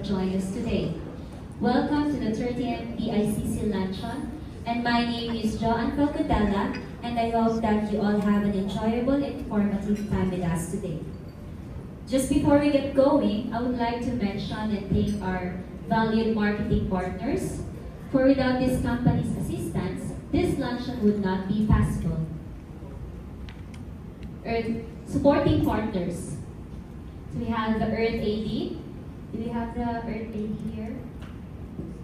join us today. Welcome to the 30th PICC Luncheon, and my name is Joanne Falcadella, and I hope that you all have an enjoyable and informative time with us today. Just before we get going, I would like to mention and thank our valued marketing partners, for without this company's assistance, this luncheon would not be possible. Supporting partners. So we have the Earth AD. Do we have the Earth AD here?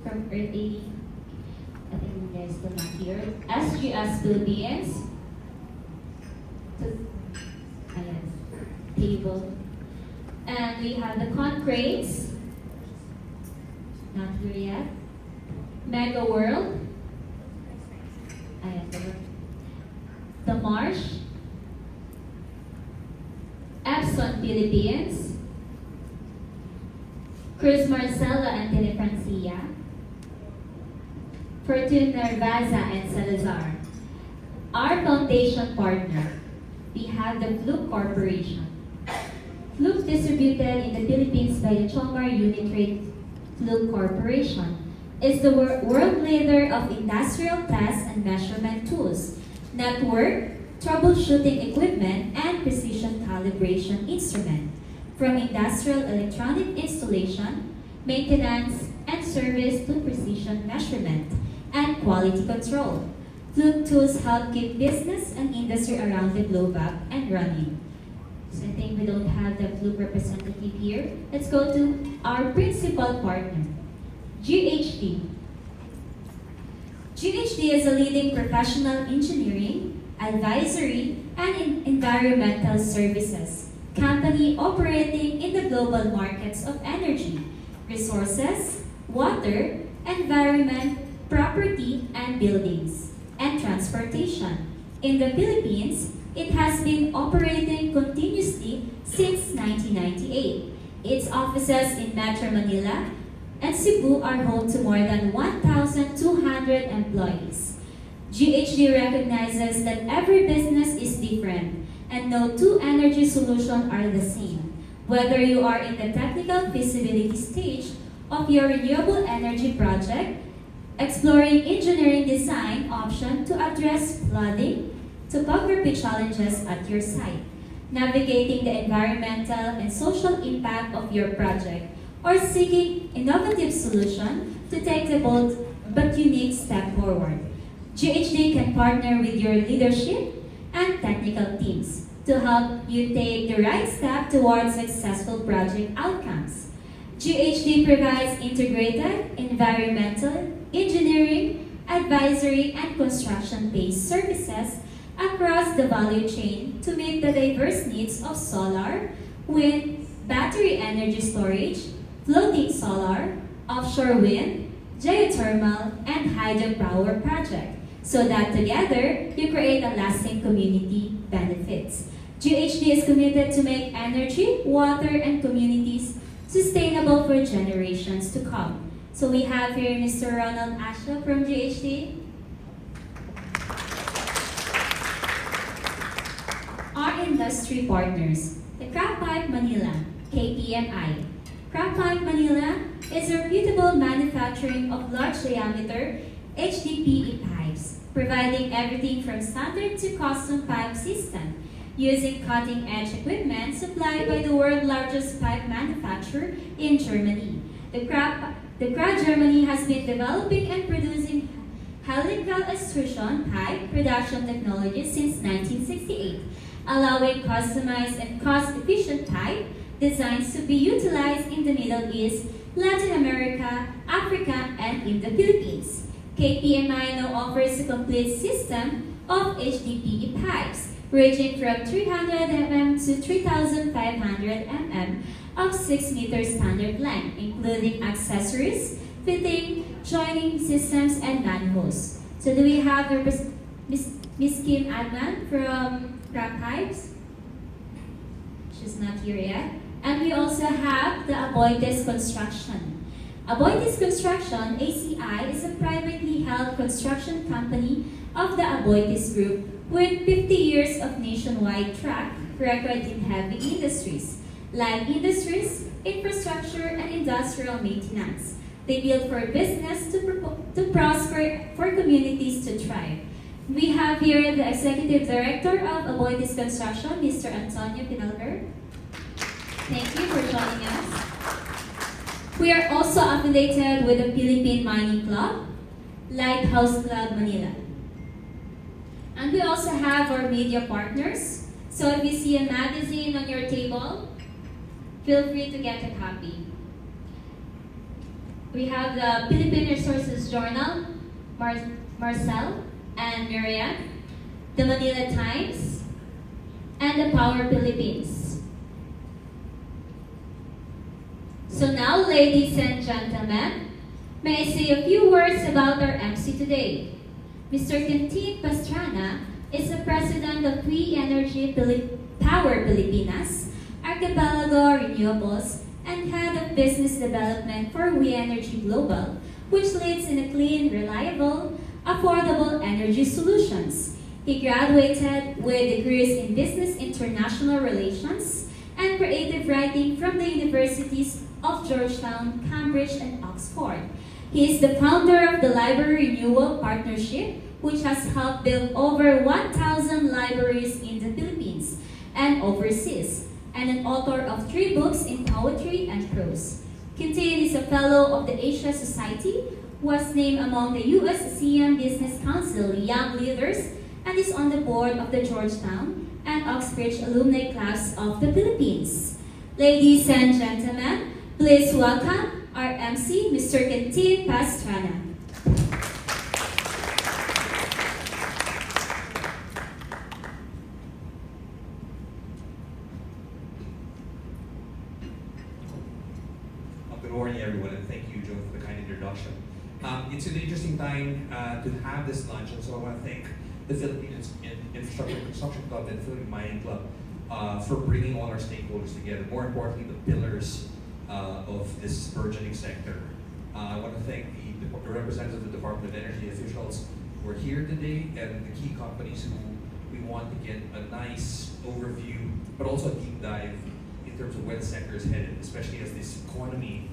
From Earth AD? I think they're still not here. SGS Philippines. Ayan, table. And we have the Concrates. Not here yet. Mega World. Ayan, the Marsh. Epson Philippines. Cruz Marcela and Telefrancia. Fortune Nervaza and Salazar. Our foundation partner, we have the Fluke Corporation. Fluke distributed in the Philippines by the Chomar Unit Rate Fluke Corporation is the world leader of industrial test and measurement tools, network, troubleshooting equipment, and precision calibration instrument, from industrial electronic installation, maintenance, and service to precision measurement and quality control. Fluke tools help keep business and industry around the globe up and running. So I think we don't have the Fluke representative here. Let's go to our principal partner, GHD. GHD is a leading professional engineering, advisory, and environmental services company operating in the global markets of energy, resources, water, environment, property, and buildings, and transportation. In the Philippines, it has been operating continuously since 1998. Its offices in Metro Manila and Cebu are home to more than 1,200 employees. GHD recognizes that every business is different and no two energy solutions are the same. Whether you are in the technical feasibility stage of your renewable energy project, exploring engineering design option to address flooding, topography challenges at your site, navigating the environmental and social impact of your project, or seeking innovative solution to take the bold but unique step forward. GHD can partner with your leadership and technical teams to help you take the right step towards successful project outcomes. GHD provides integrated environmental, engineering, advisory, and construction-based services across the value chain to meet the diverse needs of solar, wind, battery energy storage, floating solar, offshore wind, geothermal, and hydropower projects, so that together you create a lasting community benefits. GHD is committed to make energy, water, and communities sustainable for generations to come. So we have here Mr. Ronald Asha from GHD. Our industry partners, the Craft Pipe Manila, KPMI. Craft Pipe Manila is a reputable manufacturing of large diameter HDPE pipes, providing everything from standard to custom pipe system, using cutting-edge equipment supplied by the world's largest pipe manufacturer in Germany. The Craft Germany has been developing and producing helical extrusion pipe production technology since 1968, allowing customized and cost-efficient pipe designs to be utilized in the Middle East, Latin America, Africa, and in the Philippines. KPMI now offers a complete system of HDPE pipes, ranging from 300 mm to 3,500 mm of 6 meter standard length, including accessories, fitting, joining systems, and manholes. So do we have Miss Kim Adnan from Craft Pipes? She's not here yet. And we also have the Aboitiz Construction. Aboitiz Construction, ACI, is a privately held construction company of the Aboitiz Group with 50 years of nationwide track record in heavy industries. like industries, infrastructure, and industrial maintenance. They build for business to prosper, for communities to thrive. We have here the Executive Director of Aboitiz Construction, Mr. Antonio Pinalver. Thank you for joining us. We are also affiliated with the Philippine Mining Club, Lighthouse Club Manila. And we also have our media partners. So if you see a magazine on your table, feel free to get a copy. We have the Philippine Resources Journal, Marcel and Miriam, the Manila Times, and the Power Philippines. So now, ladies and gentlemen, may I say a few words about our MC today. Mr. Quintin Patrana is the president of WEnergy Power Pilipinas, Archipelago Renewables, and head of business development for WEnergy Global, which leads in a clean, reliable, affordable energy solutions. He graduated with degrees in Business International Relations and Creative Writing from the Universities of Georgetown, Cambridge, and Oxford. He is the founder of the Library Renewal Partnership, which has helped build over 1,000 libraries in the Philippines and overseas, and an author of 3 books in poetry and prose. Quintin is a fellow of the Asia Society, was named among the U.S. ASEAN Business Council Young Leaders, and is on the board of the Georgetown and Oxbridge Alumni Class of the Philippines. Ladies and gentlemen, please welcome our MC, Mr. Quintin Pastrana. Good morning, everyone, and thank you, Joe, for the kind introduction. It's an interesting time to have this luncheon, so I want to thank the Philippine Infrastructure and Construction Club and Philippine Mining Club for bringing all our stakeholders together. More importantly, the pillars of this burgeoning sector. I want to thank the representatives of the Department of Energy officials who are here today and the key companies who we want to get a nice overview, but also a deep dive in terms of where the sector is headed, especially as this economy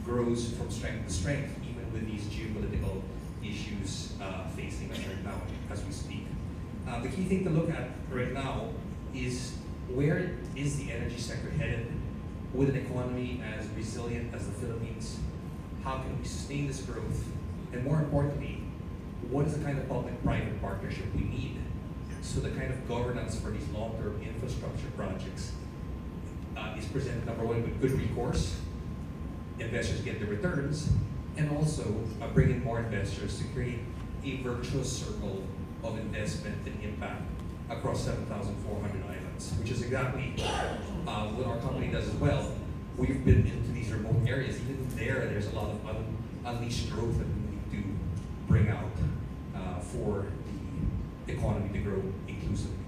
grows from strength to strength, even with these geopolitical issues facing us right now as we speak. The key thing to look at right now is where is the energy sector headed with an economy as resilient as the Philippines? How can we sustain this growth? And more importantly, what is the kind of public-private partnership we need? So the kind of governance for these long-term infrastructure projects is presented, number one, with good recourse, investors get the returns, and also bring in more investors to create a virtuous circle of investment and impact across 7,400 islands, which is exactly what our company does as well. We've been into these remote areas. Even there's a lot of unleashed growth that we need to bring out for the economy to grow inclusively.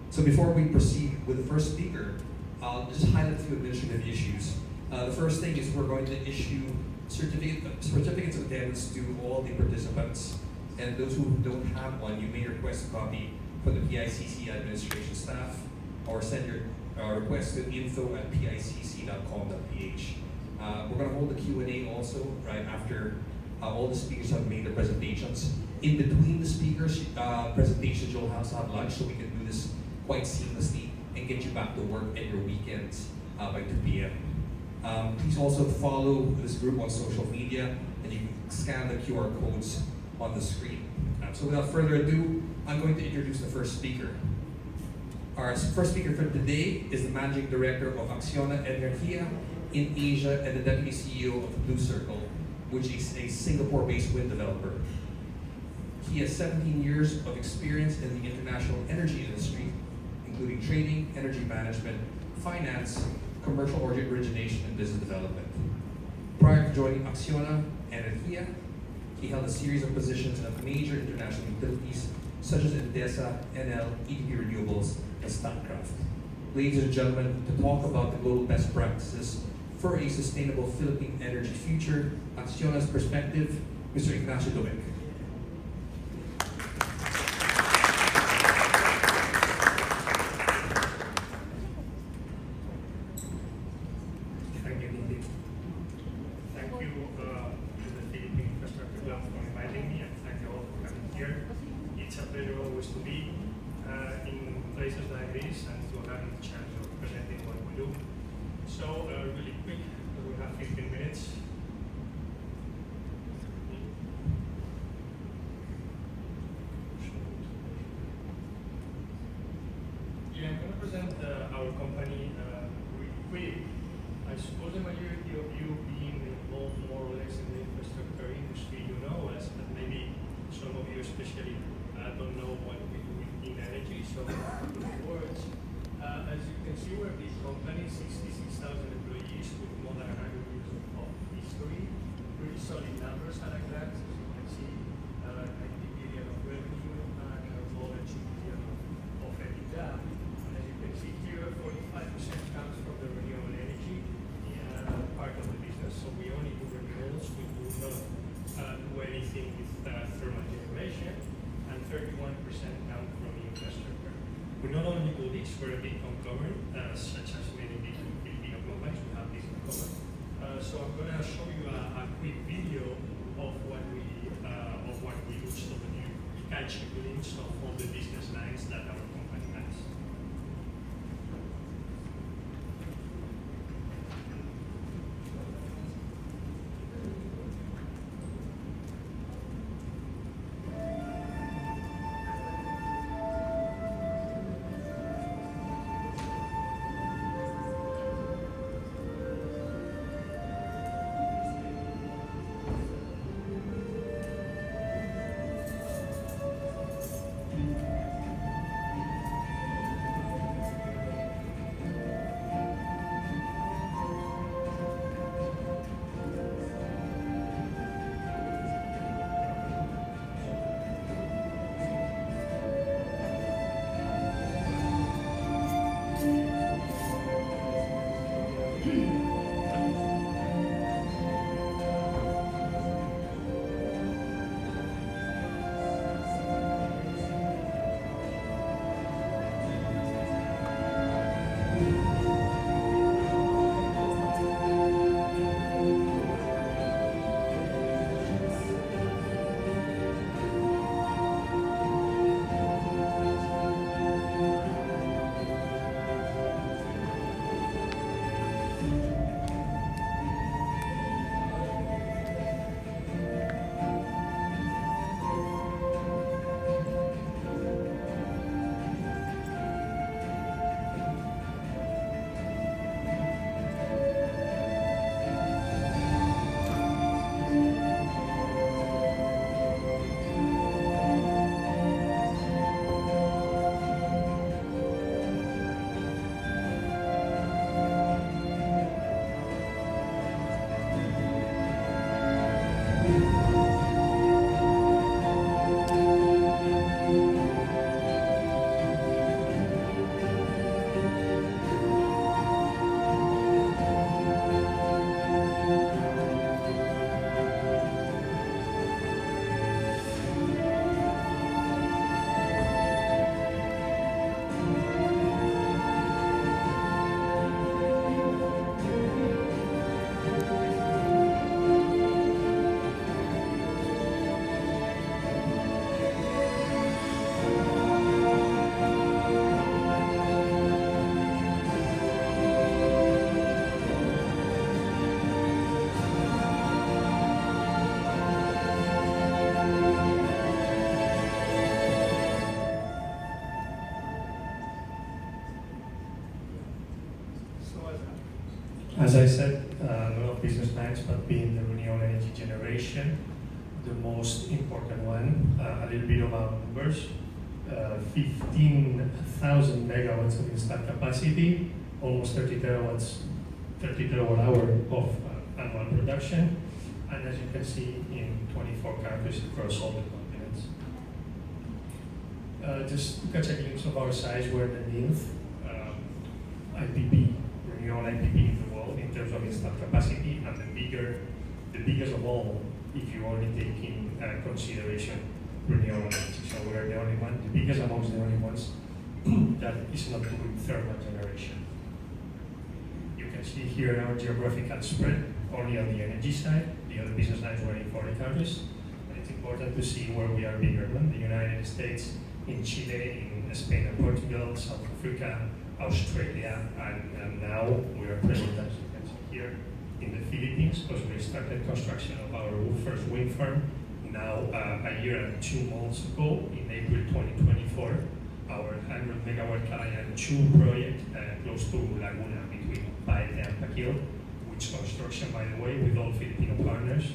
So before we proceed with the first speaker, I'll just highlight a few administrative issues. The first thing is we're going to issue certificates of attendance to all the participants, and those who don't have one, you may request a copy from the PICC administration staff, or send your request to info@picc.com.ph. We're going to hold the Q&A also right after all the speakers have made their presentations. In between the speakers' presentations, you'll also have lunch, so we can do this quite seamlessly and get you back to work and your weekends by 2 p.m. Please also follow this group on social media, and you can scan the QR codes on the screen. So without further ado, I'm going to introduce the first speaker. Our first speaker for today is the Managing Director of Acciona Energia in Asia and the Deputy CEO of the Blue Circle, which is a Singapore-based wind developer. He has 17 years of experience in the international energy industry, including trading, energy management, finance, commercial origination, and business development. Prior to joining Acciona Energia, he held a series of positions at major international utilities such as Endesa, NL, EDP Renewables, and Statkraft. Ladies and gentlemen, to talk about the global best practices for a sustainable Philippine energy future, Acciona's perspective, Mr. Ignacio Domecq. this and to having the chance of presenting what we do. So really quick, we have 15 minutes. Yeah, I'm going to present our company really quick. I suppose the majority of you being involved more or less in the infrastructure industry, you know us, but maybe some of you especially don't know what we do in energy. So, words. As you can see, we're a big company, 66,000 employees with more than 100 years of history. Pretty solid numbers, I like that. As you can see, 90 billion of revenue and more than 2 billion of EBITDA. And as you can see here, 45% comes from the renewable energy part of the business. So we only do renewables, we do not do anything with thermal generation, and 31% come from infrastructure. We not only do this, we're a big conglomerate, such as many big Filipino companies, we have this in common. So I'm going to show you a quick video of what we do, so that you catch a glimpse of all the business lines that our company has. As I said, a lot of business lines, but being the renewable energy generation, the most important one, a little bit about numbers, 15,000 megawatts of installed capacity, almost 30 terawatt hour of annual production, and as you can see, in 24 countries across all the continents. Just to catch a glimpse of our size, we're the 9th IPP, renewable IPP in the world in terms of installed capacity, and the biggest of all if you only take in consideration renewable energy. So we're the only one, the biggest amongst the only ones that is not doing thermal generation. You can see here our geographical spread, only on the energy side. The other business lines were in 40 countries. And it's important to see where we are bigger, in the United States, in Chile, in Spain and Portugal, South Africa, Australia, and now we are present, as you can see here, in the Philippines, because we started construction of our first wind farm now a year and 2 months ago, in April 2024, our 100 megawatt Calayan 2 project close to Laguna between Pareja and Paquil, which construction, by the way, with all Filipino partners,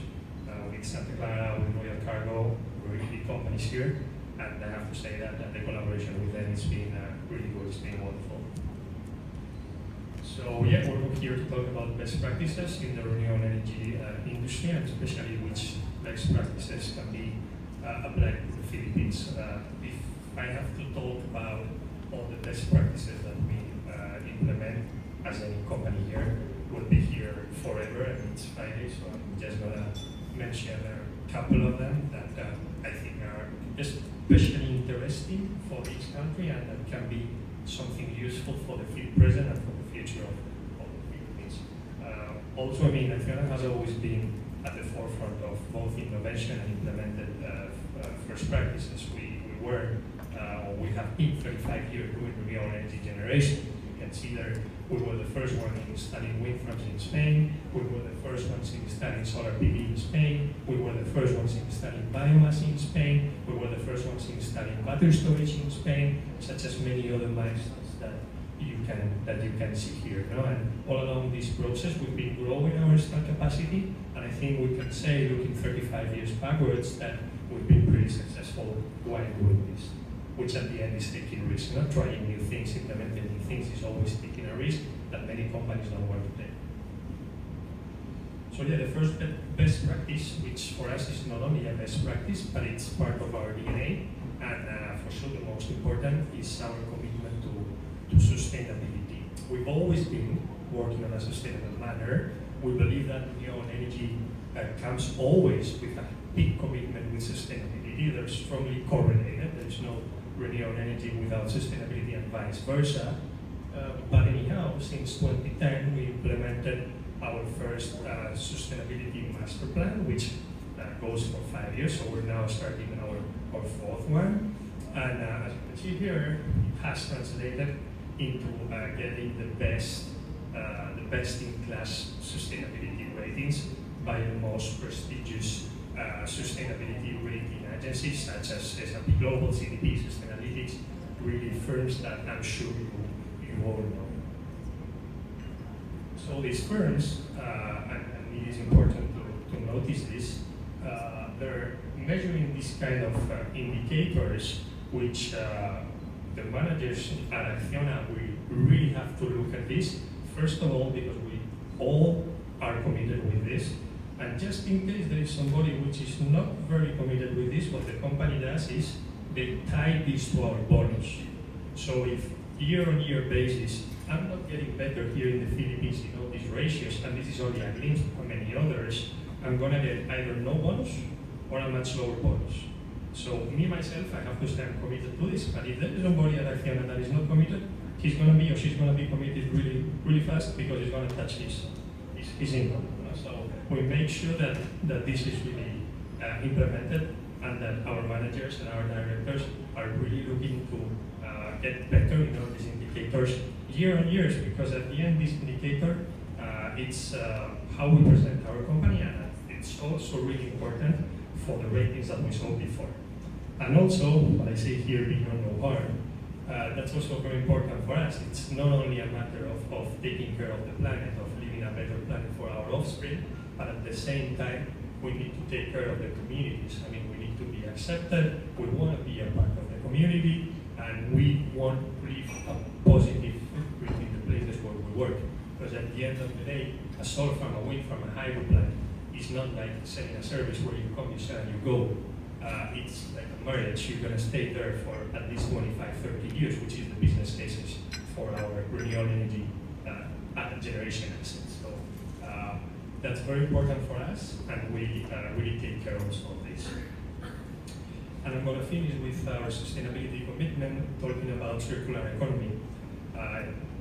with Santa Clara, with Royal Cargo, really big companies here, and I have to say that the collaboration with them has been really good, it's been wonderful. So yeah, we're here to talk about best practices in the renewable energy industry, and especially which best practices can be applied to the Philippines. If I have to talk about all the best practices that we implement as a company here, we'll be here forever, and it's Friday, so I'm just gonna mention a couple of them that I think are especially interesting for each country and that can be something useful for the present and for the future of the Philippines. Also, I mean, Acciona has always been at the forefront of both innovation and implemented first practices. We have been 35 years doing renewable energy generation. You can see there, we were the first one in installing wind farms in Spain. We were the first ones in installing solar PV in Spain. We were the first ones in installing biomass in Spain. We were the first ones in installing battery storage in Spain, such as many other milestones that you can see here. No? And all along this process, we've been growing our install capacity, and I think we can say, looking 35 years backwards, that we've been pretty successful while doing this, which at the end is taking risks, not trying new things, implementing new things is always taking a risk that many companies don't want to take. So yeah, the first best practice, which for us is not only a best practice, but it's part of our DNA, and for sure the most important is our commitment to sustainability. We've always been working on a sustainable manner. We believe that renewable energy comes always with a big commitment with sustainability. They're strongly correlated. There's no renewable energy without sustainability and vice versa. But anyhow, since 2010, we implemented our first sustainability master plan, which goes for 5 years. So we're now starting our fourth one. And as you can see here, it has translated into getting the best-in-class sustainability ratings by the most prestigious sustainability rating agencies such as S&P Global, CDP, Sustainalytics, really firms that I'm sure you all know. So these firms, and it is important to notice this, they're measuring this kind of indicators which the managers at Acciona, we really have to look at this. First of all, because we all are committed with this. And just in case there is somebody which is not very committed with this, what the company does is they tie this to our bonus. So if year-on-year basis, I'm not getting better here in the Philippines in all these ratios, and this is only a glimpse of many others, I'm gonna get either no bonus or a much lower bonus. So me, myself, I have to stand committed to this, but if there is somebody at Acciona that is not committed, he's gonna be or she's gonna be committed really, really fast because it's gonna touch his income. So we make sure that this is really implemented and that our managers and our directors are really looking to get better in all these indicators year on year, because at the end this indicator, it's how we present our company, and it's also really important for the ratings that we saw before. And also, what I say here, beyond no harm, that's also very important for us. It's not only a matter of taking care of the planet, of leaving a better planet for our offspring, but at the same time, we need to take care of the communities. I mean, we need to be accepted, we want to be a part of the community, and we want to leave a positive footprint in the places where we work. Because at the end of the day, a solar farm, a wind farm, a hydro plant is not like selling a service where you come, you sell, and you go. It's like a marriage. You're going to stay there for at least 25, 30 years, which is the business cases for our renewable energy generation assets. So that's very important for us, and we really take care also of this. And I'm going to finish with our sustainability commitment, talking about circular economy.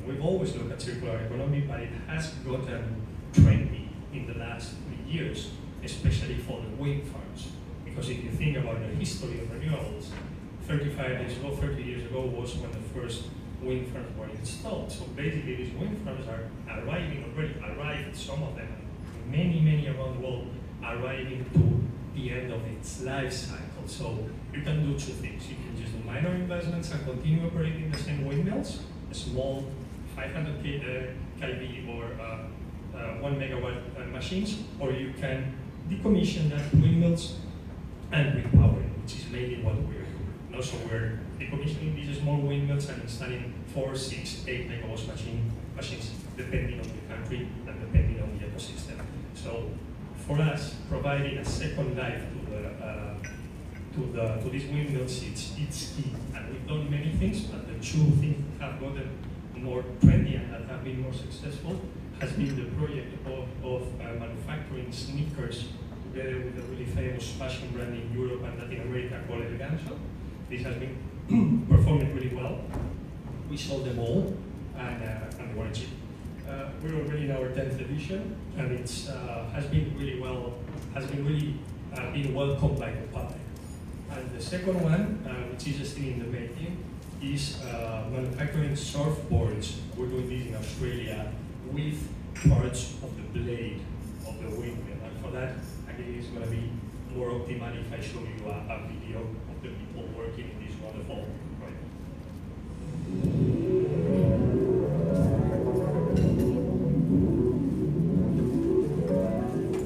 We've always looked at circular economy, but it has gotten trendy in the last 3 years, especially for the wind farms. Because if you think about the history of renewables, 35 years ago, 30 years ago was when the first wind farms were installed. So basically these wind farms are already arrived, some of them, many around the world, arriving to the end of its life cycle. So you can do two things. You can just do minor investments and continue operating the same windmills, small 500 kV or 1 megawatt machines, or you can decommission that windmills and repower it, which is mainly what we're doing. And also we're decommissioning these small windmills and installing 4, 6, 8 megawatts machines, depending on the country and depending on the ecosystem. So for us, providing a second life to these windmills, it's key. And we've done many things, but the two things that have gotten more trendy and that have been more successful has been the project of manufacturing sneakers together with a really famous fashion brand in Europe and Latin America called Engr. This has been performing really well. We sold them all and they were cheap. We're already in our 10th edition, and it's has been really been welcomed by the public. And the second one, which is still in the making, is manufacturing surfboards. We're doing this in Australia with parts of the blade of the windmill. And for that, again, it's going to be more optimal if I show you a video of the people working in this wonderful project.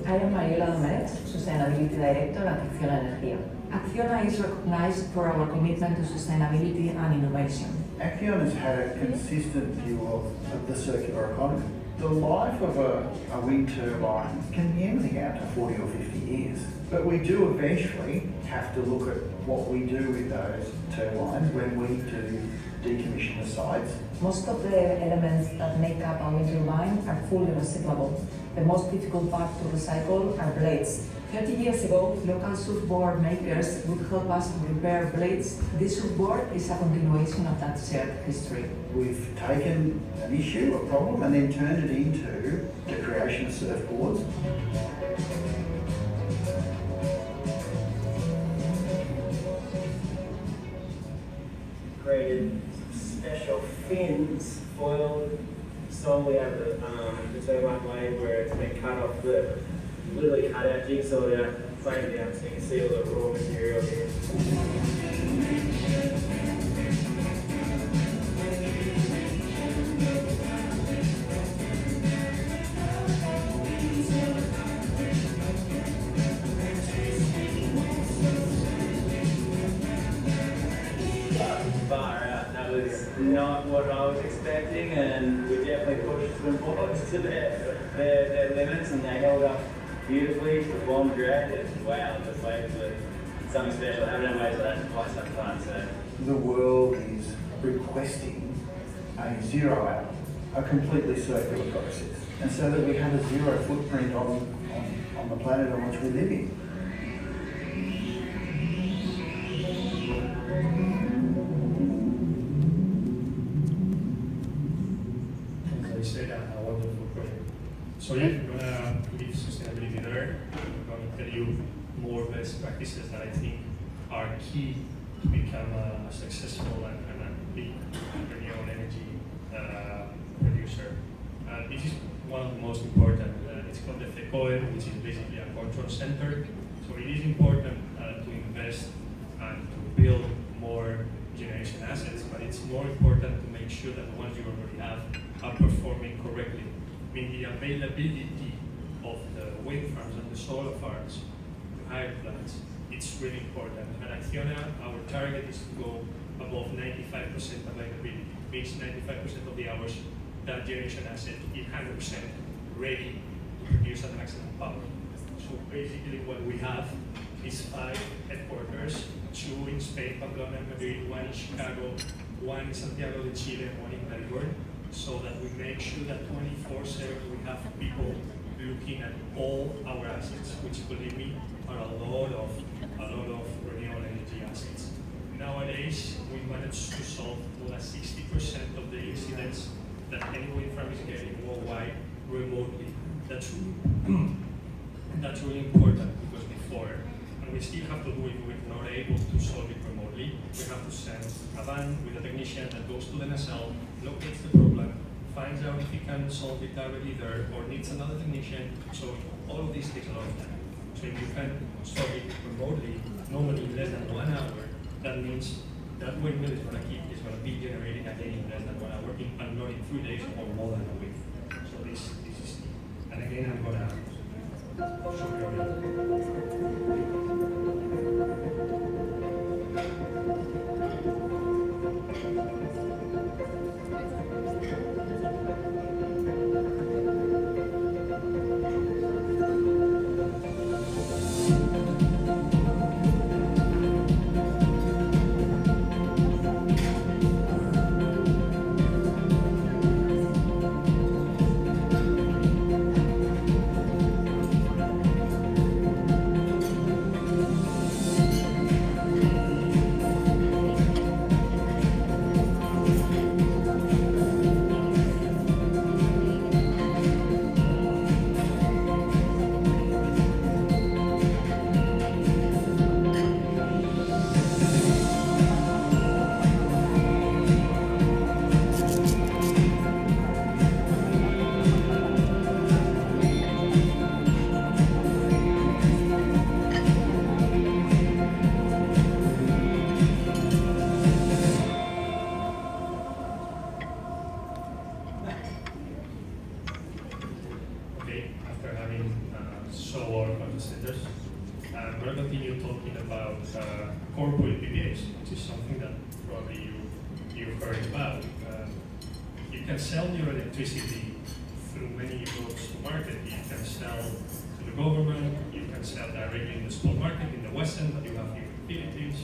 I am Domecq, Sustainability Director at Acciona Energia. Acciona is recognized for our commitment to sustainability and innovation. Acciona's had a consistent view of the circular economy. The life of a wind turbine can be anything out to 40 or 50 years. But we do eventually have to look at what we do with those turbines when we do decommission the sites. Most of the elements that make up a wind turbine are fully recyclable. The most difficult part to recycle are blades. 30 years ago, local surfboard makers would help us repair blades. This surfboard is a continuation of that shared history. We've taken an issue, a problem, and then turned it into the creation of surfboards. Created special fins foiled solely out of the turbine blade where it's been cut off the literally cut out jigsaw there, played down so you can see all the raw material here. Far out. That was not what I was expecting, and we definitely pushed them boards to their limits, and they held up beautifully, performed great, and wow, the flavors were something special. I haven't had ways like that in quite some time, so. The world is requesting a zero out, a completely circular process, and so that we have a zero footprint on the planet on which we live in. As I said, a wonderful project. So yeah, we're gonna leave sustainability there. I'm gonna tell you more best practices that I think are key to become a successful and a big renewable energy producer. This is one of the most important. It's called the FECOE, which is basically a control center. So it is important to invest and to build more generation assets, but it's more important to make sure that the ones you already have are performing correctly. I mean, the availability of the wind farms and the solar farms, the higher plants, it's really important. At Acciona, our target is to go above 95% availability, means 95% of the hours that generation asset is 100% ready to produce at maximum power. So basically what we have is 5 headquarters, 2 in Spain, Pamplona and Madrid, 1 in Chicago, 1 in Santiago de Chile, and 1 in Melbourne, so that we make sure that 24/7 we have people looking at all our assets, which, believe me, are a lot of renewable energy assets. Nowadays, we managed to solve more than 60% of the incidents that any wind farm is getting worldwide remotely. That's really important, because before, and we we still have to do it. We're not able to solve it remotely. We have to send a van with a technician that goes to the nacelle, locates the problem, finds out if he can solve it directly there or needs another technician. So all of this takes a lot of time. So if you can solve it remotely, normally in less than 1 hour, that means that windmill is going to be generating again in less than 1 hour, and not in 3 days or more than a week. So this is key. And again, I'm going to show you I'm going to continue talking about corporate PPAs, which is something that probably you've heard about. You can sell your electricity through many routes to market. You can sell to the government, you can sell directly in the spot market in the Western that you have here in the Philippines,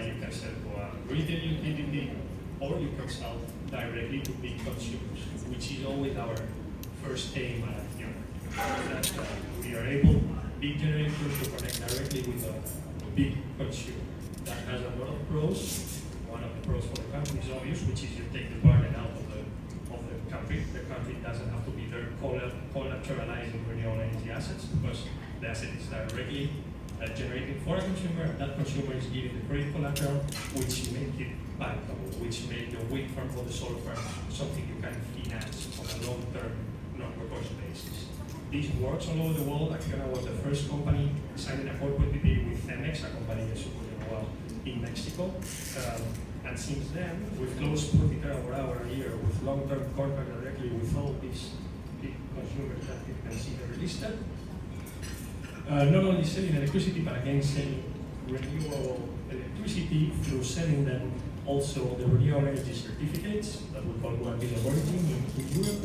you can sell to a retail utility, or you can sell directly to big consumers, which is always our first aim at Acciona. That we are able, big generators, to connect directly with a big consumer. That has a lot of pros. One of the pros for the country is obvious, which is you take the burden out of the country. The country doesn't have to be there collateralizing renewable energy assets, because the asset is directly generating for a consumer. That consumer is giving the credit collateral, which make it bankable, which make the wind farm or the solar farm something you can finance on a long-term, non-recourse basis. This works all over the world. Acciona was the first company signing a corporate PPA with Emcee, a company that you know in Mexico. And since then, we've closed 20 terawatt-hour a year with long-term contract directly with all these big consumers that you can see that are listed. Not only selling electricity, but again selling renewable electricity through selling them also the renewable energy certificates that we call 1 billion origin in Europe.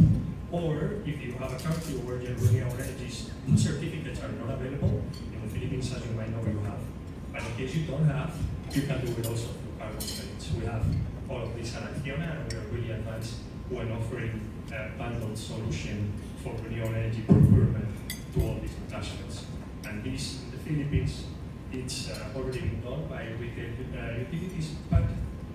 Or if you have a country where your renewable energy certificates are not available, in the Philippines, as you might know, you have. But in case you don't have, you can do it also through carbon credits. We have all of this at Acciona, and we are really advanced when offering a bundled solution for renewable energy procurement to all these attachments. And this, in the Philippines, it's already been done by retail utilities, but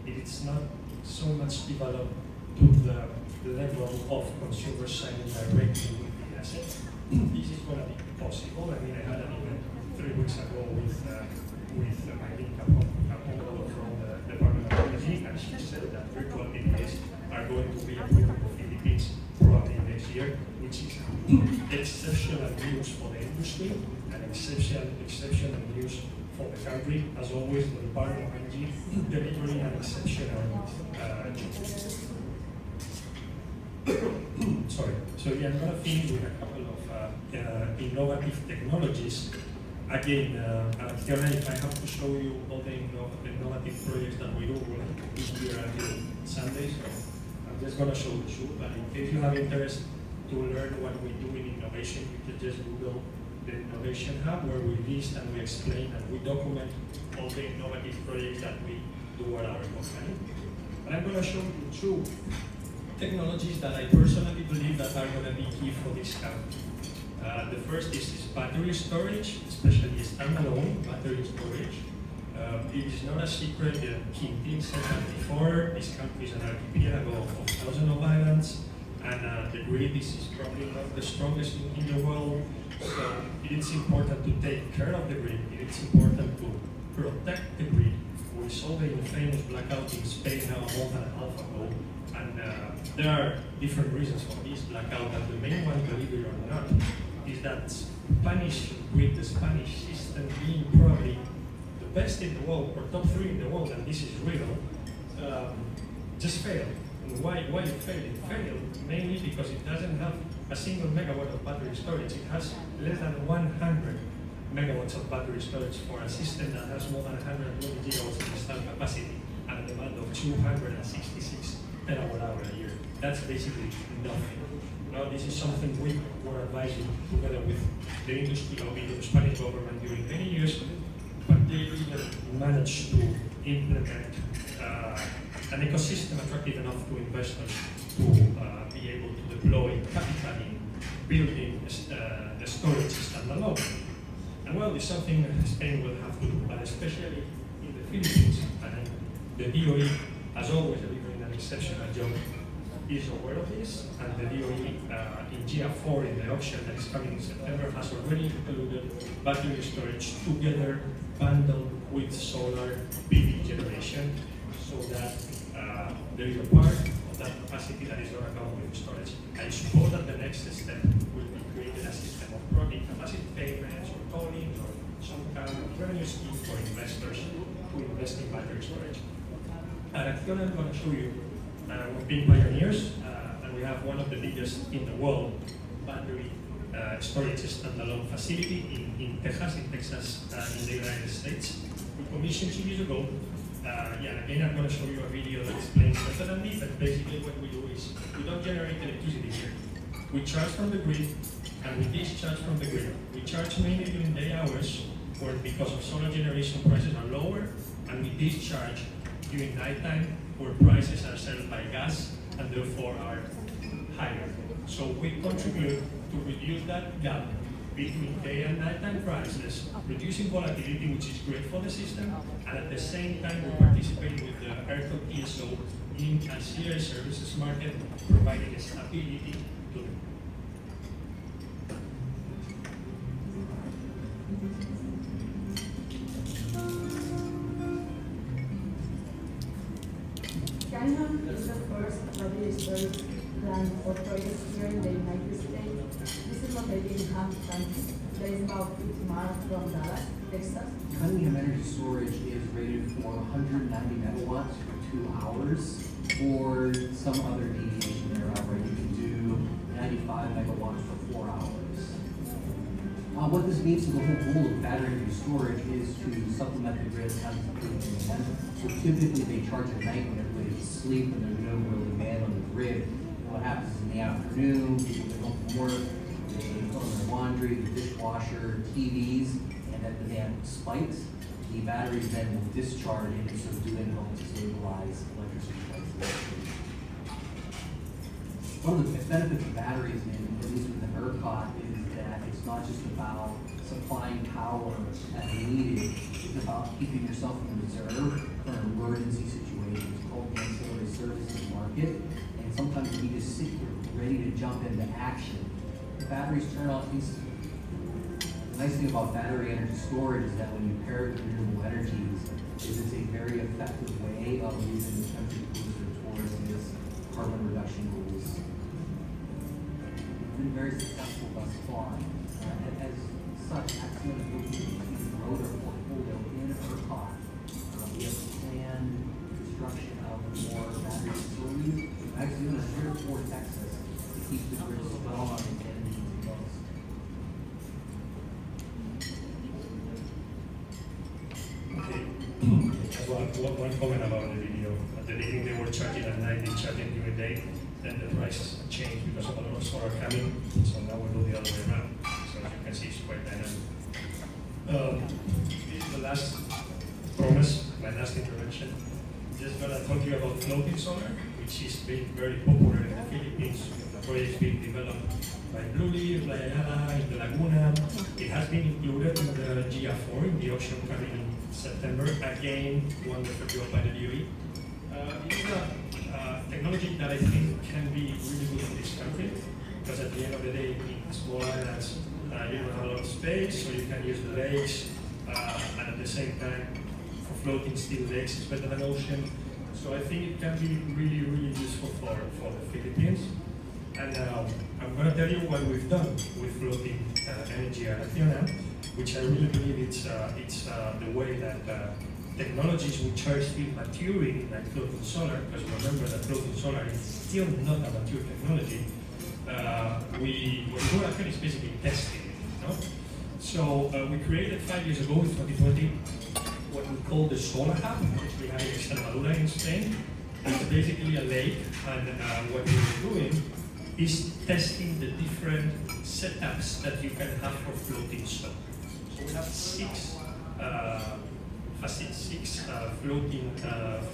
it's not so much developed to the level of consumers signing directly with the asset. This is going to be possible. I mean, I had an event 3 weeks ago with my link from the Department of Energy, and she said that virtual PPAs are going to be approved in the Philippines probably next year, which is exceptional news for the industry and exceptional news for the country. As always, the Department of Energy delivering an exceptional job. Sorry. So yeah, I'm going to finish with a couple of innovative technologies. Again, at Acciona, if I have to show you all the innovative projects that we do, we'll be here until Sunday, so I'm just going to show the show. But in case you have interest to learn what we do in innovation, you can just Google the Innovation Hub, where we list and we explain and we document all the innovative projects that we do at our company. And I'm going to show you 2 technologies that I personally believe that are going to be key for this country. The first is battery storage, especially standalone battery storage. It is not a secret that Quintin said that before. This country is an archipelago of thousands of islands. and the grid is probably not the strongest in the world. So it's important to take care of the grid. It's important to protect the grid. We saw the famous blackout in Spain now a month and a half ago, and there are different reasons for this blackout, and the main one, believe it or not, is that Spanish grid, the Spanish system being probably the best in the world, or top 3 in the world, and this is real, just failed. And why it failed? It failed mainly because it doesn't have a single megawatt of battery storage. It has less than 100 megawatts of battery storage for a system that has more than 120 gigawatts of installed capacity and a demand of 266 terawatt hour a year. That's basically nothing. Now, this is something we were advising together with the industry lobby, the Spanish government during many years, but they didn't manage to implement an ecosystem attractive enough to investors to be able to deploy capital in building the storage standalone. And well, it's something Spain will have to do, but especially in the Philippines, and the DOE, as always, delivering an exceptional job, is aware of this, and the DOE in GIA4 in the auction that is coming in September has already included battery storage together bundled with solar PV generation, so that there is a part of that capacity that is not accounted with storage. I suppose that the next step will be creating a system of probably capacity payments or tollings or some kind of revenue scheme for investors to invest in battery storage. At Acciona, I'm going to show you, we've been pioneers, and we have one of the biggest in the world battery storage standalone facility in Texas, in the United States. We commissioned 2 years ago. Again, I'm going to show you a video that explains better than me, but basically what we do is we don't generate electricity here. We charge from the grid, and we discharge from the grid. We charge mainly during day hours, where because of solar generation prices are lower, and we discharge during nighttime, where prices are set by gas, and therefore are higher. So we contribute to reduce that gap between day and nighttime prices, reducing volatility, which is great for the system, and at the same time we participate with the ERCOT TSO in ancillary services market, providing stability to them. China is the first battery storage plant operated here in the United States. This is located in Hampton. That is about 50 miles from Dallas, Texas. Cunningham Energy Storage is rated for 190 megawatts for 2 hours, or some other deviation thereof, where you can do 95 megawatts for 4 hours. What this means to the whole goal of battery energy storage is to supplement the grid as improving demand. So typically they charge at night when everybody's asleep and there's no real demand on the grid. And what happens is in the afternoon, people get home from work, they put on their laundry, the dishwasher, TVs, and that demand spikes. The batteries then will discharge and sort of do in help to stabilize electricity prices. One of the benefits of batteries, at least with the ERCOT, is that it's not just about supplying power as needed, it's about keeping yourself in reserve for an emergency situation. It's called the ancillary services market, and sometimes we just sit here ready to jump into action. The batteries turn on instantly. The nice thing about battery energy storage is that when you pair it with renewable energies, it's a very effective way of moving the country closer towards its carbon reduction goals. Been very successful thus far. As such, Acciona will continue to grow their portfolio in ERCOT. We have planned construction of more battery facilities. Acciona is here for Texas to keep the grid strong and needs the most. Okay. One comment about the video. At the beginning they were charging at night, they charging during the day. Then the prices changed because of a lot of solar coming, so now we do the other way around. So as you can see, it's quite dynamic. This is the last promise, my last intervention. Just gonna talk to you about floating solar, which is being very popular in the Philippines. The project being developed by Blue Leaf, in the Laguna. It has been included in the GIA4 in the auction coming in September. Again, wonderful job by the DOE. It is a technology that I think can be really good for this country, because at the end of the day, in small islands, you don't have a lot of space, so you can use the lakes, and at the same time, for floating still lakes is better than ocean. So I think it can be really, really useful for the Philippines. And I'm going to tell you what we've done with floating energy at Acciona, which I really believe it's the way that technologies which are still maturing, like floating solar, because remember that floating solar is still not a mature technology. What we do actually is basically testing it. No? So we created 5 years ago, in 2020, what we call the Solar Hub, which we have in Extremadura in Spain. It's basically a lake, and what we're doing is testing the different setups that you can have for floating solar. So we have six floating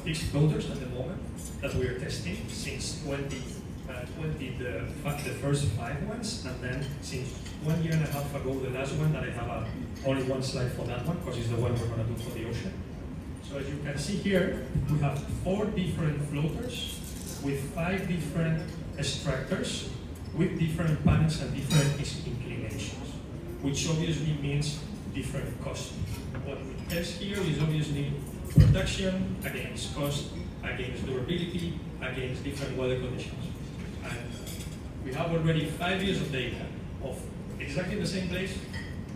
fixed floaters at the moment that we are testing since 2020, the first 5 ones, and then since 1 year and a half ago, the last one that I have only one slide for that one, because it's the one we're going to do for the ocean. So as you can see here, we have 4 different floaters with 5 different extractors with different panels and different inclinations, which obviously means different cost. What we test here is obviously production against cost, against durability, against different weather conditions. And we have already 5 years of data of exactly the same place,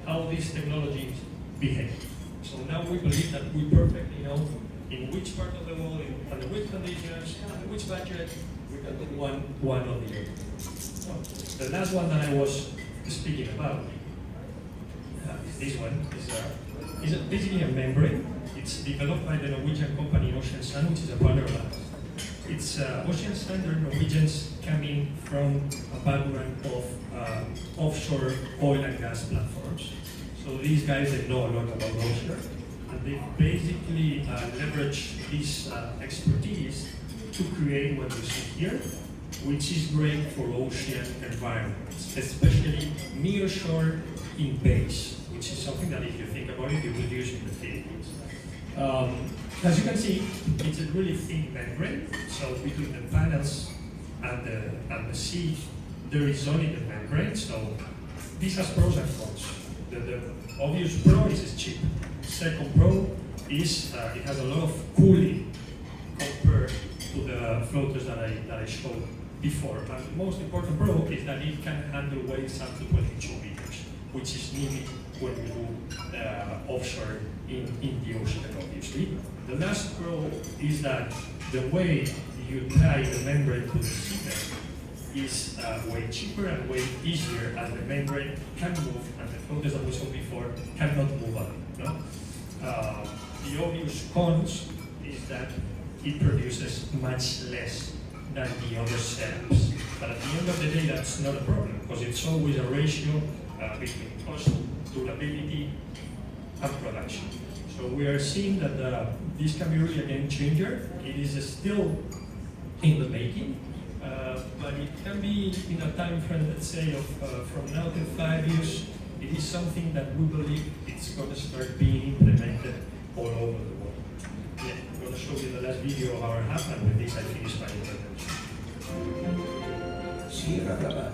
how these technologies behave. So now we believe that we perfectly know in which part of the world, under which conditions, under which budget, we can do one or the other. So the last one that I was speaking about is this one. Is basically a membrane. It's developed by the Norwegian company Ocean Sun, which is a partner of ours. It's Ocean Sun, they're Norwegians coming from a background of offshore oil and gas platforms. So these guys, they know a lot about offshore, and they basically leverage this expertise to create what you see here, which is great for ocean environments, especially nearshore in base, which is something that if you think about it, you will use in the Philippines. As you can see, it's a really thin membrane, so between the panels and the sea, there is only the membrane, so this has pros and cons. The obvious pro is it's cheap. Second pro is it has a lot of cooling compared to the floaters that I showed before. And the most important pro is that it can handle waves up to 22 meters, which is needed when we do offshore in the ocean, obviously. The last pro is that the way you tie the membrane to the seabed is way cheaper and way easier, as the membrane can move and the floaters that we saw before cannot move on. No? The obvious cons is that it produces much less than the other setups. But at the end of the day, that's not a problem, because it's always a ratio between cost, durability, and production. So we are seeing that this can be really a game changer. It is still in the making, but it can be in a time frame, let's say, of from now to 5 years. It is something that we believe it's going to start being implemented all over the world. Yeah, I'm going to show you the last video of our hub, and with this I finish my intervention. Sierra Brava,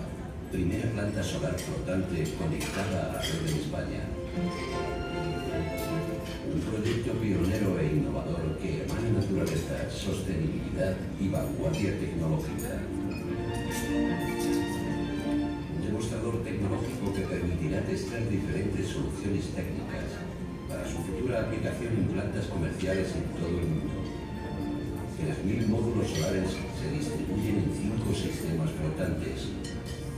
primera planta solar flotante conectada a la red en España. Un proyecto pionero e innovador que emana naturaleza, sostenibilidad y vanguardia tecnológica. Un demostrador tecnológico que permitirá testar diferentes soluciones técnicas para su futura aplicación en plantas comerciales en todo el mundo. 3.000 módulos solares se distribuyen en 5 sistemas flotantes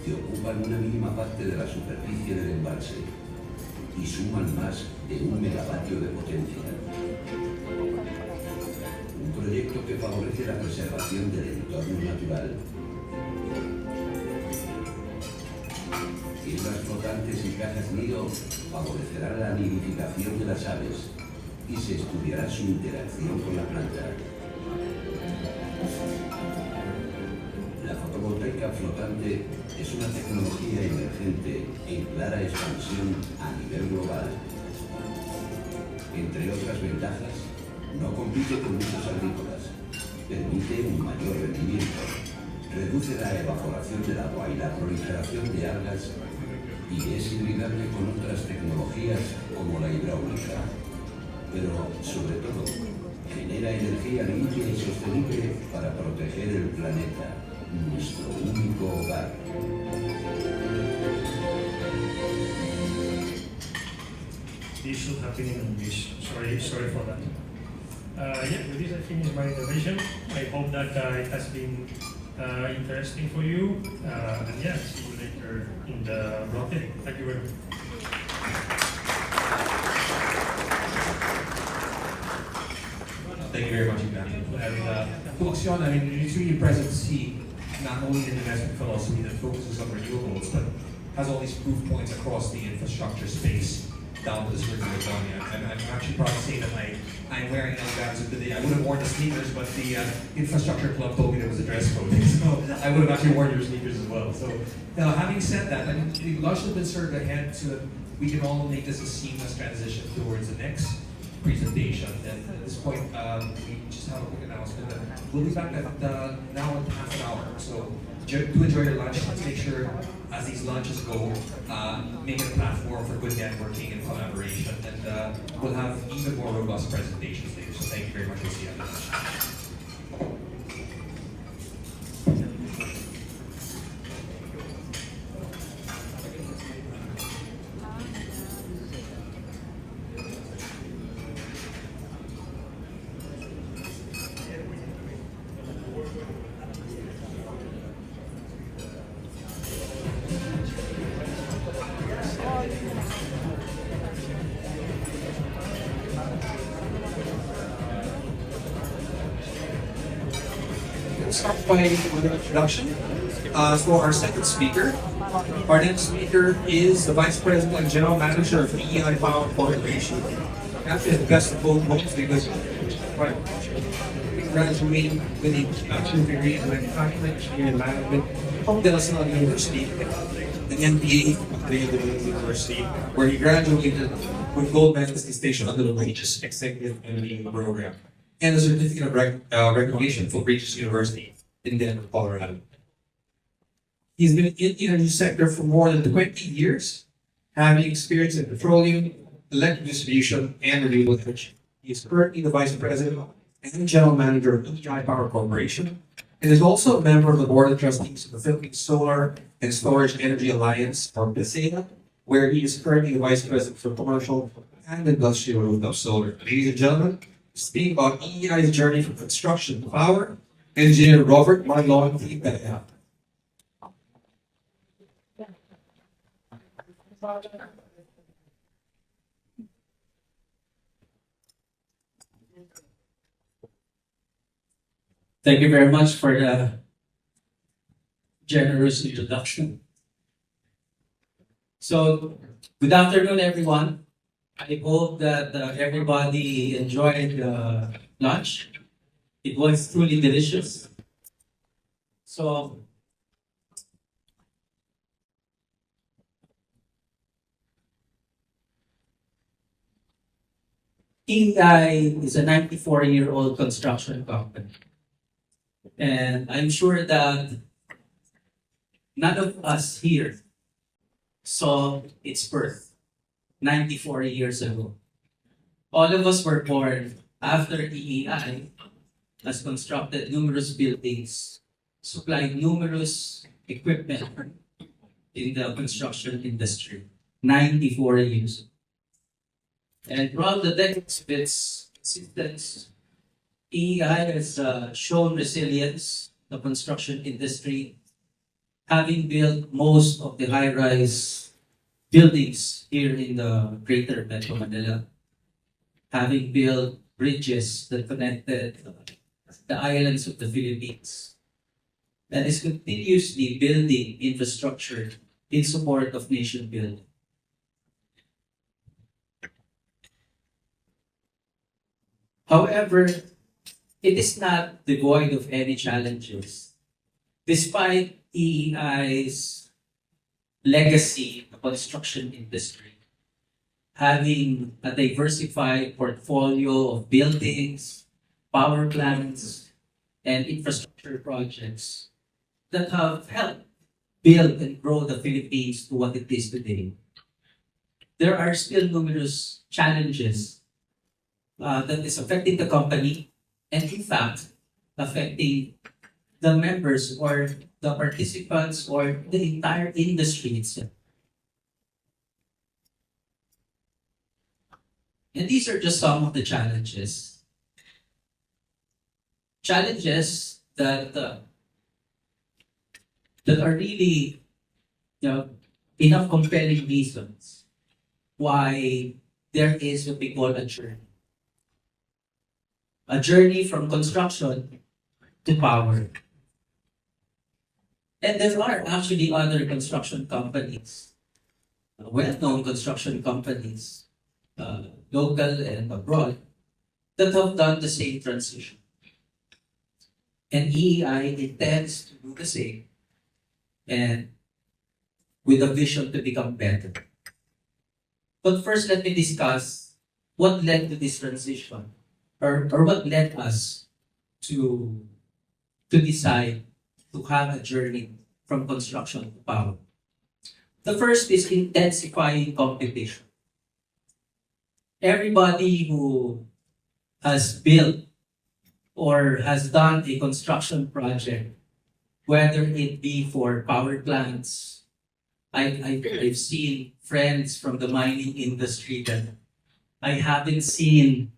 que ocupan una mínima parte de la superficie del embalse y suman más de 1 megavatio de potencia. Un proyecto que favorece la preservación del entorno natural. Islas flotantes y cajas nido favorecerán la nidificación de las aves y se estudiará su interacción con la planta. La fotovoltaica flotante es una tecnología emergente en clara expansión a nivel global. Entre otras ventajas, no compite con usos agrícolas, permite un mayor rendimiento, reduce la evaporación del agua y la proliferación de algas y es hibridable con otras tecnologías como la hidráulica. Pero, sobre todo, genera energía limpia y sostenible para proteger el planeta, nuestro único hogar. This should have been in English. Sorry for that. Yeah, with this I finish my intervention. I hope that it has been interesting for you. And yeah, see you later in the rocket. Thank you very much. Thank you very much, Ignacio. And Acciona, I mean, it's really impressive to see not only an investment philosophy that focuses on renewables, but has all these proof points across the infrastructure space down to the circular economy. And I'm actually proud to say that I'm wearing Elgato today. I would have worn the sneakers, but the infrastructure club told me there was a dress code, so I would have actually worn your sneakers as well. So now, having said that, I mean, the lunch has been served ahead so that we can all make this a seamless transition towards the next presentation. And at this point, we just have a quick announcement that we'll be back at now in half an hour. So do enjoy your lunch. Let's make sure as these lunches go, make it a platform for good networking and collaboration. And we'll have even more robust presentations later. So thank you very much. We'll see you at lunch. Start by with an introduction for our second speaker. Our next speaker is the Vice President and General Manager of EI Power Corporation. Actually, the best of both worlds because we graduated with a bachelor's degree in manufacturing engineering and management from De La Salle University, an MBA from the University, where he graduated with gold medalist distinction under the Regis Executive MBA program and a certificate of recognition for Regis University in Denver, Colorado. He's been in the energy sector for more than 20 years, having experience in petroleum, electric distribution, and renewable energy. He is currently the Vice President and General Manager of EI Power Corporation, and is also a member of the Board of Trustees of the Philippine Solar and Storage Energy Alliance, or PICC, where he is currently the Vice President for Commercial and Industrial Rooftop Solar. Ladies and gentlemen, speaking about EI's journey from construction to power, Engineer Robert Marlon T. Pereja. Thank you very much for the generous introduction. So, good afternoon, everyone. I hope that everybody enjoyed lunch. It was truly delicious. So, EI is a 94-year-old construction company. And I'm sure that none of us here saw its birth 94 years ago. All of us were born after EI has constructed numerous buildings, supplied numerous equipment in the construction industry. 94 years. And throughout the decades of its existence, EI has shown resilience in the construction industry, having built most of the high-rise buildings here in the greater Metro Manila, having built bridges that connected the islands of the Philippines, and is continuously building infrastructure in support of nation building. However, it is not devoid of any challenges. Despite EI's legacy in the construction industry, having a diversified portfolio of buildings, power plants, and infrastructure projects that have helped build and grow the Philippines to what it is today, there are still numerous challenges that is affecting the company and in fact affecting the members or the participants or the entire industry itself. And these are just some of the challenges. Challenges that that are really, enough compelling reasons why there is what we call a journey. A journey from construction to power. And there are actually other construction companies, well-known construction companies, local and abroad, that have done the same transition. And EEI intends to do the same, and with a vision to become better. But first, let me discuss what led to this transition, or what led us to decide to have a journey from construction to power. The first is intensifying competition. Everybody who has built or has done a construction project, whether it be for power plants, I've seen friends from the mining industry that I haven't seen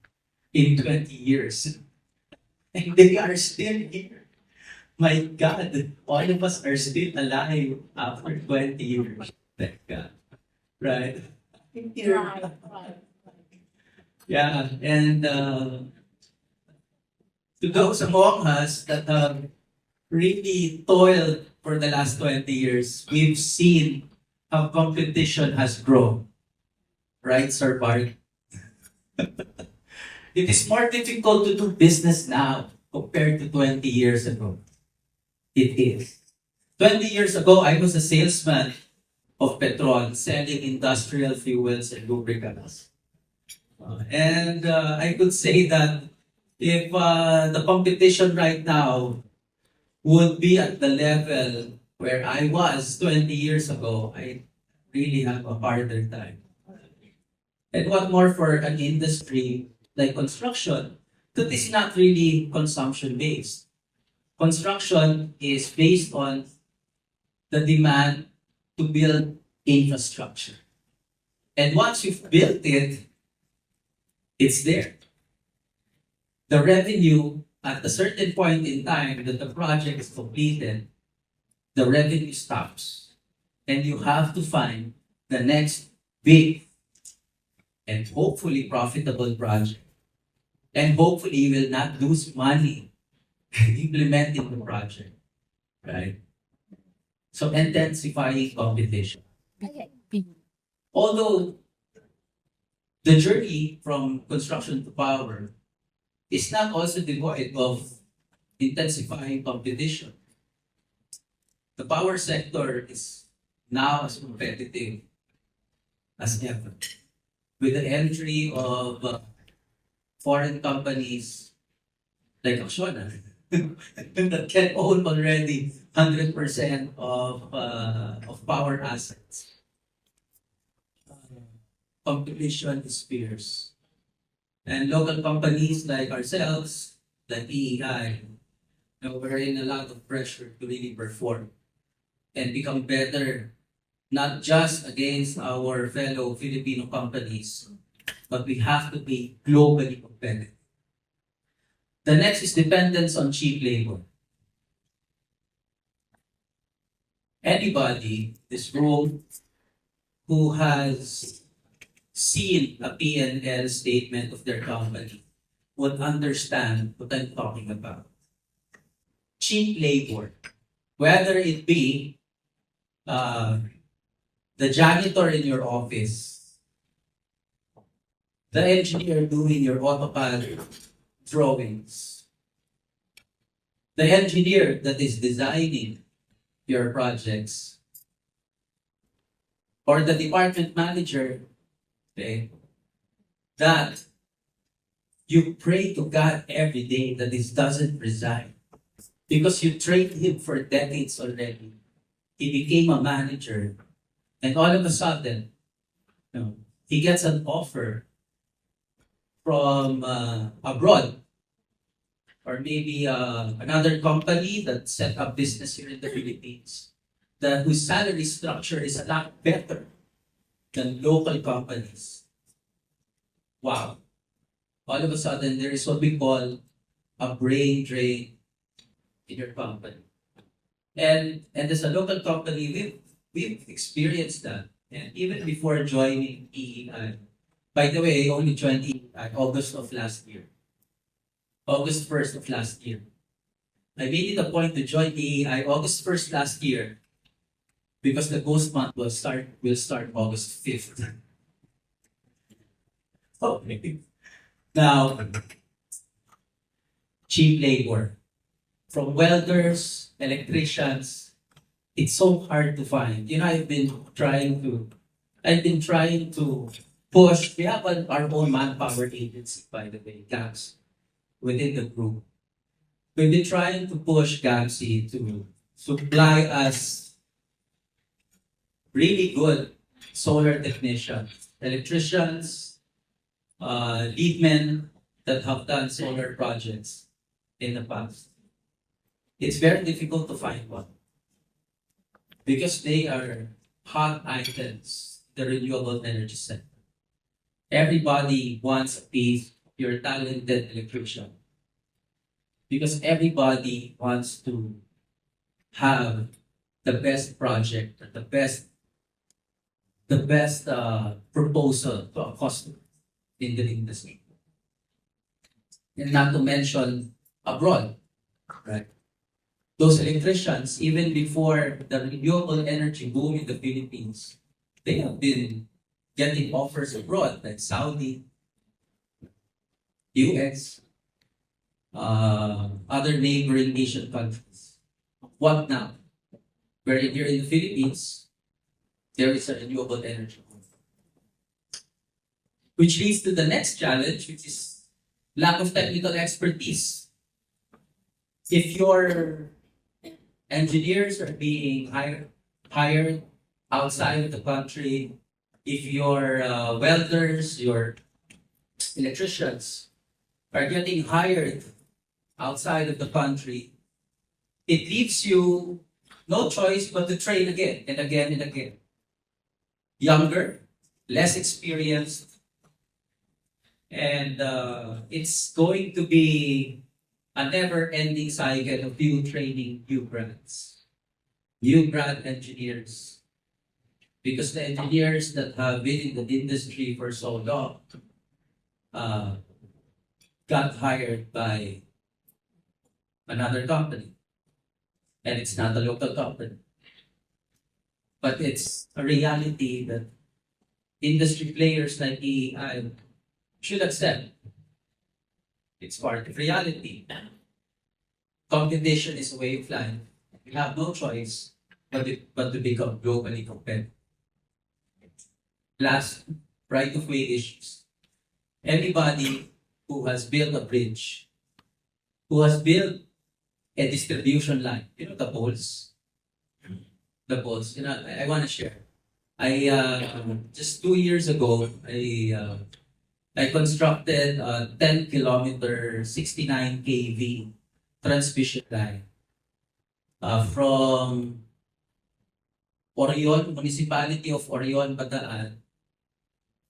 in 20 years. And they are still here. My God, all of us are still alive after 20 years. Thank God. Right? Here. Yeah, and to those among us that have really toiled for the last 20 years, we've seen how competition has grown. Right, Sir Bart? It is more difficult to do business now compared to 20 years ago. It is. 20 years ago, I was a salesman of petrol, selling industrial fuels and lubricants. And I could say that if the competition right now would be at the level where I was 20 years ago, I really have a harder time. And what more for an industry like construction that is not really consumption-based. Construction is based on the demand to build infrastructure. And once you've built it, it's there. The revenue at a certain point in time that the project is completed, the revenue stops. And you have to find the next big and hopefully profitable project. And hopefully you will not lose money implementing the project. Right? So intensifying competition. Although the journey from construction to power is not also devoid of intensifying competition. The power sector is now as competitive as ever. With the entry of foreign companies like Acciona that can own already 100% of power assets. Competition is fierce. And local companies like ourselves, like EEI, we're in a lot of pressure to really perform and become better, not just against our fellow Filipino companies, but we have to be globally competitive. The next is dependence on cheap labor. Anybody in this room who has seen a P&L statement of their company would understand what I'm talking about. Cheap labor, whether it be the janitor in your office, the engineer doing your AutoCAD drawings, the engineer that is designing your projects, or the department manager, okay, that you pray to God every day that this doesn't resign because you trained him for decades already. He became a manager, and all of a sudden, he gets an offer from abroad, or maybe another company that set up business here in the Philippines, whose salary structure is a lot better than local companies. Wow. All of a sudden, there is what we call a brain drain in your company. And as a local company, we've experienced that. And even before joining EEI, by the way, I only joined EEI August of last year. August 1st of last year. I made it a point to join EEI August 1st last year because the ghost month will start August 5th. Okay. Now, cheap labor. From welders, electricians, it's so hard to find. I've been trying to push. We have our own manpower agency, by the way, GAMS, within the group. We've been trying to push GAMSI to supply us really good solar technicians, electricians, lead men that have done solar projects in the past. It's very difficult to find one because they are hot items in the renewable energy sector. Everybody wants a piece of your talented electrician because everybody wants to have the best project, the best proposal to a customer in the industry. And not to mention abroad, right? Those electricians, even before the renewable energy boom in the Philippines, they have been getting offers abroad, like Saudi, US, other neighboring Asian countries. What now? Where here in the Philippines, there is a renewable energy boom. Which leads to the next challenge, which is lack of technical expertise. If your engineers are being hired outside of the country, if your welders, your electricians are getting hired outside of the country, it leaves you no choice but to train again and again and again. Younger, less experienced, and it's going to be a never-ending cycle of you training new grads, new grad engineers. Because the engineers that have been in the industry for so long got hired by another company. And it's not a local company. But it's a reality that industry players like EEI should accept. It's part of reality. Competition is a way of life. We have no choice but to become globally competitive. Last, right-of-way issues. Anybody who has built a bridge, who has built a distribution line, the poles. The poles, I want to share. Just 2 years ago, I constructed a 10-kilometer, 69 kV transmission line from Orion, Municipality of Orion, Bataan,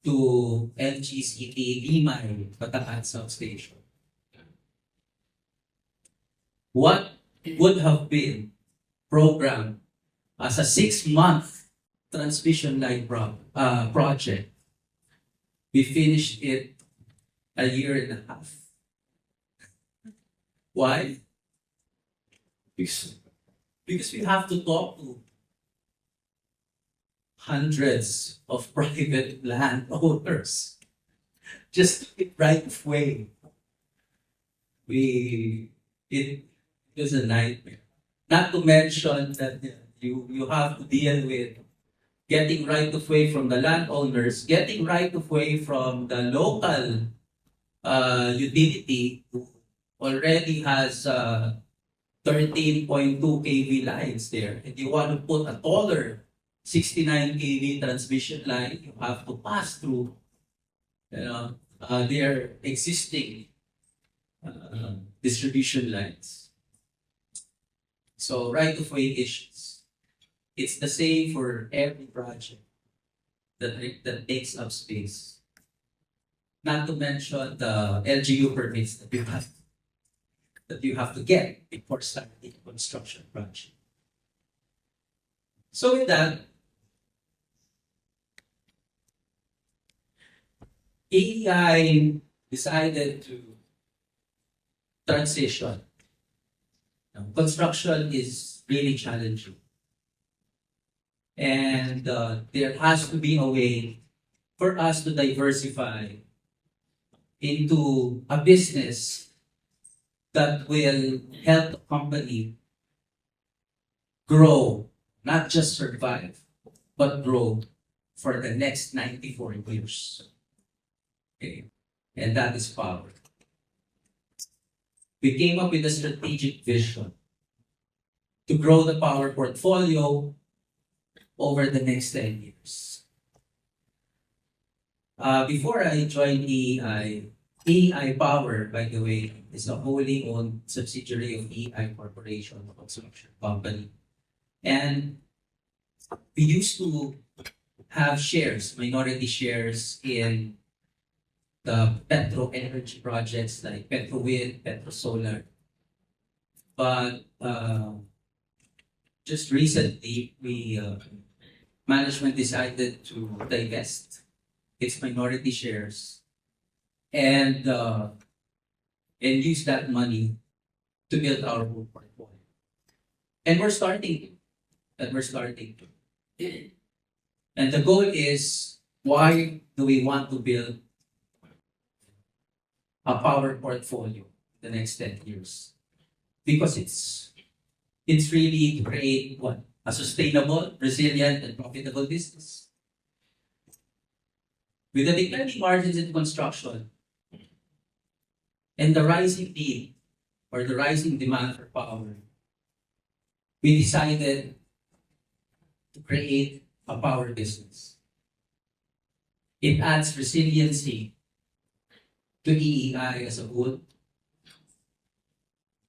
to LGCT Limay, Bataan Substation. What would have been programmed as a 6-month transmission line project, we finished it a year and a half. Why? Because we have to talk to hundreds of private landowners just to get right of way. It was a nightmare. Not to mention that you have to deal with getting right of way from the landowners, getting right of way from the local utility who already has 13.2 kV lines there, and you want to put a taller 69 kV transmission line, you have to pass through, their existing distribution lines. So right of way issues. It's the same for every project that takes up space. Not to mention the LGU permits that you have to get before starting a construction project. So with that, AEI decided to transition. Now, construction is really challenging. And there has to be a way for us to diversify into a business that will help the company grow, not just survive, but grow for the next 94 years. Okay. And that is power. We came up with a strategic vision to grow the power portfolio over the next 10 years. Before I joined EI Power, by the way, is a wholly owned subsidiary of EI Corporation, a construction company. And we used to have shares, minority shares in the Energy projects like Wind, Solar. But just recently, management decided to divest its minority shares and use that money to build our own portfolio. And we're starting. And the goal is, why do we want to build a power portfolio the next 10 years? Because it's really to create what? A sustainable, resilient, and profitable business. With the declining margins in construction and the rising need or the rising demand for power, we decided to create a power business. It adds resiliency to EEI as a whole.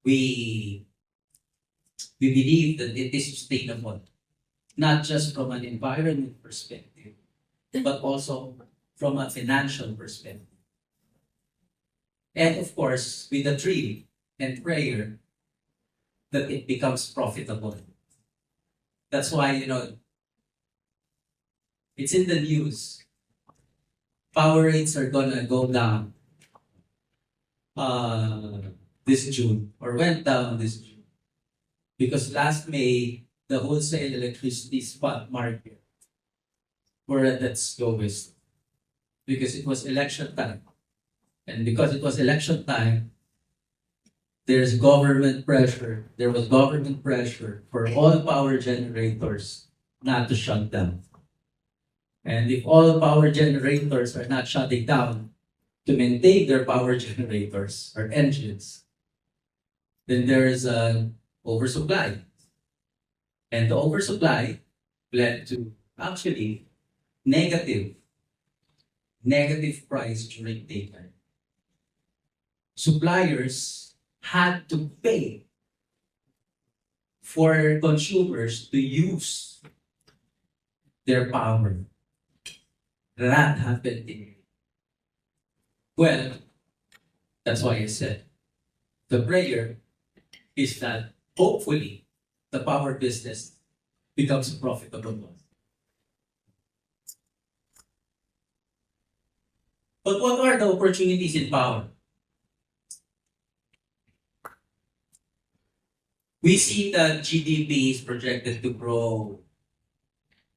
We believe that it is sustainable, not just from an environment perspective, but also from a financial perspective. And of course, with the dream and prayer that it becomes profitable. That's why, it's in the news. Power rates are gonna go down this June, or went down this June. Because last May, the wholesale electricity spot market were at its lowest. Because it was election time. And because it was election time, there was government pressure for all power generators not to shut down. And if all power generators are not shutting down to maintain their power generators or engines, then there is an oversupply. And the oversupply led to actually negative price during daytime. Suppliers had to pay for consumers to use their power. That happened in. Well, that's why I said the prayer is that hopefully the power business becomes a profitable one. But what are the opportunities in power? We see that GDP is projected to grow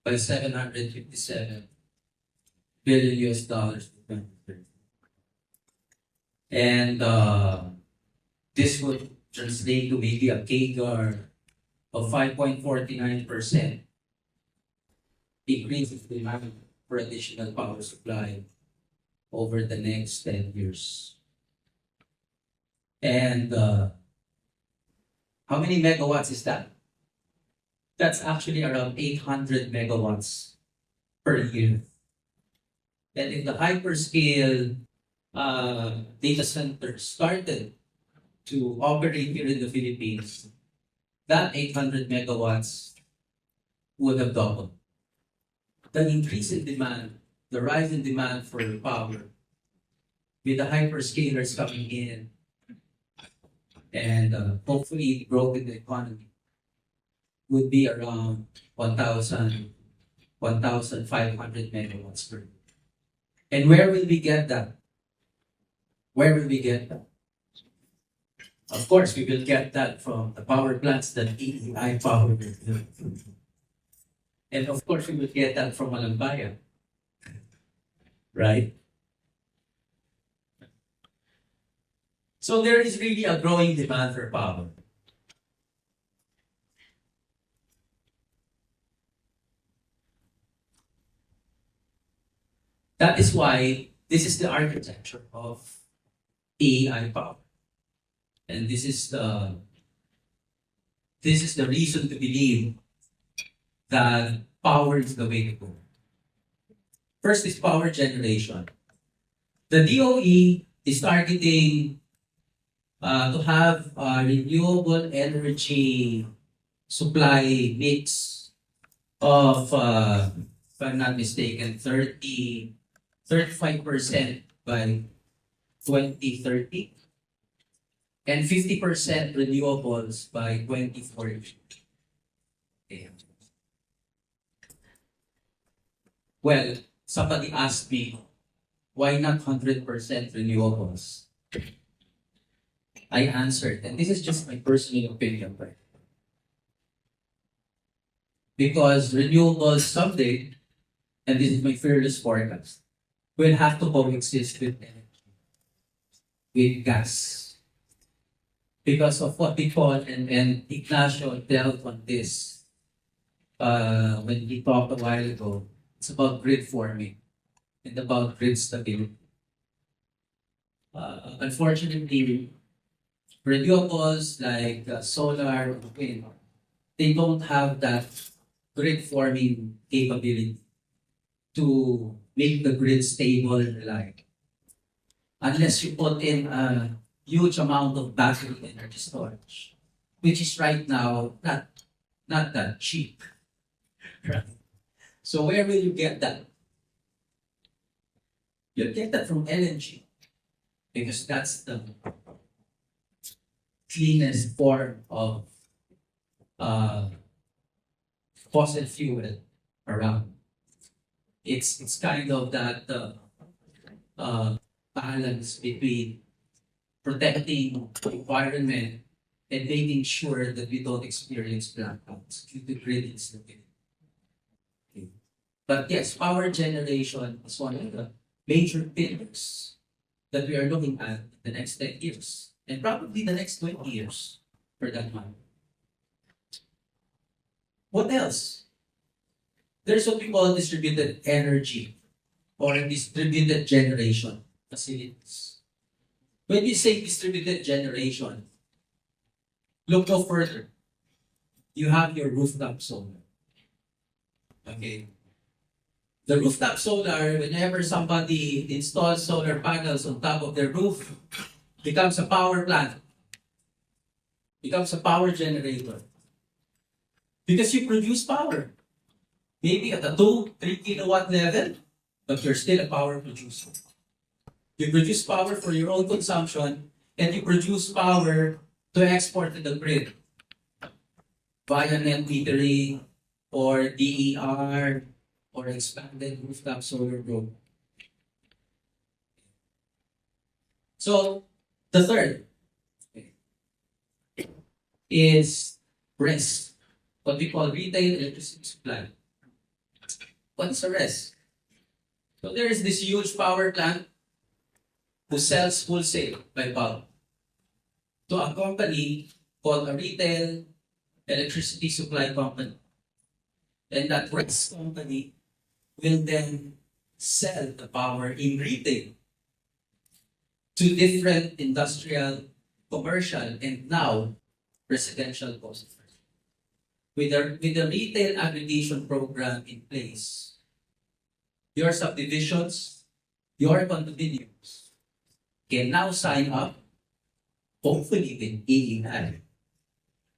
by $757 billion to 2030. And this would translate to maybe a CAGR of 5.49% increase in demand for additional power supply over the next 10 years. And How many megawatts is that? That's actually around 800 megawatts per year. And if the hyperscale data centers started to operate here in the Philippines, that 800 megawatts would have doubled. The increase in demand, the rise in demand for power, with the hyperscalers coming in, and hopefully growth in the economy, would be around 1,500 megawatts per year. And where will we get that? Where will we get that? Of course, we will get that from the power plants that EI power will build. And of course, we will get that from Malampaya. Right? So there is really a growing demand for power. That is why this is the architecture of AI power. And this is the reason to believe that power is the way to go. First is power generation. The DOE is targeting to have a renewable energy supply mix of, if I'm not mistaken, 35% by 2030 and 50% renewables by 2040. Okay. Well, somebody asked me, why not 100% renewables? I answered, and this is just my personal opinion, right? Because renewables someday, and this is my fearless forecast, will have to coexist with energy, with gas. Because of what we call, and Ignacio dealt on this when he talked a while ago, it's about grid forming and about grid stability. Unfortunately, renewables like solar and wind, they don't have that grid forming capability to make the grid stable and reliable. Unless you put in a huge amount of battery energy storage, which is right now not that cheap. Right? So where will you get that? You'll get that from LNG, because that's the cleanest form of fossil fuel around. It's kind of that balance between protecting the environment and making sure that we don't experience blackouts due to grid instability. Okay. But yes, power generation is one of the major pillars that we are looking at in the next 10 years, and probably the next 20 years for that matter. What else? There's what we call distributed energy or distributed generation facilities. When we say distributed generation, look no further. You have your rooftop solar. Okay. The rooftop solar, whenever somebody installs solar panels on top of their roof, becomes a power plant, becomes a power generator. Because you produce power. Maybe at a 2-3 kilowatt level, but you're still a power producer. You produce power for your own consumption, and you produce power to export to the grid via net metering or DER or expanded rooftop solar group. So the third is RES, what we call retail electricity supply. What's a RES? So there is this huge power plant who sells wholesale by bulk to a company called a retail electricity supply company. And that RES company will then sell the power in retail to different industrial, commercial, and now residential customers. With the retail aggregation program in place, your subdivisions, your condominiums can now sign up, hopefully with EEI,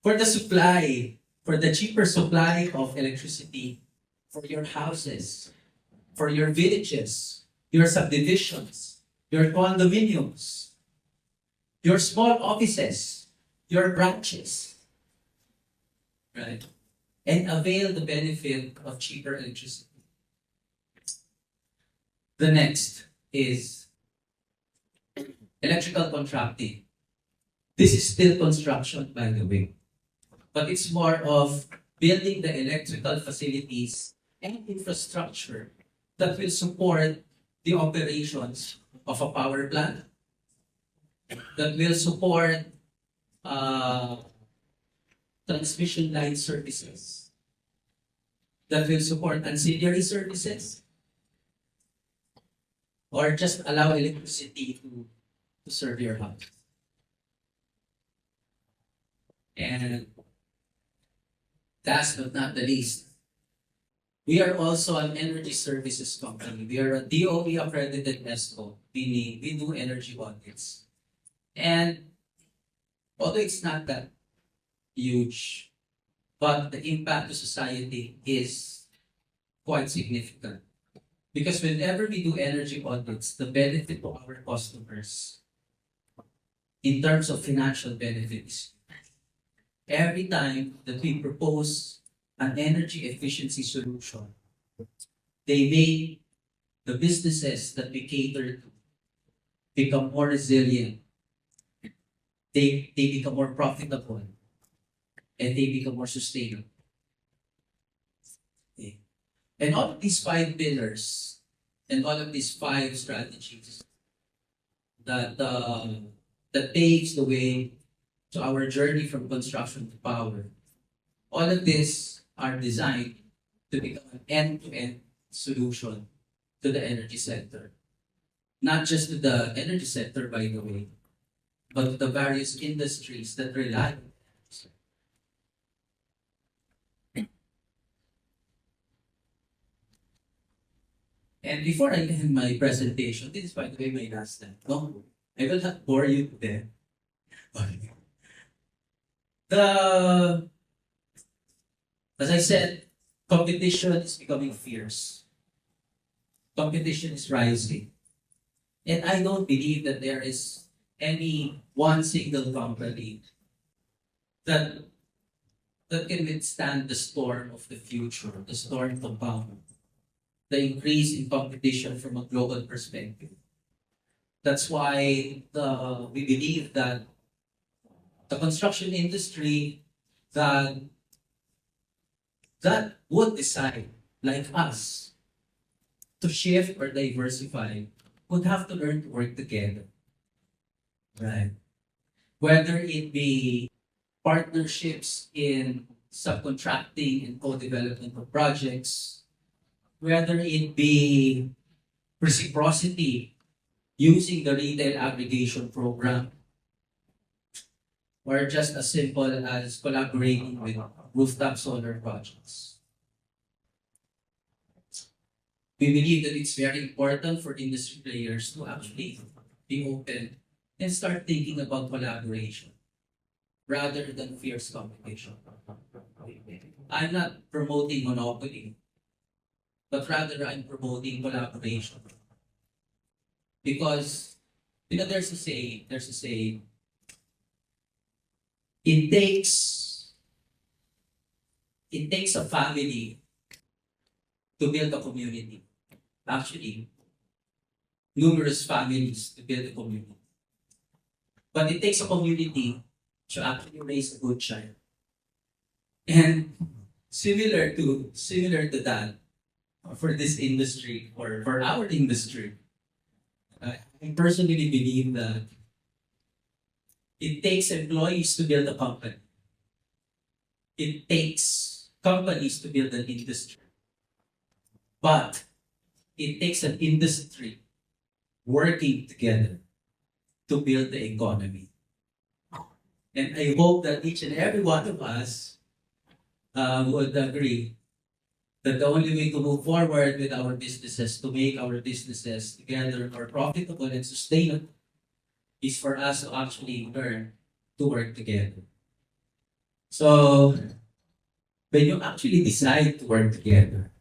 for the supply, for the cheaper supply of electricity for your houses, for your villages, your subdivisions, your condominiums, your small offices, your branches, right? And avail the benefit of cheaper electricity. The next is electrical contracting. This is still construction, by the way, but it's more of building the electrical facilities and infrastructure that will support the operations of a power plant, that will support transmission line services, that will support ancillary services, or just allow electricity to serve your house. And last but not the least, we are also an energy services company. We are a DOE accredited ESCO, meaning we do energy audits. And although it's not that huge, but the impact to society is quite significant. Because whenever we do energy audits, the benefit to our customers in terms of financial benefits, every time that we propose an energy efficiency solution, they make the businesses that we cater to become more resilient, they become more profitable, and they become more sustainable. Okay. And all of these 5 pillars and all of these 5 strategies that paves the way to our journey from construction to power, all of these are designed to become an end-to-end solution to the energy sector. Not just to the energy sector, by the way, but to the various industries that rely on it. And before I end my presentation, this is by the way my last time. No, I will not bore you to death. As I said, competition is becoming fierce. Competition is rising. And I don't believe that there is any one single company that can withstand the storm of the future, the storm to come, the increase in competition from a global perspective. That's why we believe that the construction industry that would decide, like us, to shift or diversify, would have to learn to work together. Right? Whether it be partnerships in subcontracting and co-development of projects, whether it be reciprocity using the retail aggregation program, or just as simple as collaborating with rooftop solar projects. We believe that it's very important for industry players to actually be open and start thinking about collaboration rather than fierce competition. I'm not promoting monopoly, but rather I'm promoting collaboration. Because, there's a saying, it takes a family to build a community. Actually, numerous families to build a community. But it takes a community to actually raise a good child. And similar to that, for this industry, or for our industry, I personally believe that it takes employees to build a company. It takes companies to build an industry. But it takes an industry working together to build the economy. And I hope that each and every one of us would agree that the only way to move forward with our businesses, to make our businesses together more profitable and sustainable, is for us to actually learn to work together. So, when you actually decide to work together,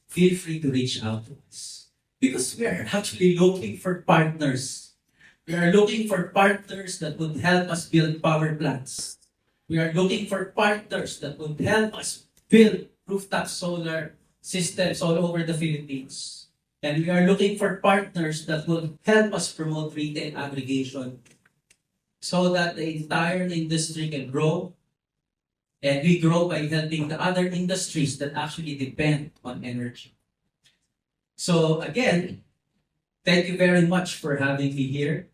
feel free to reach out to us. Because we are actually looking for partners. We are looking for partners that would help us build power plants. We are looking for partners that would help us build rooftop solar systems all over the Philippines. And we are looking for partners that will help us promote retail aggregation so that the entire industry can grow. And we grow by helping the other industries that actually depend on energy. So again, thank you very much for having me here.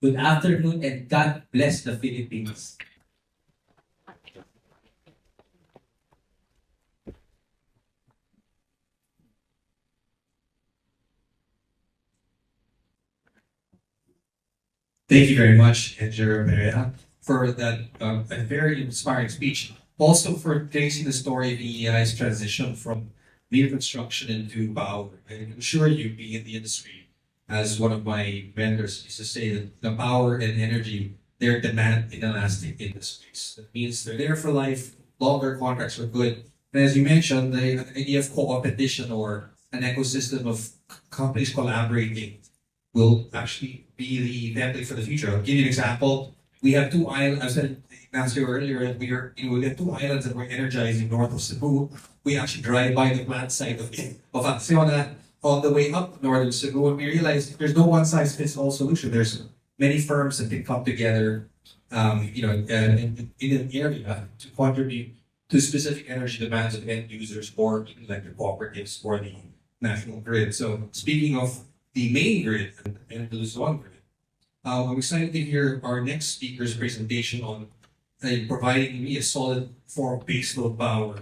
Good afternoon and God bless the Philippines. Thank you very much, Engr Pereja, for that a very inspiring speech. Also for tracing the story of EEI's transition from mere construction into power. I'm sure you, being in the industry, as one of my vendors used to say, that the power and energy, they're demand inelastic industries. That means they're there for life, longer contracts are good. And as you mentioned, the idea of co-opetition or an ecosystem of companies collaborating will actually be the template for the future. I'll give you an example. We have two islands, I said Ignacio earlier, we have two islands that we're energizing north of Cebu. We actually drive by the plant site of Acciona on the way up northern Cebu, and we realized there's no one-size-fits-all solution. There's many firms that can come together, in an area to contribute to specific energy demands of end users or even like the cooperatives or the national grid. So speaking of the main grid and the Luzon grid, I'm excited to hear our next speaker's presentation on providing me a solid form of baseload power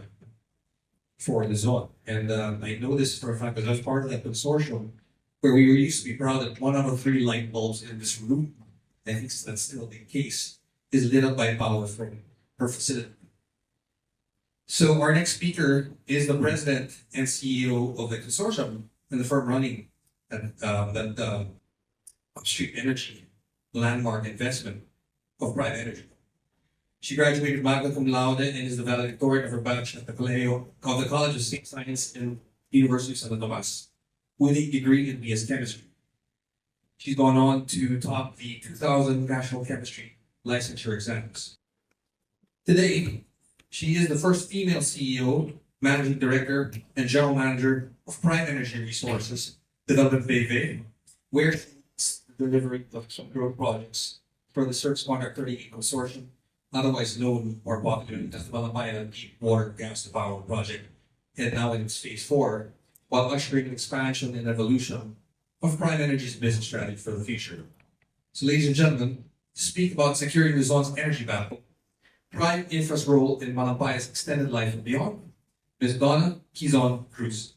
for Luzon. And I know this for a fact because I was part of that consortium where we used to be proud that 1 out of 3 light bulbs in this room, I think that's still the case, is lit up by power from her facility. So our next speaker is the president and CEO of the consortium and the firm running that upstream energy landmark investment of private energy. She graduated magna cum laude and is the valedictorian of her batch at the College of Science and University of San Tomas with a degree in BS Chemistry. She's gone on to top the 2000 National Chemistry licensure exams. Today, she is the first female CEO, Managing Director, and General Manager of Prime Energy Resources Development BV, where she's the delivery of some growth projects for the CERC's Contract 38 Consortium, otherwise known more popularly as the Malampaya Deep Water Gas to Power Project, and now in its phase 4, while ushering an expansion and evolution of Prime Energy's business strategy for the future. So, ladies and gentlemen, to speak about securing Luzon's energy battle, Prime Infra's role in Malampaya's extended life and beyond, Ms. Kuizon Cruz.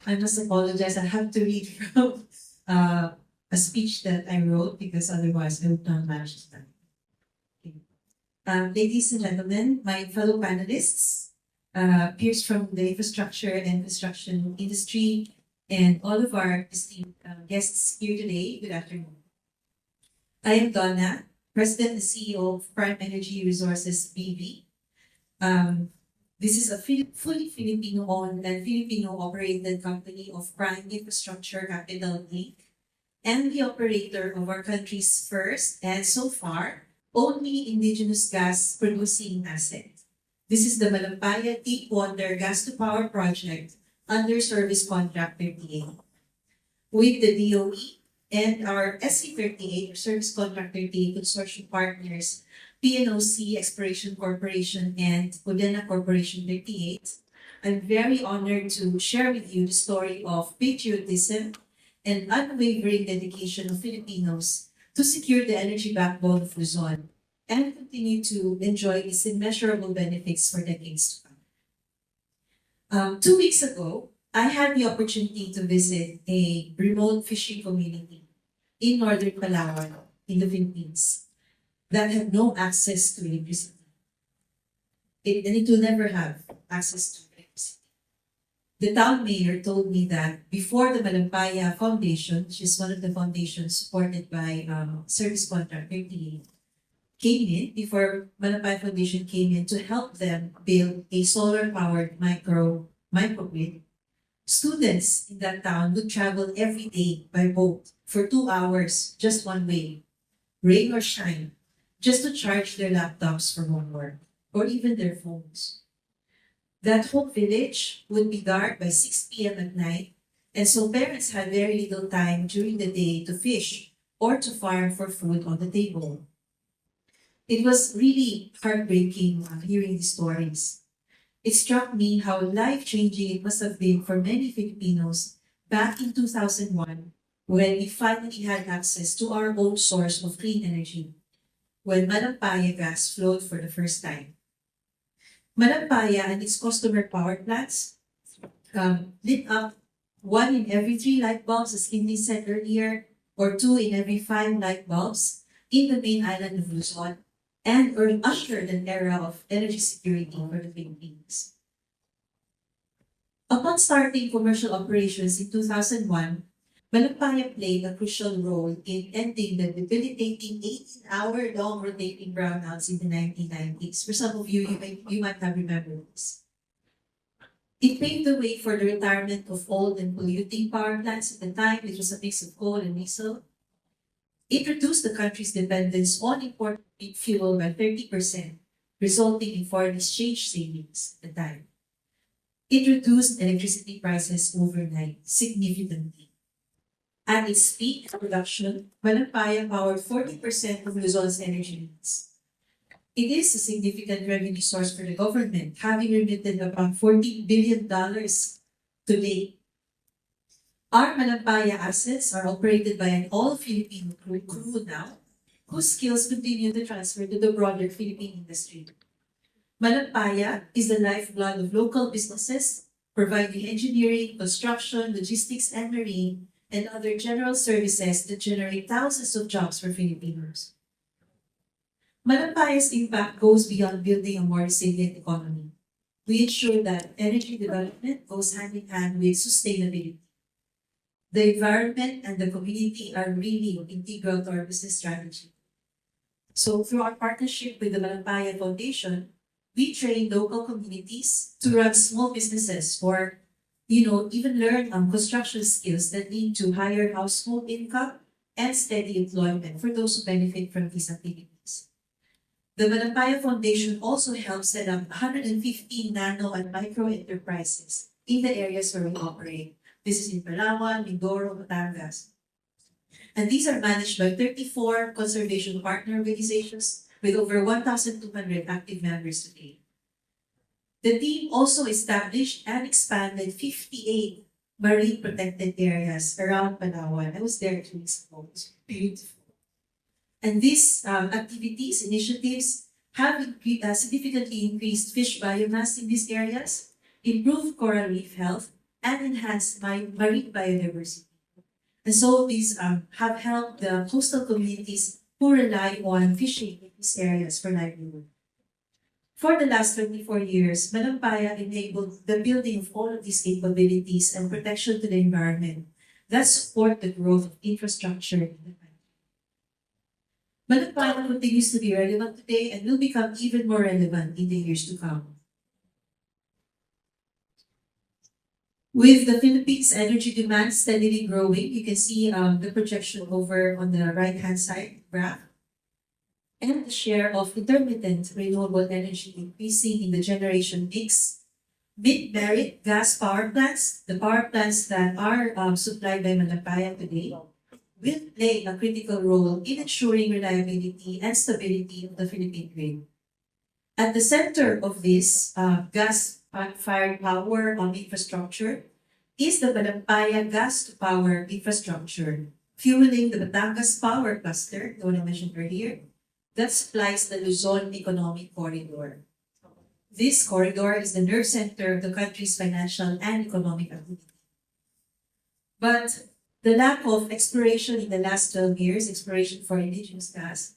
I must apologize. I have to read from a speech that I wrote because otherwise I would not manage to stand. Ladies and gentlemen, my fellow panelists, peers from the infrastructure and construction industry, and all of our esteemed guests here today, good afternoon. I am Donna, President and CEO of Prime Energy Resources BV. This is a fully Filipino-owned and Filipino-operated company of Prime Infrastructure Capital Inc. and the operator of our country's first and so far only indigenous gas producing asset. This is the Malampaya Deep Water Gas to Power Project under Service Contract 38. With the DOE and our SC38 or Service Contract 38 consortium partners, PNOC Exploration Corporation and Moderator Corporation 38, I'm very honored to share with you the story of patriotism and unwavering dedication of Filipinos to secure the energy backbone of Luzon and continue to enjoy its immeasurable benefits for decades to come. 2 weeks ago, I had the opportunity to visit a remote fishing community in northern Palawan in the Philippines that had no access to electricity. And it will never have access to electricity. The town mayor told me that before the Malampaya Foundation, which is one of the foundations supported by service contractor PICC, came in, before Malampaya Foundation came in to help them build a solar-powered microgrid, students in that town would travel every day by boat for 2 hours, just one way, rain or shine, just to charge their laptops for homework, or even their phones. That whole village would be dark by 6 p.m. at night, and so parents had very little time during the day to fish or to farm for food on the table. It was really heartbreaking hearing these stories. It struck me how life-changing it must have been for many Filipinos back in 2001 when we finally had access to our own source of clean energy, when Malampaya gas flowed for the first time. Malampaya and its customer power plants lit up 1 in every 3 light bulbs, as Quintin said earlier, or 2 in every 5 light bulbs in the main island of Luzon, and ushered an era of energy security for the Philippines. Upon starting commercial operations in 2001, Malampaya played a crucial role in ending the debilitating 18-hour-long rotating brownouts in the 1990s. For some of you, you might have remembered this. It paved the way for the retirement of old and polluting power plants at the time, which was a mix of coal and diesel. It reduced the country's dependence on imported fuel by 30%, resulting in foreign exchange savings at the time. It reduced electricity prices overnight significantly. At its peak production, Malampaya powered 40% of Luzon's energy needs. It is a significant revenue source for the government, having remitted about $40 billion to date. Our Malampaya assets are operated by an all-Filipino crew now, whose skills continue to transfer to the broader Philippine industry. Malampaya is the lifeblood of local businesses, providing engineering, construction, logistics, and marine, and other general services that generate thousands of jobs for Filipinos. Malampaya's impact goes beyond building a more resilient economy. We ensure that energy development goes hand in hand with sustainability. The environment and the community are really integral to our business strategy. So through our partnership with the Malampaya Foundation, we train local communities to run small businesses or even learn construction skills that lead to higher household income and steady employment for those who benefit from these activities. The Malampaya Foundation also helps set up 115 nano and micro enterprises in the areas where we operate. This is in Palawan, Mindoro, Batangas. And these are managed by 34 conservation partner organizations with over 1,200 active members today. The team also established and expanded 58 marine protected areas around Palawan. I was there 2 weeks ago. It's beautiful. And these initiatives have significantly increased fish biomass in these areas, improved coral reef health, and enhanced marine biodiversity. And so these have helped the coastal communities who rely on fishing in these areas for livelihood. For the last 24 years, Malampaya enabled the building of all of these capabilities and protection to the environment that support the growth of infrastructure in the country. Malampaya continues to be relevant today and will become even more relevant in the years to come. With the Philippines' energy demand steadily growing, you can see the projection over on the right-hand side graph, and the share of intermittent renewable energy increasing in the generation mix. Mid-merit gas power plants, the power plants that are supplied by Malampaya today, will play a critical role in ensuring reliability and stability of the Philippine grid. At the center of this gas-fired power infrastructure is the Malampaya gas-to-power infrastructure, fueling the Batangas Power Cluster, the one I mentioned earlier, that supplies the Luzon Economic Corridor. This corridor is the nerve center of the country's financial and economic activity. But the lack of exploration in the last 12 years, exploration for indigenous gas,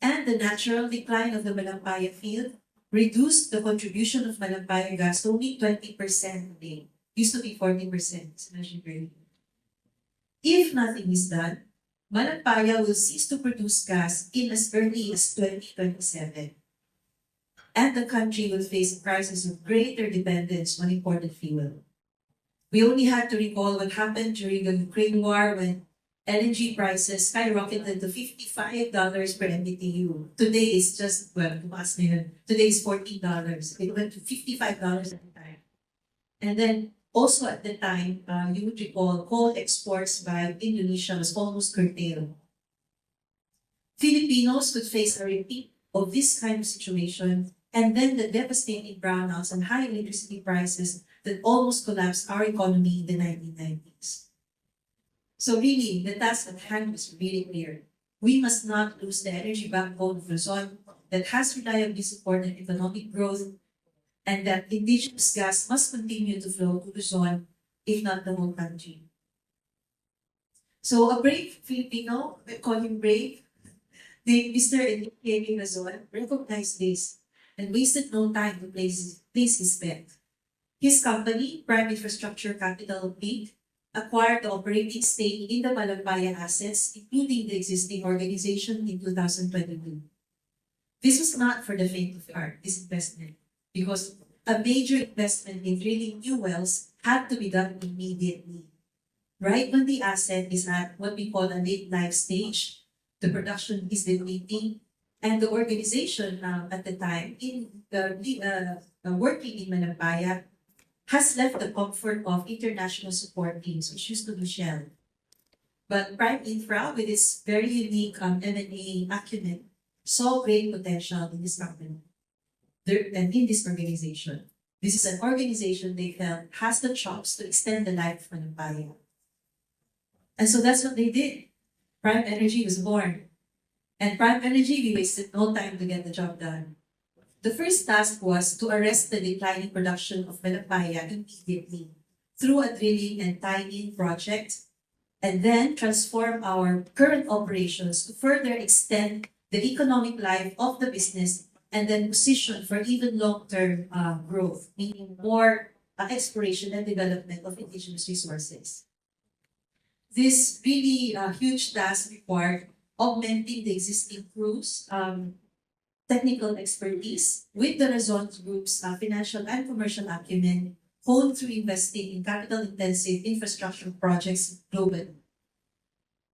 and the natural decline of the Malampaya field reduced the contribution of Malampaya gas to only 20% today. Used to be 40%, as mentioned earlier. If nothing is done, Malampaya will cease to produce gas in as early as 2027. And the country will face a crisis of greater dependence on imported fuel. We only had to recall what happened during the Ukraine war when LNG prices skyrocketed to $55 per MMBTU. Today is just, well, today is $14. It went to $55 at the time. And then also at the time, you would recall, coal exports by Indonesia was almost curtailed. Filipinos could face a repeat of this kind of situation, and then the devastating brownouts and high electricity prices that almost collapsed our economy in the 1990s. So really, the task at hand was really clear. We must not lose the energy backbone of Luzon that has reliably supported economic growth, and that indigenous gas must continue to flow to Luzon, if not the whole country. So a brave Filipino, we call him brave, named Mr. Engr recognized this and wasted no time to place his bet. His company, Prime Infrastructure Capital Inc., acquired the operating stake in the Malampaya assets, including the existing organization, in 2022. This was not for the faint of heart, this investment, because a major investment in drilling new wells had to be done immediately. Right when the asset is at what we call a late life stage, the production is depleting, and the organization at the time working in Malampaya has left the comfort of international support teams, which used to be Shell. But Prime Infra, with its very unique M&A acumen, saw great potential in this company and in this organization. This is an organization they felt has the chops to extend the life of Malampaya. And so that's what they did. Prime Energy was born. And Prime Energy, we wasted no time to get the job done. The first task was to arrest the declining production of Malampaya immediately through a drilling and tie-in project, and then transform our current operations to further extend the economic life of the business, and then position for even long-term growth, meaning more exploration and development of indigenous resources. This really huge task required augmenting the existing Cruz technical expertise with the Luzon Group's financial and commercial acumen, honed through investing in capital-intensive infrastructure projects globally.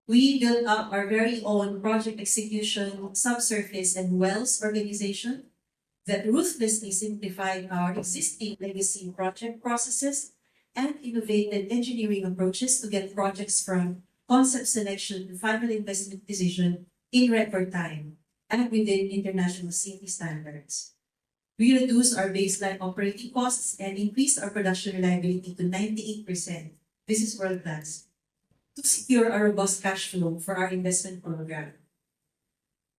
We built up our very own project execution, subsurface, and wells organization that ruthlessly simplified our existing legacy project processes and innovated engineering approaches to get projects from concept selection to final investment decision in record time and within international safety standards. We reduced our baseline operating costs and increased our production reliability to 98%. This is world-class. To secure a robust cash flow for our investment program.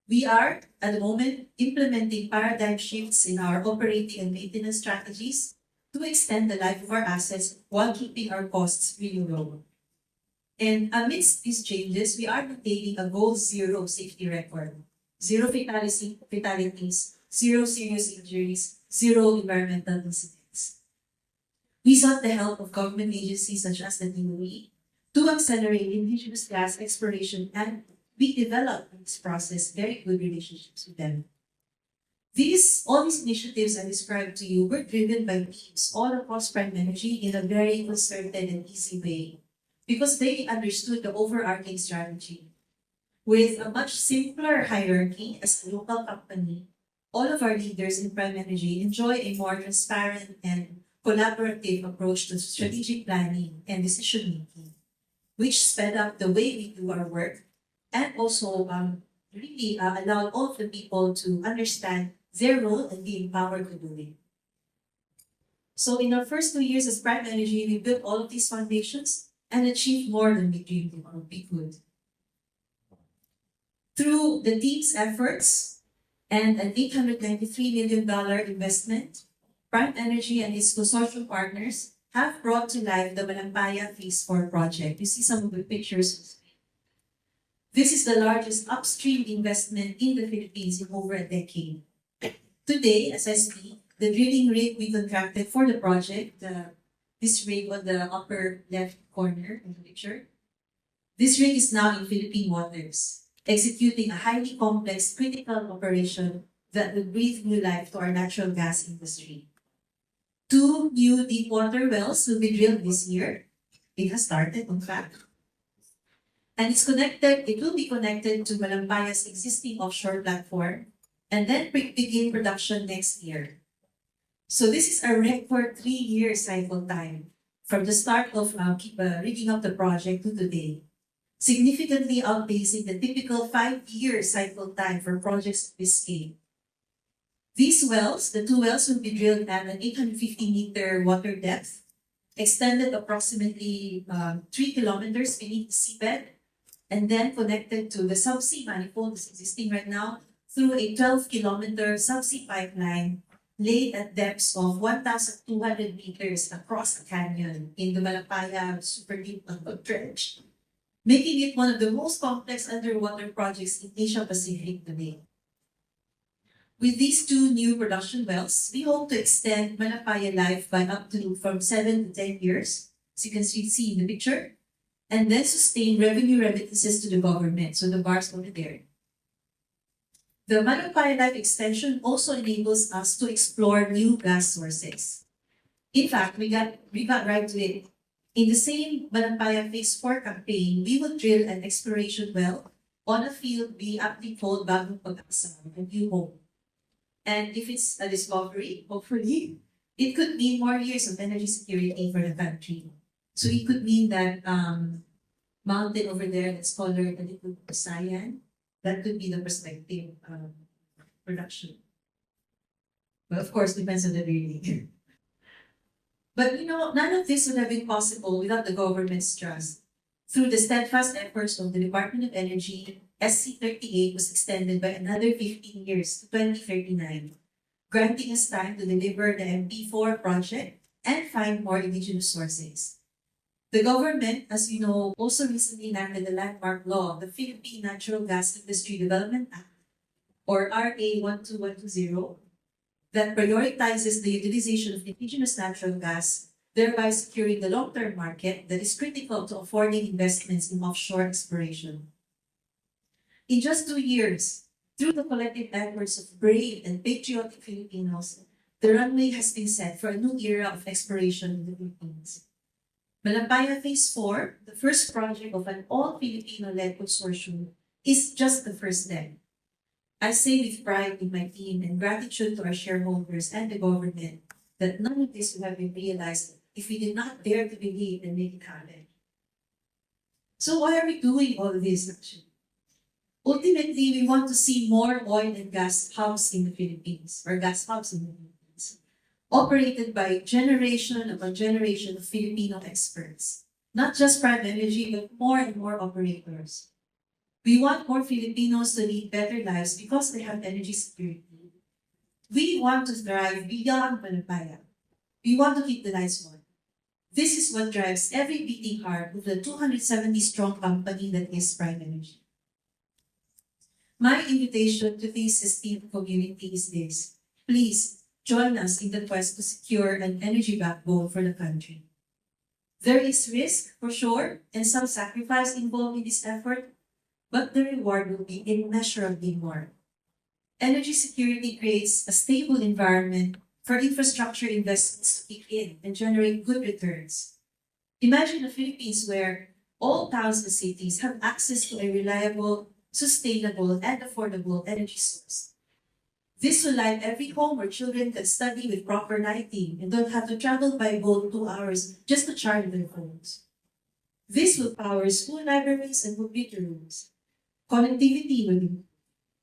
We are, at the moment, implementing paradigm shifts in our operating and maintenance strategies to extend the life of our assets while keeping our costs really low. And amidst these changes, we are maintaining a goal zero safety record. Zero fatalities, zero serious injuries, zero environmental incidents. We sought the help of government agencies such as the DOE to accelerate indigenous gas exploration, and we developed in this process very good relationships with them. All these initiatives I described to you were driven by teams all across Prime Energy in a very concerted and easy way, because they understood the overarching strategy. With a much simpler hierarchy as a local company, all of our leaders in Prime Energy enjoy a more transparent and collaborative approach to strategic planning and decision-making, which sped up the way we do our work and also really allowed all of the people to understand their role and be empowered to do it. So in our first 2 years as Prime Energy, we built all of these foundations and achieved more than we dreamed we could. Through the team's efforts and an $893 million investment, Prime Energy and its consortium partners have brought to life the Malampaya Phase 4 project. You see some of the pictures. This is the largest upstream investment in the Philippines in over a decade. Today, as I speak, the drilling rig we contracted for the project, this rig on the upper left corner in the picture, this rig is now in Philippine waters, executing a highly complex critical operation that will breathe new life to our natural gas industry. 2 new deep water wells will be drilled this year. It has started, in fact. And it will be connected to Malampaya's existing offshore platform and then begin production next year. So this is a record 3-year cycle time from the start of rigging up the project to today, significantly outpacing the typical 5-year cycle time for projects of this scale. These wells, the 2 wells, will be drilled at an 850-meter water depth, extended approximately 3 kilometers beneath the seabed, and then connected to the subsea manifold that's existing right now through a 12-kilometer subsea pipeline laid at depths of 1,200 meters across a canyon in the Malampaya Super Deep Trench, making it one of the most complex underwater projects in Asia Pacific today. With these 2 new production wells, we hope to extend Malampaya life by up to from 7 to 10 years, as you can see in the picture, and then sustain revenue remittances to the government, so the bars over there. The Malampaya life extension also enables us to explore new gas sources. In fact, we got right to it. In the same Malampaya Phase 4 campaign, we will drill an exploration well on a field we aptly called Bagong Pag-asa, a new home. And if it's a discovery, hopefully, it could mean more years of energy security for the country. So it could mean that mountain over there that's colored a little cyan, that could be the prospective production. But of course, depends on the drilling. But none of this would have been possible without the government's trust. Through the steadfast efforts of the Department of Energy, SC38 was extended by another 15 years to 2039, granting us time to deliver the MP4 project and find more indigenous sources. The government, as you know, also recently enacted the landmark law, the Philippine Natural Gas Industry Development Act, or RA 12120, that prioritizes the utilization of indigenous natural gas, thereby securing the long-term market that is critical to affording investments in offshore exploration. In just 2 years, through the collective efforts of brave and patriotic Filipinos, the runway has been set for a new era of exploration in the Philippines. Malampaya Phase 4, the first project of an all-Filipino-led consortium, is just the first step. I say with pride in my team and gratitude to our shareholders and the government that none of this would have been realized if we did not dare to believe and make it happen. So why are we doing all of this actually? Ultimately, we want to see more oil and gas hubs in the Philippines, or gas hubs in the Philippines, operated by generation upon generation of Filipino experts. Not just Prime Energy, but more and more operators. We want more Filipinos to lead better lives because they have energy security. We want to thrive beyond Malampaya. We want to keep the lights on. This is what drives every beating heart of the 270-strong company that is Prime Energy. My invitation to this esteemed community is this: please join us in the quest to secure an energy backbone for the country. There is risk, for sure, and some sacrifice involved in this effort, but the reward will be immeasurably more. Energy security creates a stable environment for infrastructure investments to kick in and generate good returns. Imagine a Philippines where all towns and cities have access to a reliable, sustainable, and affordable energy source. This will light every home where children can study with proper lighting and don't have to travel by boat 2 hours just to charge their phones. This will power school libraries and computer rooms. Connectivity will improve.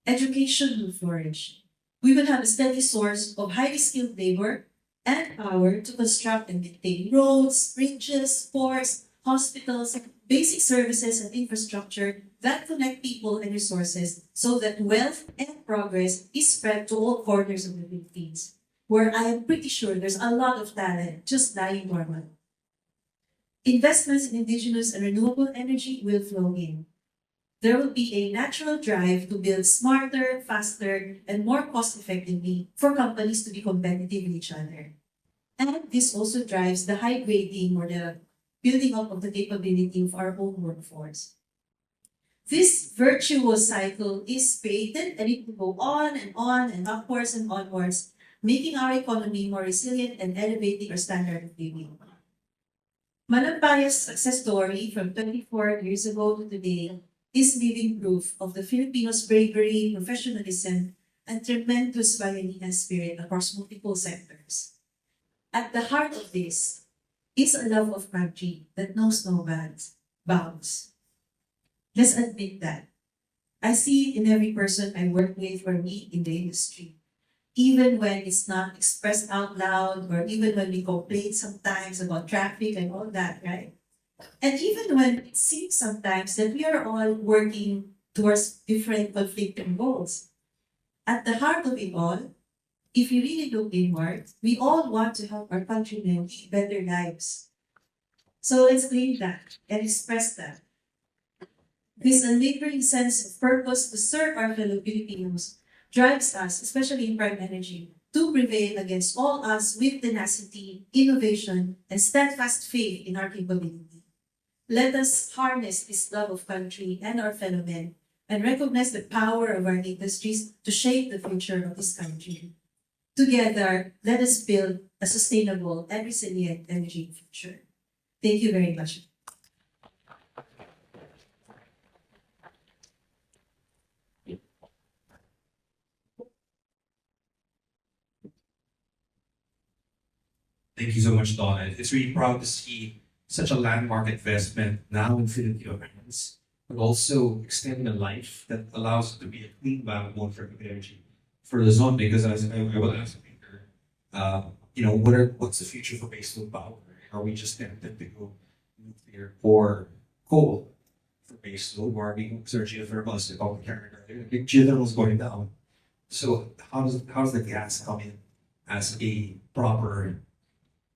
Education will flourish. We will have a steady source of highly skilled labor and power to construct and maintain roads, bridges, ports, hospitals, basic services and infrastructure that connect people and resources so that wealth and progress is spread to all corners of the Philippines, where I am pretty sure there's a lot of talent just lying dormant. Investments in indigenous and renewable energy will flow in. There will be a natural drive to build smarter, faster, and more cost-effectively for companies to be competitive with each other. And this also drives the high grading or the building up of the capability of our own workforce. This virtuous cycle is created and it will go on and upwards and onwards, making our economy more resilient and elevating our standard of living. Malampaya's success story from 24 years ago to today is living proof of the Filipinos' bravery, professionalism, and tremendous pioneering spirit across multiple sectors. At the heart of this is a love of country that knows no bounds. Let's admit that. I see it in every person I work with or meet in the industry. Even when it's not expressed out loud, or even when we complain sometimes about traffic and all that, right? And even when it seems sometimes that we are all working towards different conflicting goals. At the heart of it all, if you really look inward, we all want to help our countrymen lead better lives. So let's claim that and express that. This unwavering sense of purpose to serve our fellow Filipinos drives us, especially in prime energy, to prevail against all odds with tenacity, innovation, and steadfast faith in our capability. Let us harness this love of country and our fellow men and recognize the power of our industries to shape the future of this country. Together, let us build a sustainable and resilient energy future. Thank you very much. Thank you so much, Donna. It's really proud to see such a landmark investment now in Filipino hands, but also extending a life that allows it to be a clean backbone for energy for Luzon. Because as I will ask Peter, what's the future for baseload power? Are we just tempted to go nuclear or coal for baseload, or are we searching for geothermal power carrier? Geothermal is going down. So how does the gas come in as a proper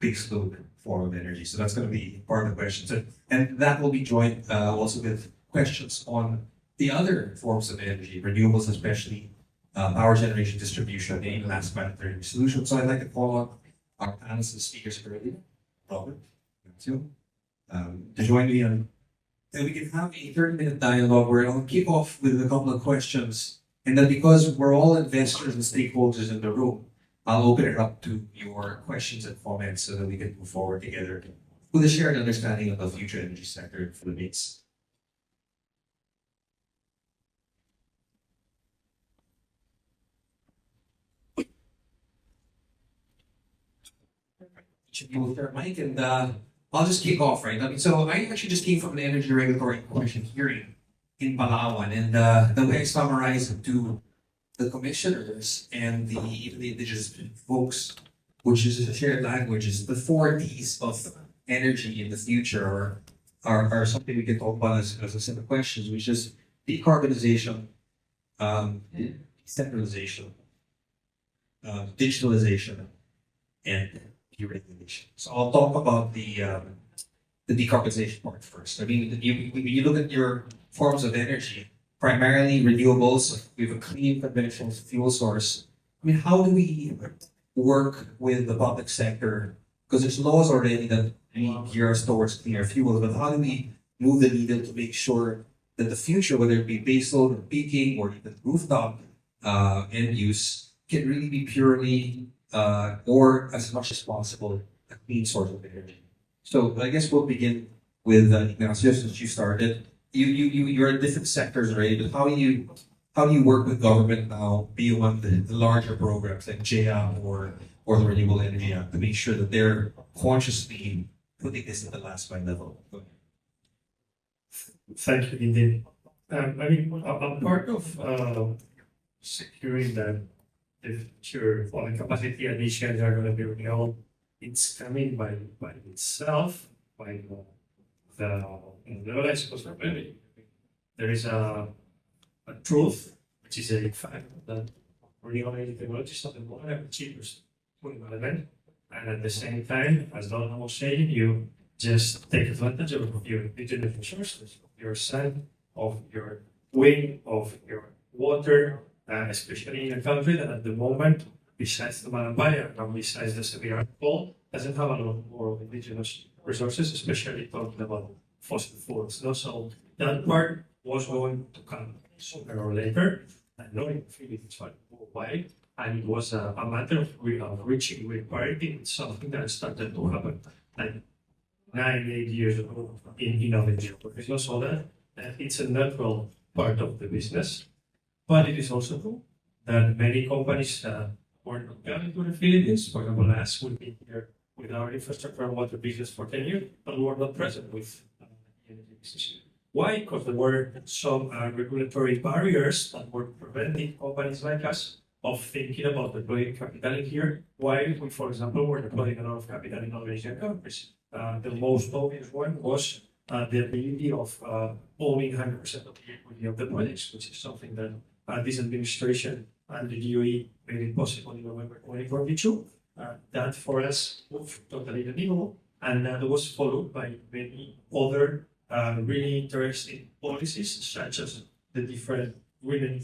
baseload form of energy? So that's going to be part of the questions, and that will be joined also with questions on the other forms of energy, renewables, especially power generation, distribution, and even last mile energy solutions. So I'd like to call on our panelists and speakers earlier, Robert, Ignacio, to join me on, and we can have a 30-minute dialogue where I'll kick off with a couple of questions, and then because we're all investors and stakeholders in the room, I'll open it up to your questions and comments so that we can move forward together with a shared understanding of the future energy sector in the Philippines. Each of you with their mic, and I'll just kick off, right? So I actually just came from an Energy Regulatory Commission hearing in Palawan, and the way I summarize it to the commissioners and the indigenous folks, which is a shared language, is the 4 Ds of energy in the future are something we can talk about as a set of questions, which is decarbonization, decentralization, digitalization, and deregulation. So I'll talk about the decarbonization part first. I mean, when you look at your forms of energy, primarily renewables, we have a clean conventional fuel source. I mean, how do we work with the public sector? Because there's laws already that gear us towards cleaner fuels, but how do we move the needle to make sure that the future, whether it be baseload or peaking or even rooftop end use, can really be purely or as much as possible a clean source of energy? So I guess we'll begin with Ignacio, since you started. You're in different sectors already, but how do you work with government now beyond the larger programs like JEA or the Renewable Energy Act to make sure that they're consciously putting this at the last mile level? Thank you, Quintin. A part of securing that the future foreign capacity additions are going to be renewable, it's coming by itself, by the levelized cost of energy. There is a truth, which is a fact that renewable energy technologies are the more cheapest element, and at the same time, as Donna was saying, you just take advantage of your indigenous resources, of your sun, of your wind, of your water, especially in a country that at the moment, besides the Malampaya and besides the severe cold, doesn't have a lot more of indigenous resources, especially talking about fossil fuels. No? So that part was going to come sooner or later, and not in the Philippines, but worldwide. And it was a matter of reaching with parity. It's something that started to happen like 8 years ago in Energia. It's also that it's a natural part of the business, but it is also true that many companies were not coming to the Philippines. For example, us, we've been here with our infrastructure and water business for 10 years, but we were not present with energy business. Why? Because there were some regulatory barriers that were preventing companies like us of thinking about deploying capital in here, while we, for example, were deploying a lot of capital in other Asian countries. The most obvious one was the ability of owning 100% of the equity of the projects, which is something that this administration and the DOE made it possible in November 2022. That for us moved totally the needle, and that was followed by many other really interesting policies, such as the different green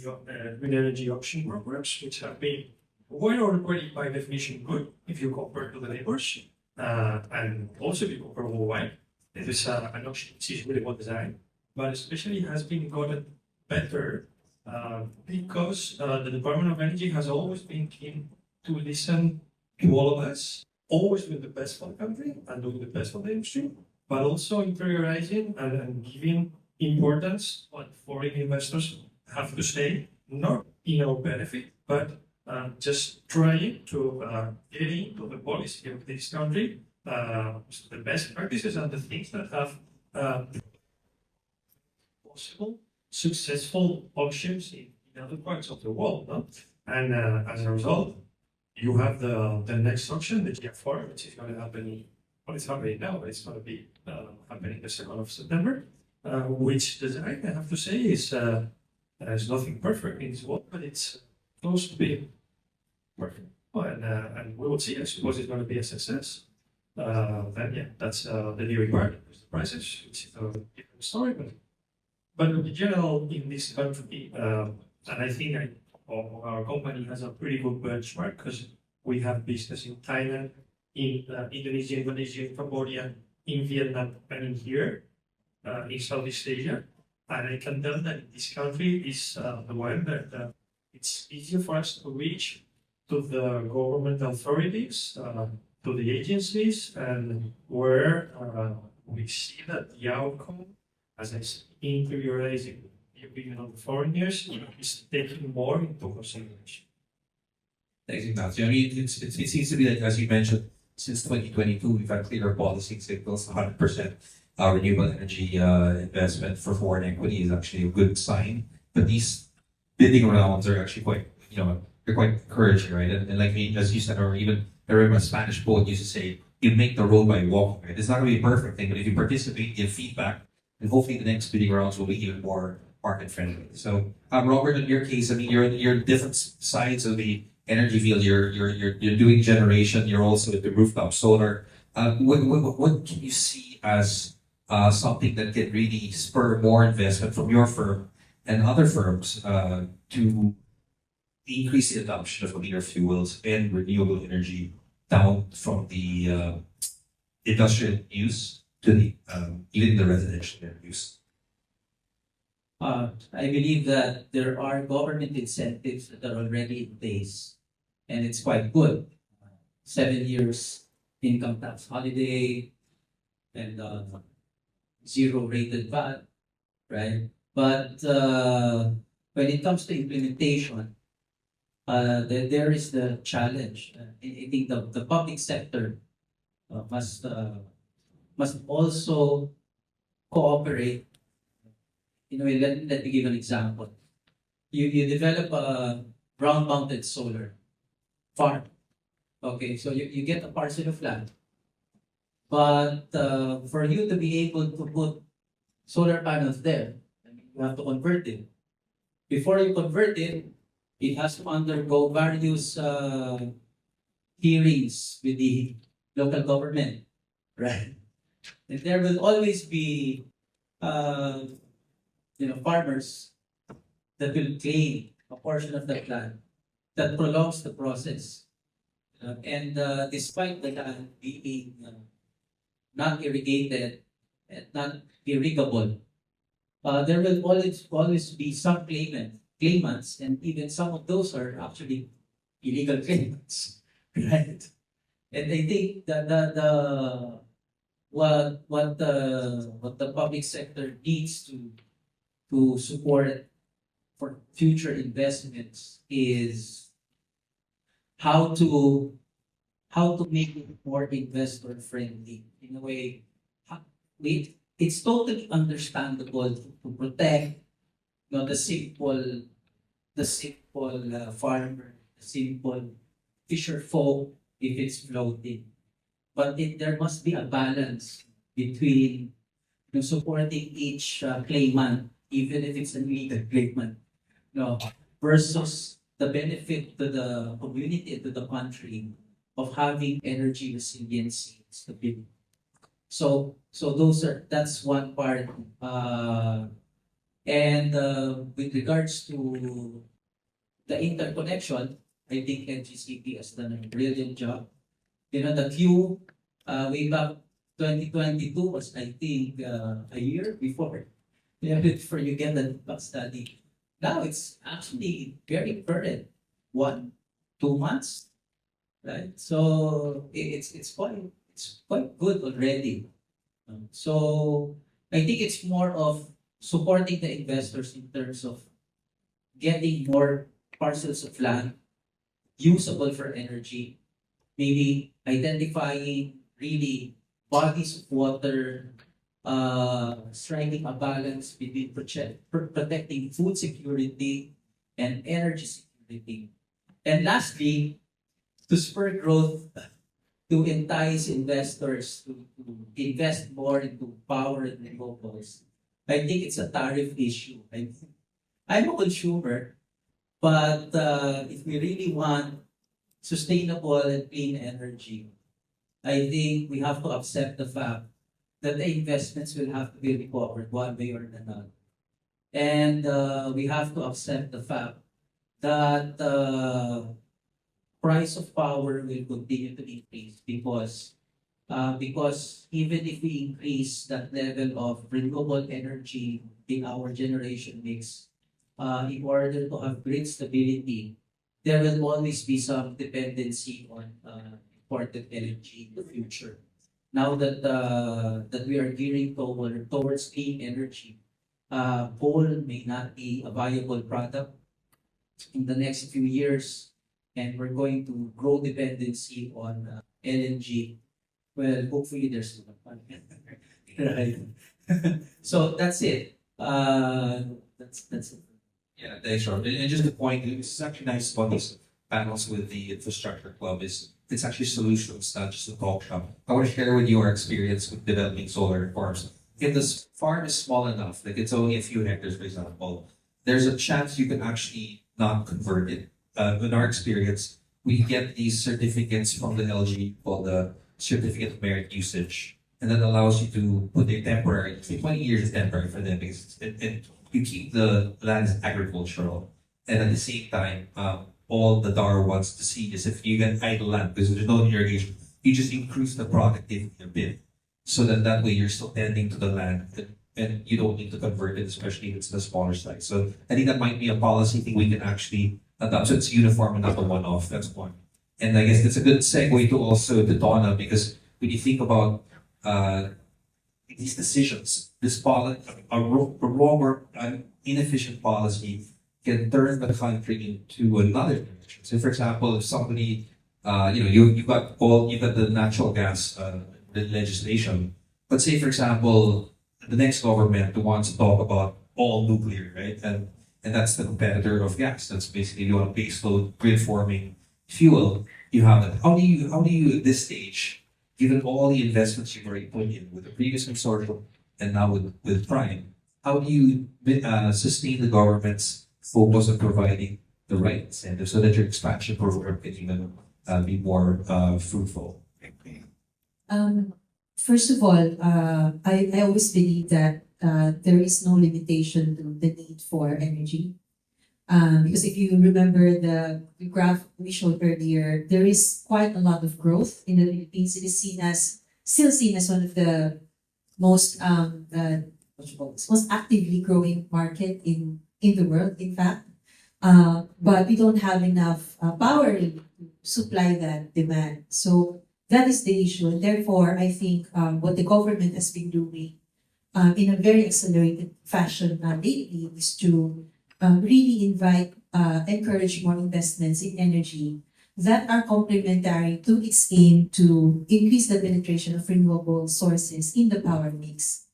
energy option programs, which have been well already by definition good if you compare to the neighbors, and also if you compare worldwide. It is an option which is really well designed, but especially has been gotten better because the Department of Energy has always been keen to listen to all of us, always doing the best for the country and doing the best for the industry, but also interiorizing and giving importance what foreign investors have to say, not in our benefit, but just trying to get into the policy of this country, the best practices and the things that have possible successful options in other parts of the world. No? And as a result, you have the next auction, the GF4, which is going to happen, well, it's happening now, but it's going to be happening the 2nd of September, which design, I have to say, is there's nothing perfect in this world, but it's close to being perfect. And we will see. I suppose it's going to be a success. Then, yeah, that's the new part. There's the prices, which is a different story. But in general, in this country, and I think our company has a pretty good benchmark because we have business in Thailand, in Indonesia, in Cambodia, in Vietnam, and in here, in Southeast Asia. And I can tell that this country is the one that it's easier for us to reach to the government authorities, to the agencies, and where we see that the outcome, as I said, interiorizing the opinion of the foreigners, is taking more into consideration. Thanks, Ignacio. I mean, it seems to be like, as you mentioned, since 2022, we've had clearer policy signals. 100% renewable energy investment for foreign equity is actually a good sign. But these bidding rounds are actually quite, they're quite encouraging, right? And like as you said, or even I remember a Spanish poet used to say, "You make the road by walking." Right? It's not going to be a perfect thing, but if you participate, give feedback, and hopefully the next bidding rounds will be even more market friendly. So, Robert, in your case, I mean, you're different sides of the energy field. You're doing generation. You're also at the rooftop solar. What can you see as something that can really spur more investment from your firm and other firms to increase the adoption of cleaner fuels and renewable energy down from the industrial use to the even the residential use? I believe that there are government incentives that are already in place, and it's quite good. 7 years income tax holiday and zero rated VAT, right? But when it comes to implementation, there is the challenge. I think the public sector must also cooperate. Let me give an example. You develop a ground-mounted solar farm. Okay, so you get a parcel of land. But for you to be able to put solar panels there, you have to convert it. Before you convert it, it has to undergo various hearings with the local government, right? And there will always be, farmers that will claim a portion of the land that prolongs the process. And despite the land being not irrigated and not irrigable, there will always be some claimants, and even some of those are actually illegal claimants, right? And I think that what the public sector needs to support for future investments is how to make it more investor friendly in a way. It's totally understandable to protect the simple farmer, the simple fisher folk if it's floating. But there must be a balance between supporting each claimant, even if it's an illegal claimant, versus the benefit to the community and to the country of having energy resiliency and stability. So that's one part. And with regards to the interconnection, I think NGCP has done a brilliant job. The queue way back 2022 was, I think, a year before. Before you get the impact study. Now it's actually very current. 1-2 months, right? So it's quite good already. So I think it's more of supporting the investors in terms of getting more parcels of land usable for energy, maybe identifying really bodies of water, striking a balance between protecting food security and energy security. And lastly, to spur growth, to entice investors to invest more into power and renewables, I think it's a tariff issue. I'm a consumer, but if we really want sustainable and clean energy, I think we have to accept the fact that the investments will have to be recovered one way or another. And we have to accept the fact that price of power will continue to increase because even if we increase that level of renewable energy in our generation mix, in order to have grid stability, there will always be some dependency on imported energy in the future. Now that we are gearing towards clean energy, coal may not be a viable product in the next few years, and we're going to grow dependency on LNG. Well, hopefully there's no fun. Right. So that's it. That's it. Yeah, thanks, Rob. And just the point, it's actually nice about these panels with the infrastructure club is it's actually solutions, not just a talk shop. I want to share with you our experience with developing solar farms. If this farm is small enough, like it's only a few hectares, for example, there's a chance you can actually not convert it. In our experience, we get these certificates from the LG called the Certificate of Merit Usage, and that allows you to put a temporary, 20 years is temporary for them because you keep the land as agricultural, and at the same time, all the DAR wants to see is if you get idle land because there's no irrigation, you just increase the productivity a bit, so that way you're still tending to the land and you don't need to convert it, especially if it's the smaller size. So I think that might be a policy thing we can actually adopt, so it's uniform and not a one-off. That's one. And I guess that's a good segue to also the Donna, because when you think about these decisions, this policy, a wrong or an inefficient policy can turn the country into another direction. So, for example, if somebody, you got the natural gas legislation, but say, for example, the next government wants to talk about all nuclear, right? And that's the competitor of gas. That's basically you want baseload grid forming fuel. You have that. How do you at this stage given all the investments you've already put in with the previous consortium and now with Prime, how do you sustain the government's focus on providing the right incentives so that your expansion program can even be more fruitful? First of all, I always believe that there is no limitation to the need for energy. Because if you remember the graph we showed earlier, there is quite a lot of growth in the Philippines. It is still seen as one of the most most actively growing market in the world, in fact. But we don't have enough power to supply that demand. So that is the issue. And therefore, I think what the government has been doing in a very accelerated fashion lately is to really encourage more investments in energy that are complementary to its aim to increase the penetration of renewable sources in the power mix.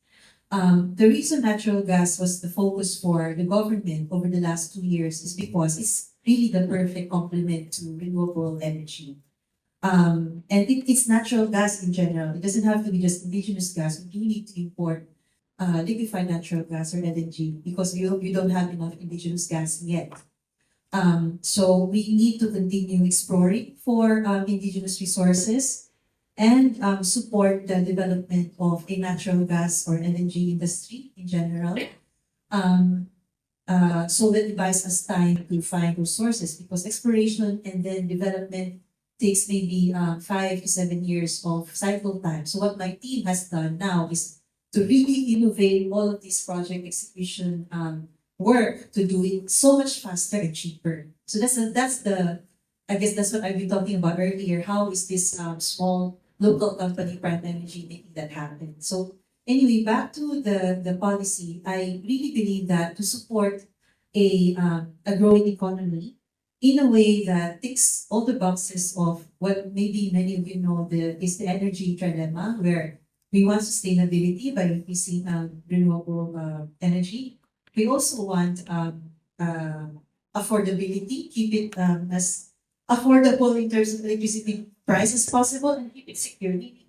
The reason natural gas was the focus for the government over the last 2 years is because it's really the perfect complement to renewable energy. And it's natural gas in general. It doesn't have to be just indigenous gas. We do need to import liquefied natural gas or LNG because we don't have enough indigenous gas yet. So we need to continue exploring for indigenous resources and support the development of a natural gas or LNG industry in general. So that it buys us time to find those sources because exploration and then development takes maybe 5 to 7 years of cycle time. So what my team has done now is to really innovate all of these project execution work to do it so much faster and cheaper. So I guess that's what I've been talking about earlier. How is this small local company, Prime Energy, making that happen? So anyway, back to the policy, I really believe that to support a growing economy in a way that ticks all the boxes of what maybe many of you know is the energy trilemma, where we want sustainability by increasing renewable energy. We also want affordability, keep it as affordable in terms of electricity price as possible, and keep it secure. The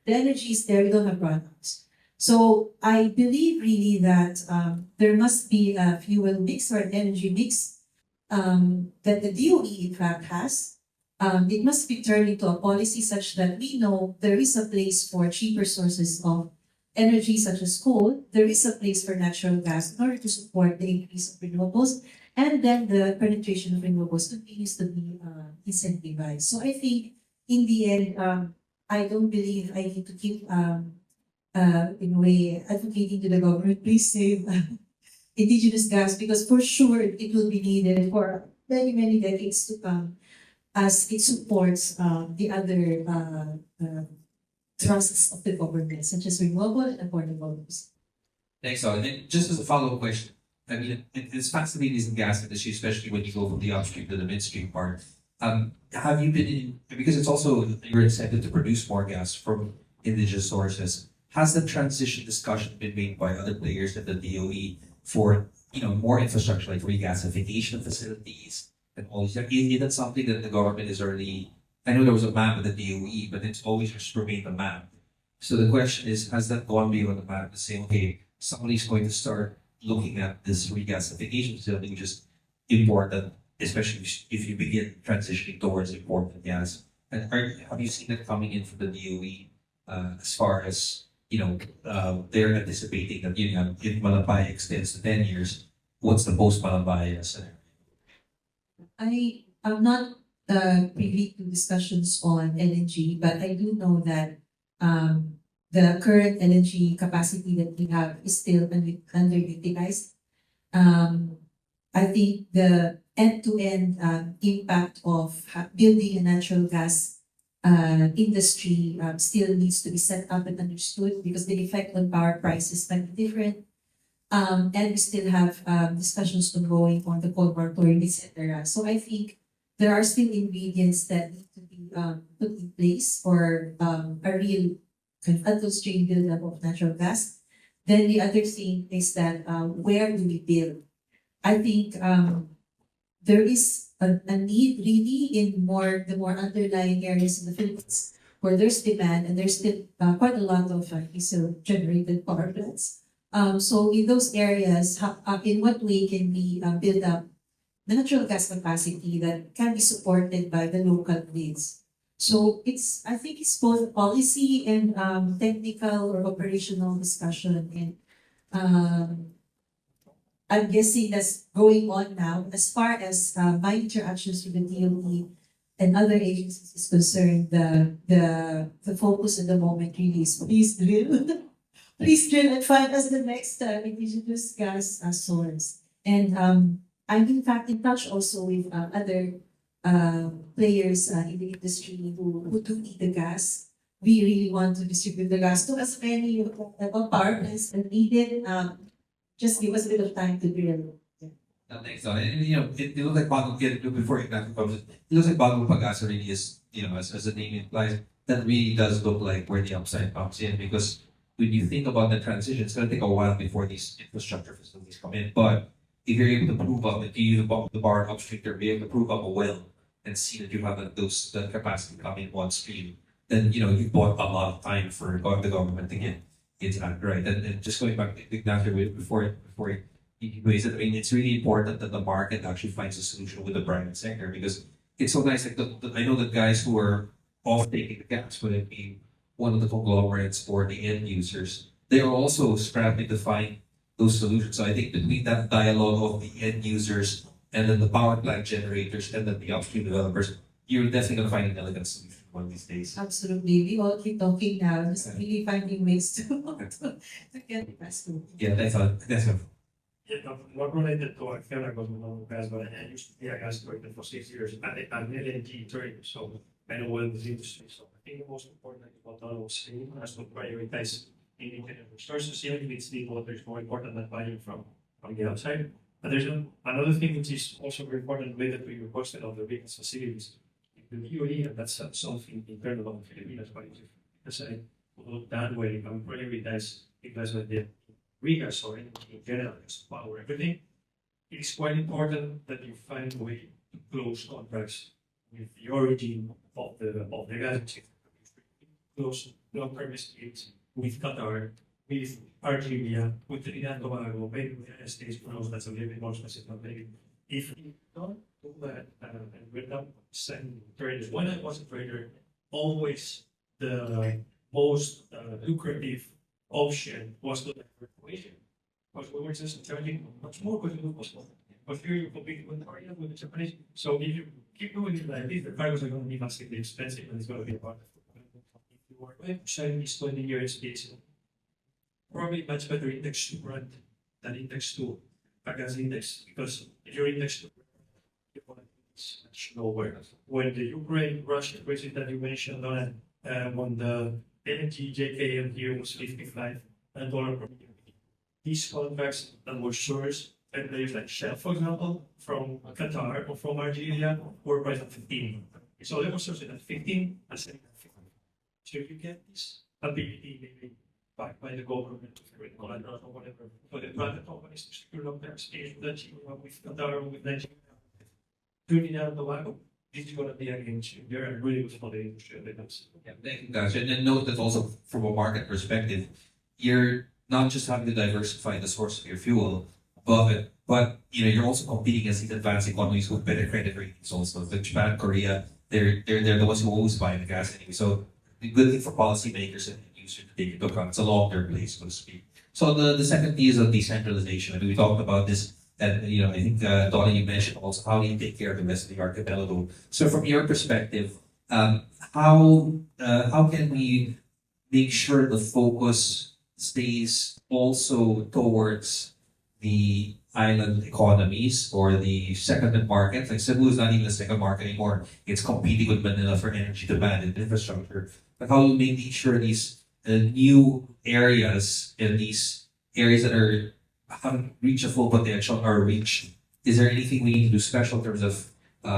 energy is there, we don't have runouts. So I believe really that there must be a fuel mix or an energy mix that the DOE in fact has. It must be turned into a policy such that we know there is a place for cheaper sources of energy such as coal, there is a place for natural gas in order to support the increase of renewables, and then the penetration of renewables continues to be incentivized. So I think in the end, I don't believe I need to keep in a way advocating to the government, please save indigenous gas, because for sure it will be needed for many, many decades to come as it supports the other thrusts of the government, such as renewable and affordable use. Thanks, Doc. And just as a follow-up question, I mean, it's fascinating in the gas industry, especially when you go from the upstream to the midstream part. Have you been in, because it's also your incentive to produce more gas from indigenous sources, has the transition discussion been made by other players at the DOE for, more infrastructure like regasification facilities and all these? Is that something that the government is already, I know there was a map at the DOE, but it's always just remained a map. So the question is, has that gone beyond the map to say, okay, somebody's going to start looking at this regasification facility, just import that, especially if you begin transitioning towards imported gas? And have you seen it coming in from the DOE as far as, they're anticipating that, if Malampaya extends to 10 years, what's the post-Malampaya scenario? I am not privy to discussions on LNG, but I do know that the current LNG capacity that we have is still underutilized. I think the end-to-end impact of building a natural gas industry still needs to be set up and understood, because the effect on power prices might be different. And we still have discussions ongoing on the coal moratorium, etc. So I think there are still ingredients that need to be put in place for a real kind of unconstrained buildup of natural gas. Then the other thing is that where do we build? I think there is a need really in the more underlying areas in the Philippines where there's demand and there's still quite a lot of diesel-generated power plants. So in those areas, in what way can we build up the natural gas capacity that can be supported by the local needs? So I think it's both policy and technical or operational discussion, and I'm guessing that's going on now. As far as my interactions with the DOE and other agencies is concerned, the focus at the moment really is please drill, please drill and find us the next indigenous gas source. And I'm in fact in touch also with other players in the industry who do need the gas. We really want to distribute the gas to as many power plants as needed. Just give us a bit of time to drill. Thanks, Don. And it looks like Bagong before Ignacio comes, it looks like Bagong Pag-asa really is, as the name implies, that really does look like where the upside comes in, because when you think about the transition, it's going to take a while before these infrastructure facilities come in. But if you're able to prove up, if you use the bar upstream, you're able to prove up a well and see that you have the capacity come in one stream, then you bought a lot of time for the government to get that right. And just going back to Ignacio before he raised it, I mean, it's really important that the market actually finds a solution with the private sector, because it's so nice. Like I know the guys who are off taking the gas, whether it be one of the conglomerates or the end users, they are also scrapping to find those solutions. So I think between that dialogue of the end users and then the power plant generators and then the upstream developers, you're definitely going to find an elegant solution one of these days. Absolutely. We all keep talking now, just really finding ways to get the best. Yeah, that's all. Yeah, not related to Acciona, because we know gas, but I used to be a gas trader for 6 years. I'm LNG trader, so I know well this industry. So I think the most important thing about Don was saying is to prioritize independent resources, even if it's deep water, is more important than buying from the outside. But there's another thing which is also very important related to your question of the biggest facilities. The DOE, and that's something internal of the Pilipinas, but if I look that way, I'm prioritize investment in regas or in general, power, everything. It is quite important that you find a way to close contracts with the origin of the gas, close long-term SPAs with Qatar, with Algeria, with Trinidad and Tobago, maybe with the United States, who knows, that's a little bit more specific. Maybe if you don't do that, and we're not sending traders, when I was a trader, always the most lucrative option was to divert Asia, because we were just charging much more because it was possible. But here you're competing with Korea, with the Japanese. So if you keep doing it like this, the cargoes are going to be massively expensive, and it's going to be a part of it. If you are going to Chinese 20-year space, probably much better index to Brent than index to a gas index, because if you're indexed to it's much lower. When the Ukraine-Russia crisis that you mentioned, when the energy JKM here was $55 per million, these contracts that were sourced and players like Shell, for example, from Qatar or from Algeria, were priced at 15. So they were sourced at 15 and selling at 15. So if you get this ability, maybe backed by the government, with collateral or whatever, for the private companies to secure long-term space with Algeria, with Qatar, or with Nigeria, Trinidad and Tobago, this is going to be a game changer and really good for the industry. Yeah, thank you, guys. And note that also from a market perspective, you're not just having to diversify the source of your fuel, but you're also competing against these advanced economies with better credit ratings also. Like Japan, Korea, they're the ones who always buy the gas anyway. So the good thing for policymakers and users to take into account, it's a long-term play, so to speak. So the second piece of decentralization, I mean, we talked about this. And I think Donna, you mentioned also how do you take care of the rest of the archipelago. So from your perspective, how can we make sure the focus stays also towards the island economies or the second market? Like Cebu is not even a second market anymore; it's competing with Manila for energy demand and infrastructure. But how do we make sure these new areas and these areas that haven't reached a full potential are reached? Is there anything we need to do special in terms of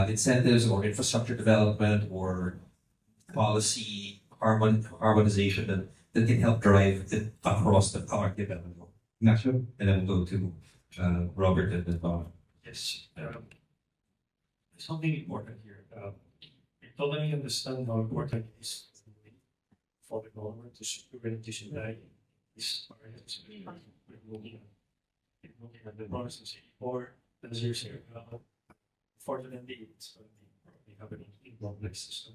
incentives or infrastructure development or policy harmonization that can help drive it across the archipelago? Ignacio, and then we'll go to Robert and then Bob. Yes, something important here. We totally understand how important it is for the government to security supply is removing at the process or as you say, fortunately it's going to be probably happening in more places.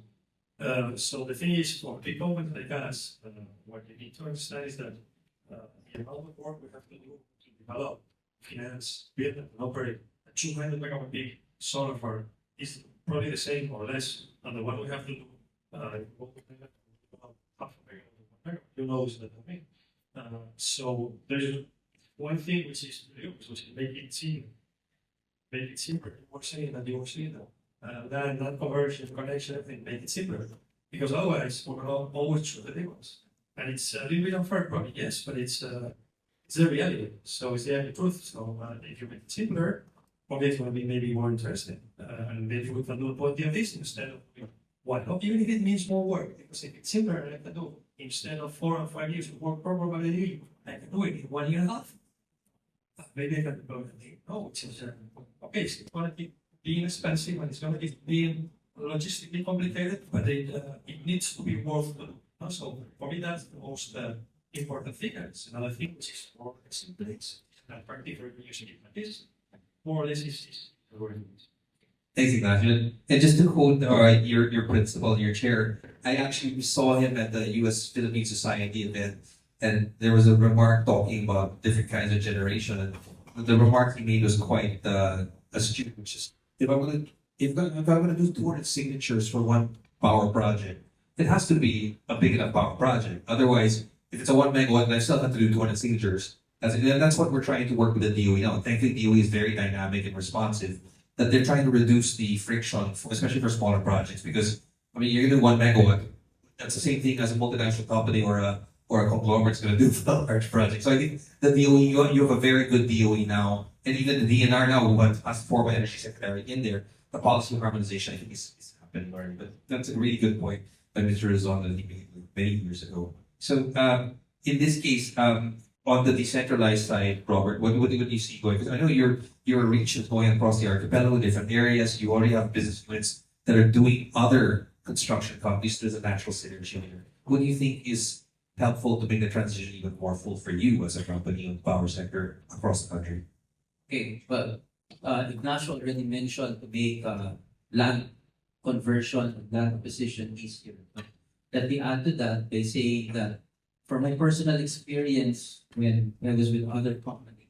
So the thing is, for big companies like us, what you need to understand is that the amount of work we have to do to develop, finance, build, and operate a 200 megawatt big solar farm is probably the same or less than the one we have to do. Half a megawatt, who knows that I mean. So there's one thing which is which is make it simpler. More saying that you were saying that. That conversion, connection, everything, make it simpler. Because otherwise, we're gonna always choose the big ones. And it's a little bit unfair, probably, yes, but it's the reality. So it's the truth. So if you make it simpler, probably it's going to be maybe more interesting. And maybe we can do a point of this instead of one. Even if it means more work, because if it's simpler, I can do instead of 4 or 5 years of work probably I can do it in 1 year and a half. Maybe I can go and think, oh, it's okay, it's going to keep being expensive and it's going to keep being logistically complicated, but it needs to be worth to do. So for me, that's the most important thing. It's another thing which is more or less in place. And particularly using it like this, more or less is where it is. Thanks, Ignacio. And just to quote your principal, your chair, I actually saw him at the U.S. Philippine Society event, and there was a remark talking about different kinds of generation, and the remark he made was quite astute, which is, if I'm gonna do 200 signatures for one power project, it has to be a big enough power project. Otherwise, if it's a 1 megawatt, and I still have to do 200 signatures, that's what we're trying to work with the DOE now. Thankfully, DOE is very dynamic and responsive, that they're trying to reduce the friction, especially for smaller projects. Because, I mean, you're gonna do 1 megawatt, that's the same thing as a multinational company or a conglomerate's gonna do for a large project. So I think the DOE, you have a very good DOE now, and even the DNR now, who has former energy secretary in there, the policy harmonization, I think is happening already. But that's a really good point by Mr. Rizon that he made many years ago. So in this case, on the decentralized side, Robert, what do you see going? Because I know your reach is going across the archipelago, different areas. You already have business units that are doing other construction companies. There's a natural synergy here. What do you think is helpful to make the transition even more full for you as a company in the power sector across the country? Okay, well, Ignacio already mentioned to make land conversion and land acquisition easier. Let me add to that by saying that from my personal experience when I was with other company,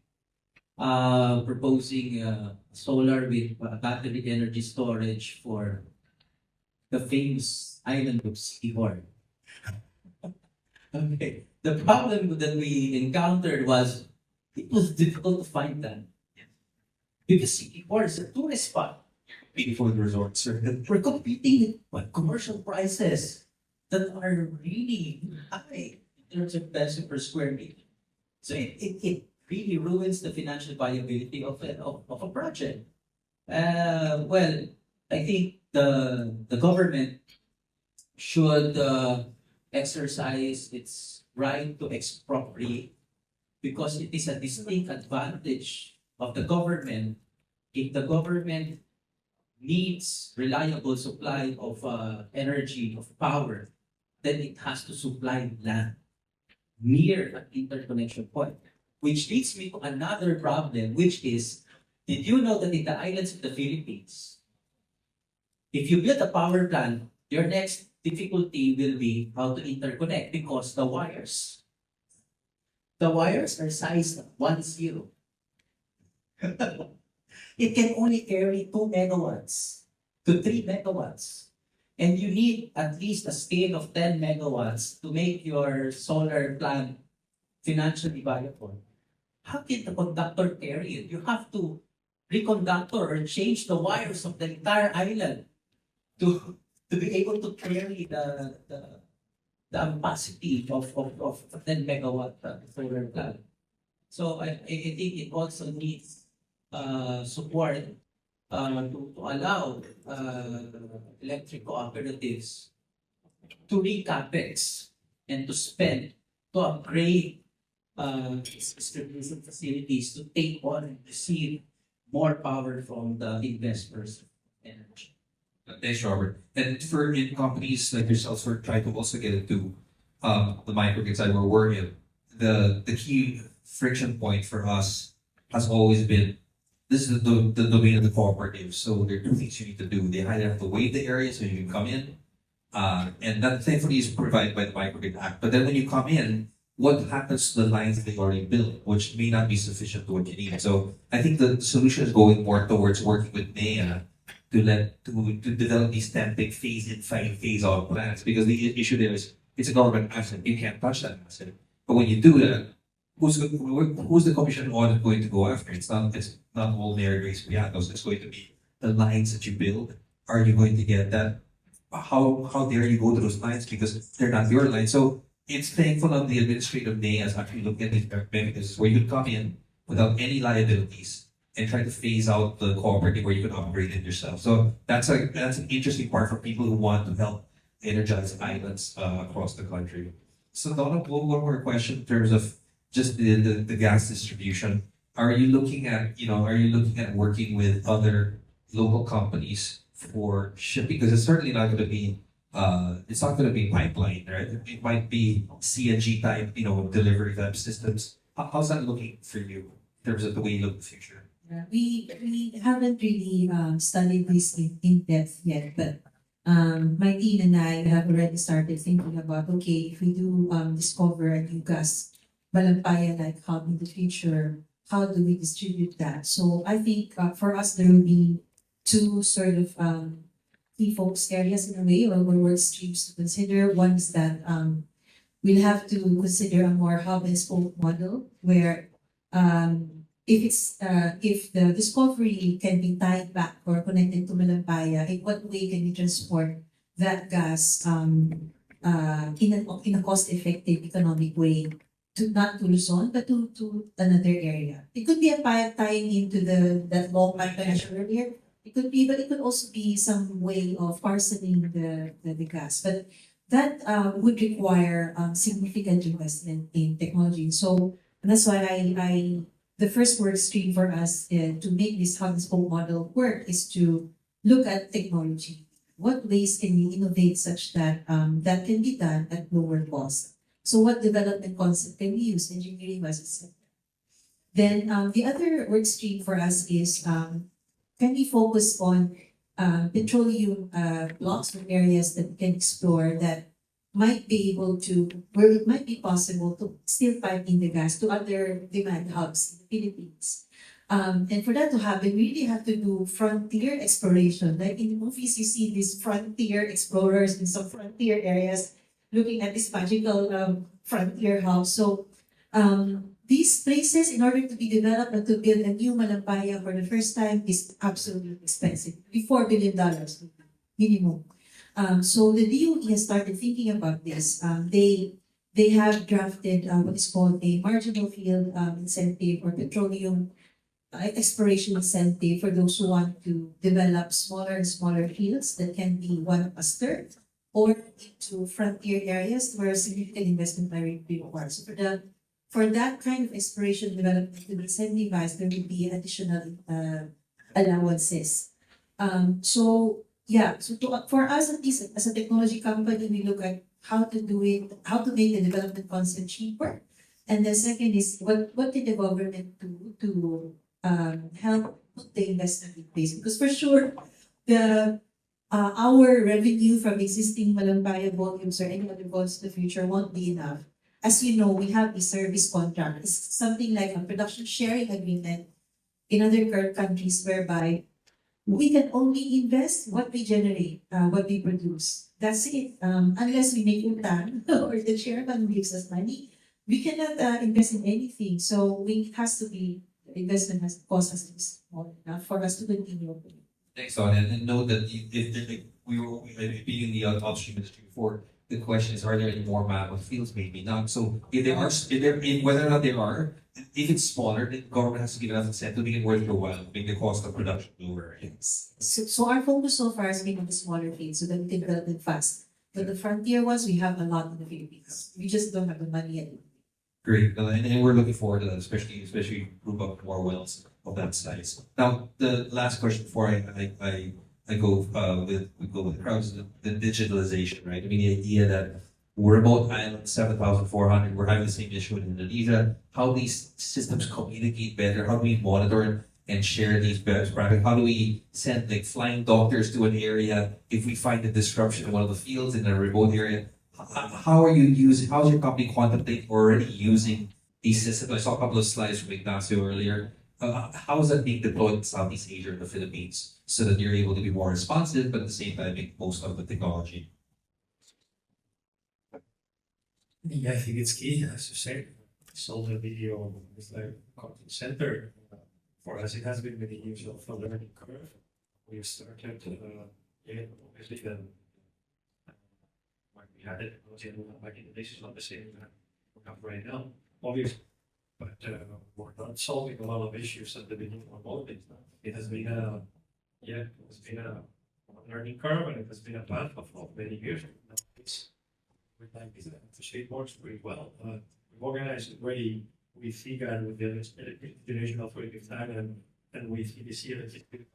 proposing solar with battery energy storage for the famous island of Sigihor. Okay, the problem that we encountered was it was difficult to find that. Because Sigihor is a tourist spot. Before the resorts. We're competing with commercial prices that are really high in terms of peso per square meter. So it really ruins the financial viability of a project. Well, I think the government should exercise its right to expropriate, because it is a distinct advantage of the government if the government needs reliable supply of energy, of power, then it has to supply land near an interconnection point. Which leads me to another problem, which is, did you know that in the islands of the Philippines, if you build a power plant, your next difficulty will be how to interconnect, because the wires are sized 1-0. It can only carry 2 megawatts to 3 megawatts. And you need at least a scale of 10 megawatts to make your solar plant financially viable. How can the conductor carry it? You have to reconductor or change the wires of the entire island to be able to carry the capacity of 10 megawatt solar plant. So I think it also needs support to allow electric cooperatives to re-capex and to spend to upgrade distribution facilities to take on and receive more power from the investors of energy. Thanks, Robert. And for companies like yourselves who are trying to also get into the microgrid side where we're in, the key friction point for us has always been this is the domain of the cooperative. So there are two things you need to do. They either have to waive the area so you can come in, and that thankfully is provided by the Microgrid Act. But then when you come in, what happens to the lines they already built, which may not be sufficient to what you need? So I think the solution is going more towards working with NEA to develop these 10 big phase in, phase out plans, because the issue there is it's a government asset. You can't touch that asset. But when you do that, who's the commission audit going to go after? It's not all Mayor Grace Piatos. It's going to be the lines that you build. Are you going to get that? How dare you go to those lines because they're not your lines? So it's thankful of the administrative day as actually looking at these mechanisms where you could come in without any liabilities and try to phase out the cooperative where you can upgrade it yourself. So that's an interesting part for people who want to help energize islands across the country. So Donnabel, one more question in terms of just the gas distribution. Are you looking at working with other local companies for shipping? Because it's certainly not going to be pipeline, right? It might be CNG type, delivery type systems. How's that looking for you in terms of the way you look at the future? Yeah, we haven't really studied this in depth yet, but my team and I have already started thinking about, okay, if we do discover a new gas Malampaya like hub in the future, how do we distribute that? So I think for us there will be two sort of key focus areas in a way, or work streams to consider. One is that we'll have to consider a more hub and spoke model where if the discovery can be tied back or connected to Malampaya, in what way can we transport that gas in a cost-effective, economic way to not to Luzon but to another area? It could be a pipe tying into that long pipe I mentioned earlier. It could be, but it could also be some way of parceling the gas. But that would require significant investment in technology. So that's why the first work stream for us to make this hub and spoke model work is to look at technology. What ways can we innovate such that that can be done at lower cost? So what development concept can we use, engineering wise, etc. Then the other work stream for us is can we focus on petroleum blocks or areas that we can explore that might be able to, where it might be possible to still pipe in the gas to other demand hubs in the Philippines. And for that to happen, we really have to do frontier exploration. Like in the movies, you see these frontier explorers in some frontier areas looking at this magical frontier hub. So these places, in order to be developed and to build a new Malampaya for the first time, is absolutely expensive. $4 billion minimum. So the DOE has started thinking about this. They have drafted what is called a marginal field incentive or petroleum exploration incentive for those who want to develop smaller and smaller fields that can be one of a third or into frontier areas where significant investment might be required. So for that kind of exploration development to be incentivized, there will be additional allowances. For us, at least as a technology company, we look at how to do it, how to make the development concept cheaper. And the second is what can the government do to help put the investment in place? Because for sure, our revenue from existing Malampaya volumes or any other volumes in the future won't be enough. As you know, we have a service contract. It's something like a production sharing agreement in other countries whereby we can only invest what we generate, what we produce. That's it. Unless we make utang or the chairman gives us money, we cannot invest in anything. So investment has cost us small enough for us to continue. Thanks, Don. And note that we were being in the upstream industry before. The question is, are there any more manual fields? Maybe not. So whether or not there are, if it's smaller, the government has to give us incentive to make it worth your while, make the cost of production lower. Yes. So our focus so far has been on the smaller fields so that we can develop them fast. But the frontier ones, we have a lot in the Philippines. We just don't have the money yet. Great, and we're looking forward to that, especially group up more wells of that size. Now, the last question before I go with the crowd is the digitalization, right? I mean, the idea that remote island 7,400. We're having the same issue in Indonesia. How these systems communicate better? How do we monitor and share these best practices? How do we send like flying doctors to an area if we find a disruption in one of the fields in a remote area? How are you using? How's your company contemplating already using these systems? I saw a couple of slides from Ignacio earlier. How is that being deployed in Southeast Asia and the Philippines so that you're able to be more responsive, but at the same time make most of the technology? Yeah, I think it's key, as you said. So the video is like content center. For us, it has been with the use of the learning curve. We started, obviously, then when we had it, was back in the days, it's not the same that we have right now, obviously. But we're not solving a lot of issues at the beginning of all of it. It has been a learning curve, and it has been a path of many years. We'd like to say it works pretty well. We've organized already with FIGA and with the International Authority of Time and with EDC Electricity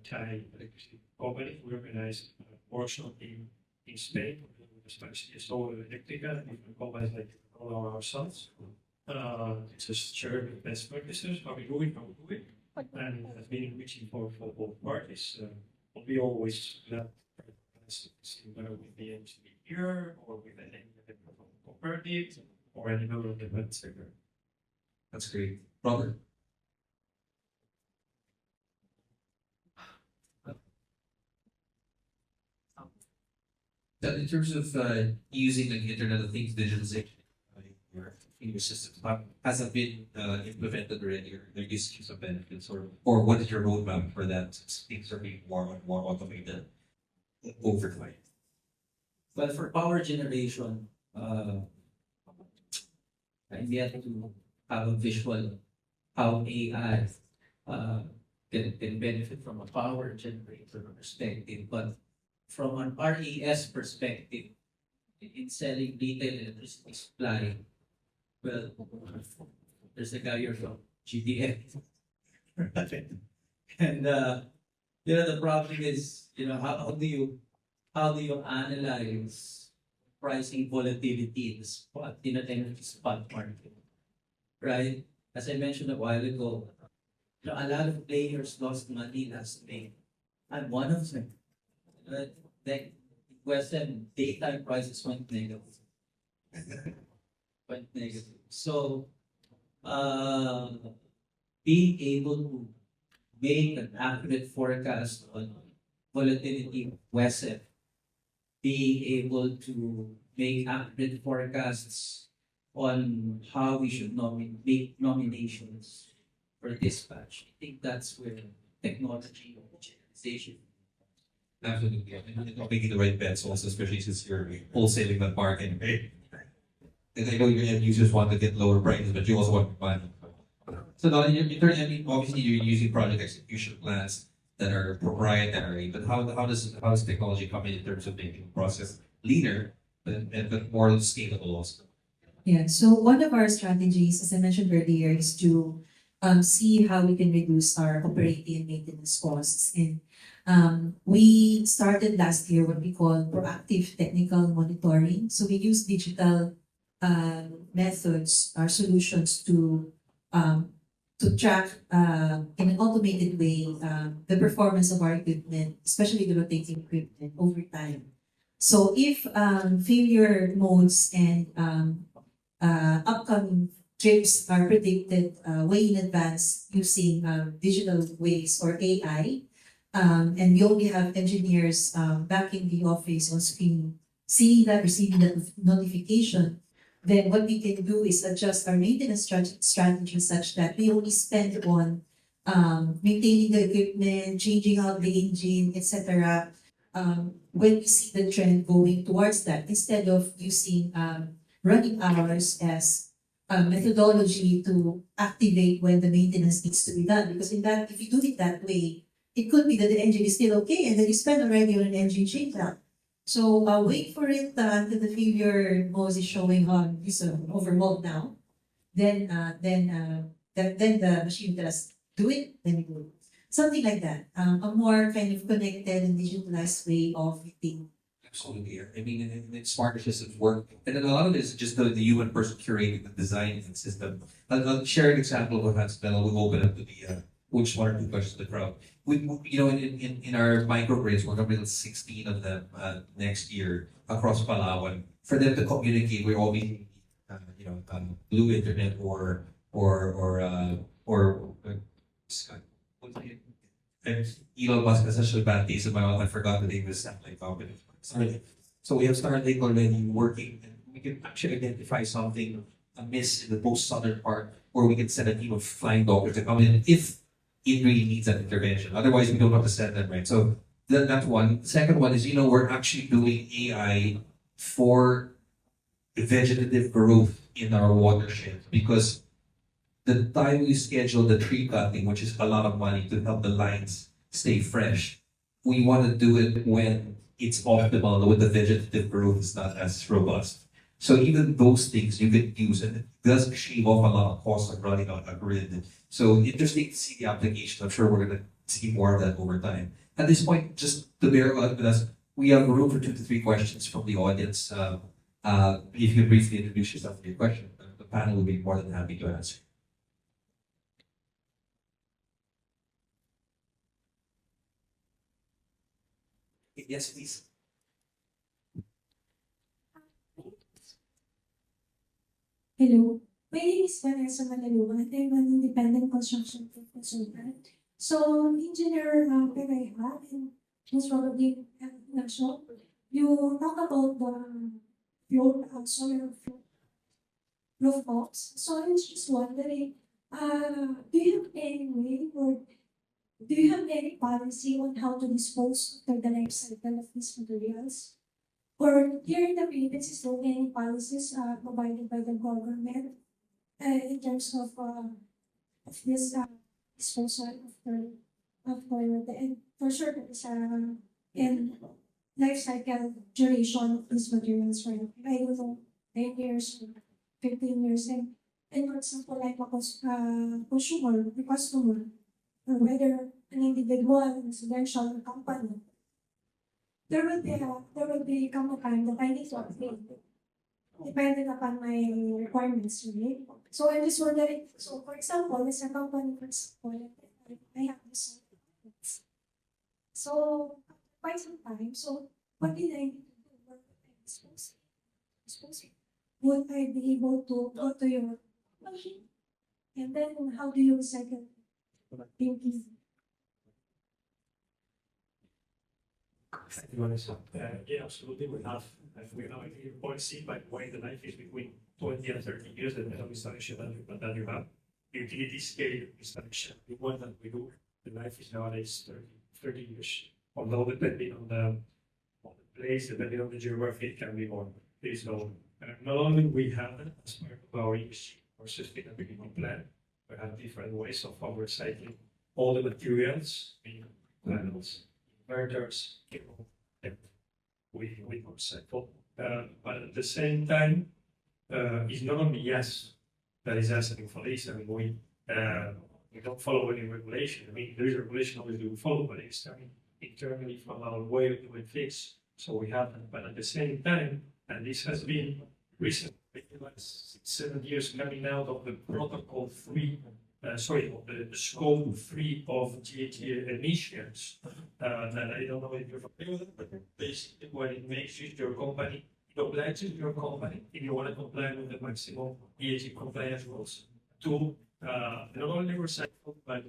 Thai electricity company. We organized a workshop in Spain with the Spanish TSO Electrica, different companies like all ourselves. It's a shared best practices, how we do it, and has been reaching for both parties. We always that similar with the Emcee here or with any cooperative or any other of the event sector. That's great. Robert? In terms of using the Internet of Things digitalization in your systems, has that been implemented already, or there used to be some benefits, or what is your roadmap for that? Things are being more and more automated over time. Well, for power generation, I'm yet to have a visual how AI can benefit from a power generator perspective, but from an RES perspective, in selling retail electricity supply, well, there's a guy here from GDF. And the problem is, how do you analyze pricing volatility in an energy spot market, right? As I mentioned a while ago, a lot of players lost money last May. I'm one of them. The Western daytime prices went negative. So, being able to make an accurate forecast on volatility of WESF, being able to make accurate forecasts on how we should make nominations for dispatch. I think that's where technology and digitalization. Absolutely. And making the right bets also, especially since you're wholesaling that market. And I know your end users want to get lower prices, but you also want to buy them. So now, obviously you're using project execution plans that are proprietary, but how does technology come in terms of making the process leaner but more scalable also? Yeah, so one of our strategies, as I mentioned earlier, is to see how we can reduce our operating and maintenance costs. And we started last year what we call proactive technical monitoring. So we use digital methods or solutions to track in an automated way the performance of our equipment, especially the rotating equipment over time. So if failure modes and upcoming trips are predicted way in advance using digital ways or AI, and we only have engineers back in the office on screen seeing that, receiving that notification, then what we can do is adjust our maintenance strategy such that we only spend on maintaining the equipment, changing out the engine, etc. When we see the trend going towards that, instead of using running hours as a methodology to activate when the maintenance needs to be done. Because if you do it that way, it could be that the engine is still okay and then you spend already on an engine changeout. So wait for it until the failure mode is showing on this overhauled now. Then the machine will tell us, do it, then we do it. Something like that. A more kind of connected and digitalized way of meeting Absolutely. I mean, it's smart systems work. And then a lot of it is just the human person curating the design and system. I'll share an example of what has been. We'll open up to the, which one or two questions to the crowd. You know, in our microgrids, we're going to build 16 of them next year across Palawan. For them to communicate, we're all being, blue internet Scott, what's the name? And Elon Musk has such a bad taste in my mouth. I forgot the name of the satellite company. Starlink. So we have Starlink already working, and we can actually identify something amiss in the most southern part, where we can send a team of flying doctors to come in if it really needs that intervention. Otherwise, we don't have to send them, right? So that's one. The second one is, we're actually doing AI for vegetative growth in our watershed, because the time we schedule the tree cutting, which is a lot of money to help the lines stay fresh, we want to do it when it's optimal, when the vegetative growth is not as robust. So even those things you can use, and it does shave off a lot of costs of running on a grid. So interesting to see the application. I'm sure we're going to see more of that over time. At this point, just to bear with us, we have room for 2 to 3 questions from the audience. If you briefly introduce yourself to your question, the panel will be more than happy to answer. Yes, please. Hello, my name is Vanessa Malaluan. I'm an independent construction consultant. So, Engineer Pereja and most probably Ignacio, you talk about the solar rooftops. So, I was just wondering, do you have any way or do you have any policy on how to dispose of the life cycle of these materials? Or here in the Philippines, is there any policies provided by the government in terms of this disposal and for sure there's in life cycle duration of these materials, right? I don't know, 10 years or 15 years, and for example, like consumer, the customer, or whether an individual, residential, or company, there will be come a time that I need to update depending upon my requirements, right? So I'm just wondering, so for example, as a company, for example, I have this. So quite some time, so what did I need to do? What would I dispose it? Would I be able to go to your machine? And then how do you recycle thinking? Yeah, absolutely. We have a policy by the way the life is between 20 and 30 years, and the installation that you have. Utility scale installation, the one that we do, the life is nowadays 30 years. Although depending on the place, depending on the geography, it can be more. So not only we have it as part of our ESG or sustainability plan, we have different ways of recycling all the materials, panels, inverters, we recycle. But at the same time, it's not only us that is asking for this. I mean, we don't follow any regulation. I mean, there is a regulation obviously we follow, but it's internally from our way of doing things. So we have that. But at the same time, and this has been recent, like 6-7 years coming out of the protocol 3, of the scope 3 of GHG emissions, that I don't know if you're familiar with it, but basically what it makes is your company, it obliges your company, if you want to comply with the maximum GHG compliance rules, to not only recycle, but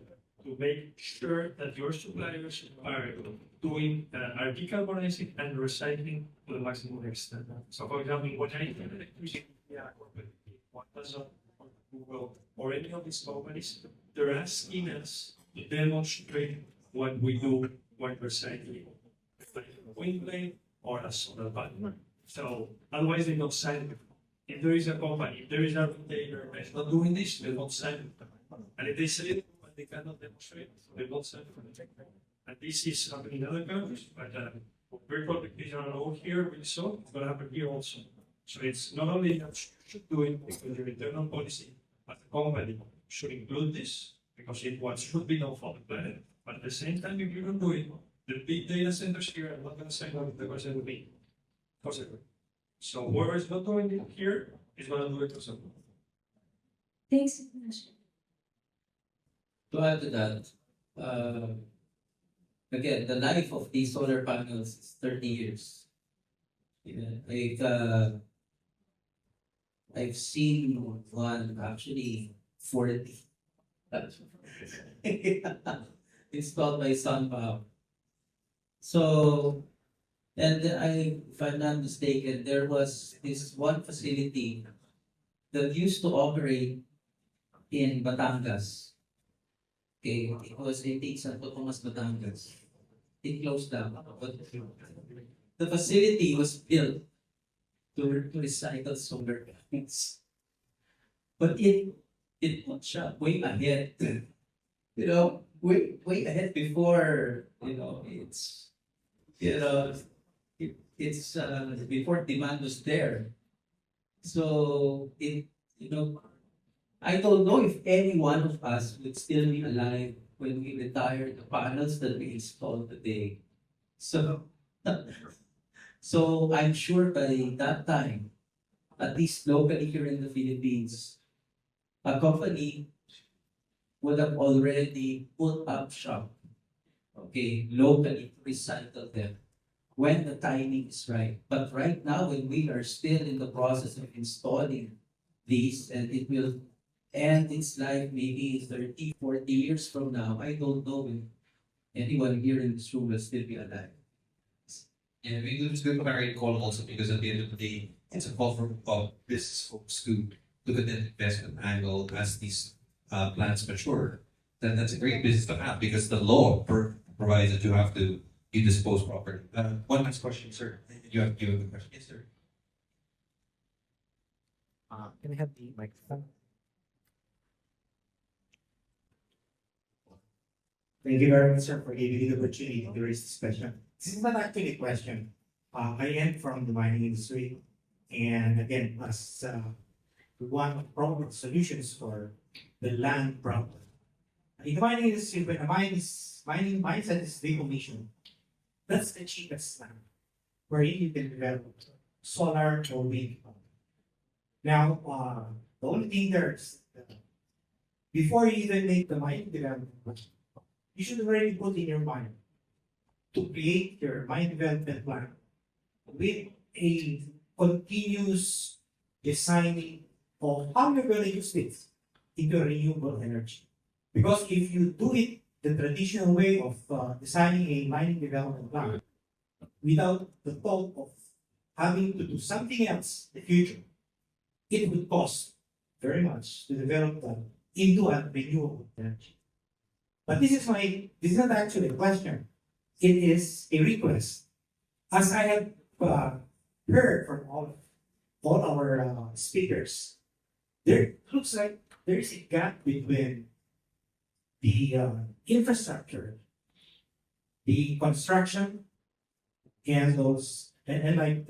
to make sure that your suppliers are doing, are decarbonizing and recycling to the maximum extent. So for example, when I get electricity, Amazon or Google or any of these companies, they're asking us to demonstrate what we do when recycling, like a wind blade or a solar panel. So otherwise they don't sign it. If there is a company, if there is a retailer that's not doing this, they don't sign it. And if they say it, but they cannot demonstrate, they don't sign it. And this is happening in other countries, but very publicly over here, we saw it's going to happen here also. So it's not only that you should do it because your internal policy, but the company should include this because it what should be done for the planet. But at the same time, if you don't do it, the big data centers here, I'm not going to say what the question will be, So whoever is not doing it here is going to do it to someone. Thanks, Ignacio. To add to that, again, the life of these solar panels is 30 years. Yeah, I've seen one actually 40. Installed by SunPower. So, and if I'm not mistaken, there was this one facility that used to operate in Batangas. Okay, it was in Santo Tomas, Batangas. It closed down. But the facility was built to recycle solar panels. But it was way ahead. Way ahead before, it's, it's before demand was there. So, I don't know if any one of us would still be alive when we retire the panels that we installed today. So, so I'm sure by that time, at least locally here in the Philippines, a company would have already put up shop, okay, locally to recycle them when the timing is right. But right now, when we are still in the process of installing these, and it will end its life maybe 30, 40 years from now, I don't know if anyone here in this room will still be alive. Yeah, maybe it's good clarity call also because at the end of the day, it's a call for business folks to look at the investment angle as these plants mature. Then that's a great business to have because the law provides that you have to be disposed properly. One last question, sir. You have a question, yes, sir. Can I have the microphone? Thank you very much, sir, for giving me the opportunity to raise this question. This is not actually a question. I am from the mining industry, and again, as one of problem solutions for the land problem. In the mining industry, when a mining mindset is decommissioned, that's the cheapest land, where you can develop solar or wind. Now, the only thing there is, before you even make the mining development, you should already put in your mind to create your mine development plan with a continuous designing of how you're going to use this into renewable energy. Because if you do it the traditional way of designing a mining development plan without the thought of having to do something else in the future, it would cost very much to develop that into a renewable energy. But this is not actually a question. It is a request. As I have heard from all our speakers, there looks like there is a gap between the infrastructure, the construction, and those, and like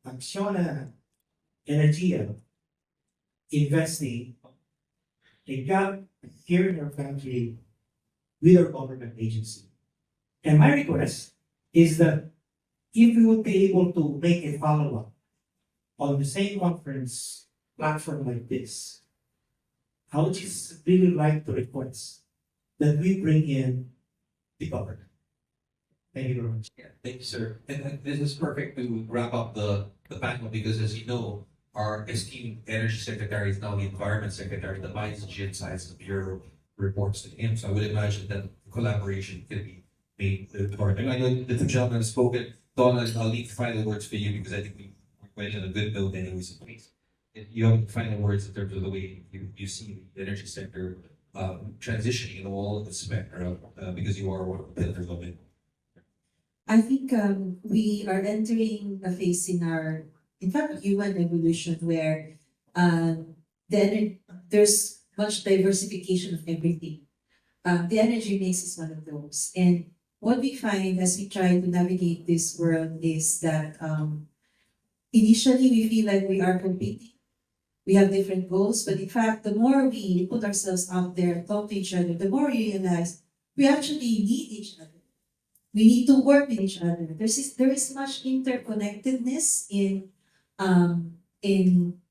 Acciona, Energia, investing a gap here in our country with our government agency. And my request is that if we would be able to make a follow-up on the same conference platform like this, I would just really like to request that we bring in the government. Thank you very much. Yeah, thank you, sir. And this is perfect to wrap up the panel because, as you know, our esteemed Energy Secretary is now the Environment Secretary. The Mines and Geoscience Bureau reports to him. So I would imagine that collaboration can be made part. And I know the two gentlemen have spoken. Donna, I'll leave final words for you because I think we went on a good note anyways. Please, if you have final words in terms of the way you see the energy sector transitioning in all of the spectrum because you are one of the pillars of it. I think we are entering a phase in fact, human evolution where there's much diversification of everything. The energy mix is one of those. And what we find as we try to navigate this world is that initially we feel like we are competing. We have different goals, but in fact, the more we put ourselves out there, talk to each other, the more we realize we actually need each other. we need to work with each other. There is much interconnectedness in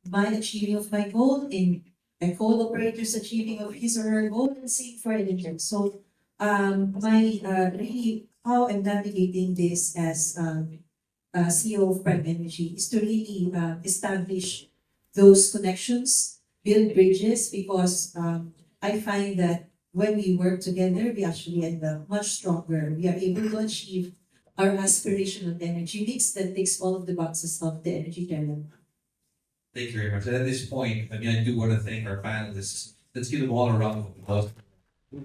my achieving of my goal, in a co-operator's achieving of his or her goal, and same for Energia. So really how I'm navigating this as CEO of Prime Energy is to really establish those connections, build bridges, because I find that when we work together, we actually end up much stronger. We are able to achieve our aspirational energy mix that takes all of the boxes of the energy dilemma. Thank you very much. And at this point, I mean, I do want to thank our panelists. Let's give them all a round of applause. And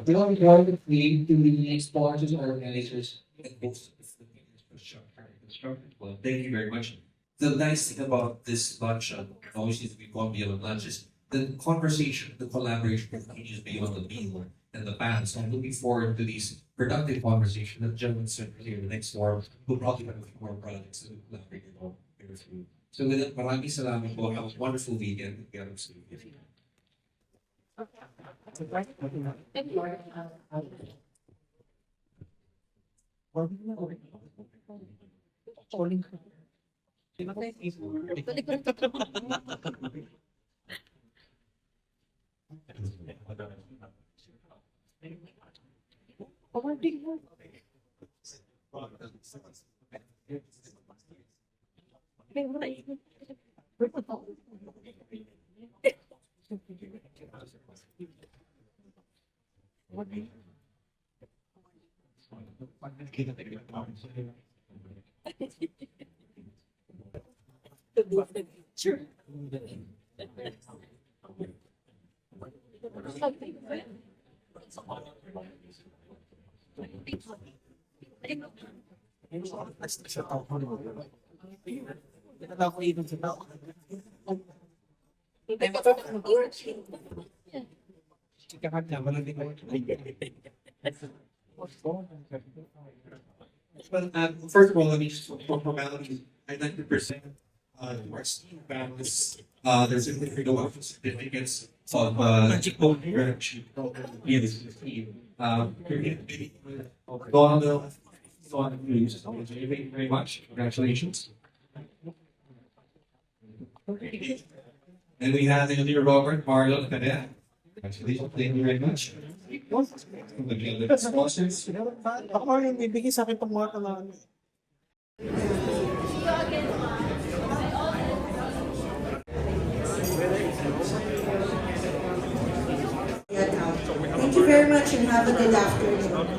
we want to thank the sponsors and organizers and hosts of the Philippine Infrastructure. Well, thank you very much. The nice thing about this luncheon, always needs to be gone beyond lunches, the conversation, the collaboration continues beyond the meal and the panel. So I'm looking forward to these productive conversations. The gentleman said earlier, the next forum, we'll probably have a few more projects to collaborate on. So with that, maraming salamat po. Have a wonderful weekend. Sure. Well, first of all, let me just for formalities, I'd like to present to our esteemed panelists their certificates of Energy Donnabel, Cruz. Thank you very much. Congratulations. And we have the dear Robert, Marlon, Pereja. Congratulations. Thank you very much. Sponsors. Ako yung bibigay sa akin pang mga kalaan. Thank you very much and have a good afternoon.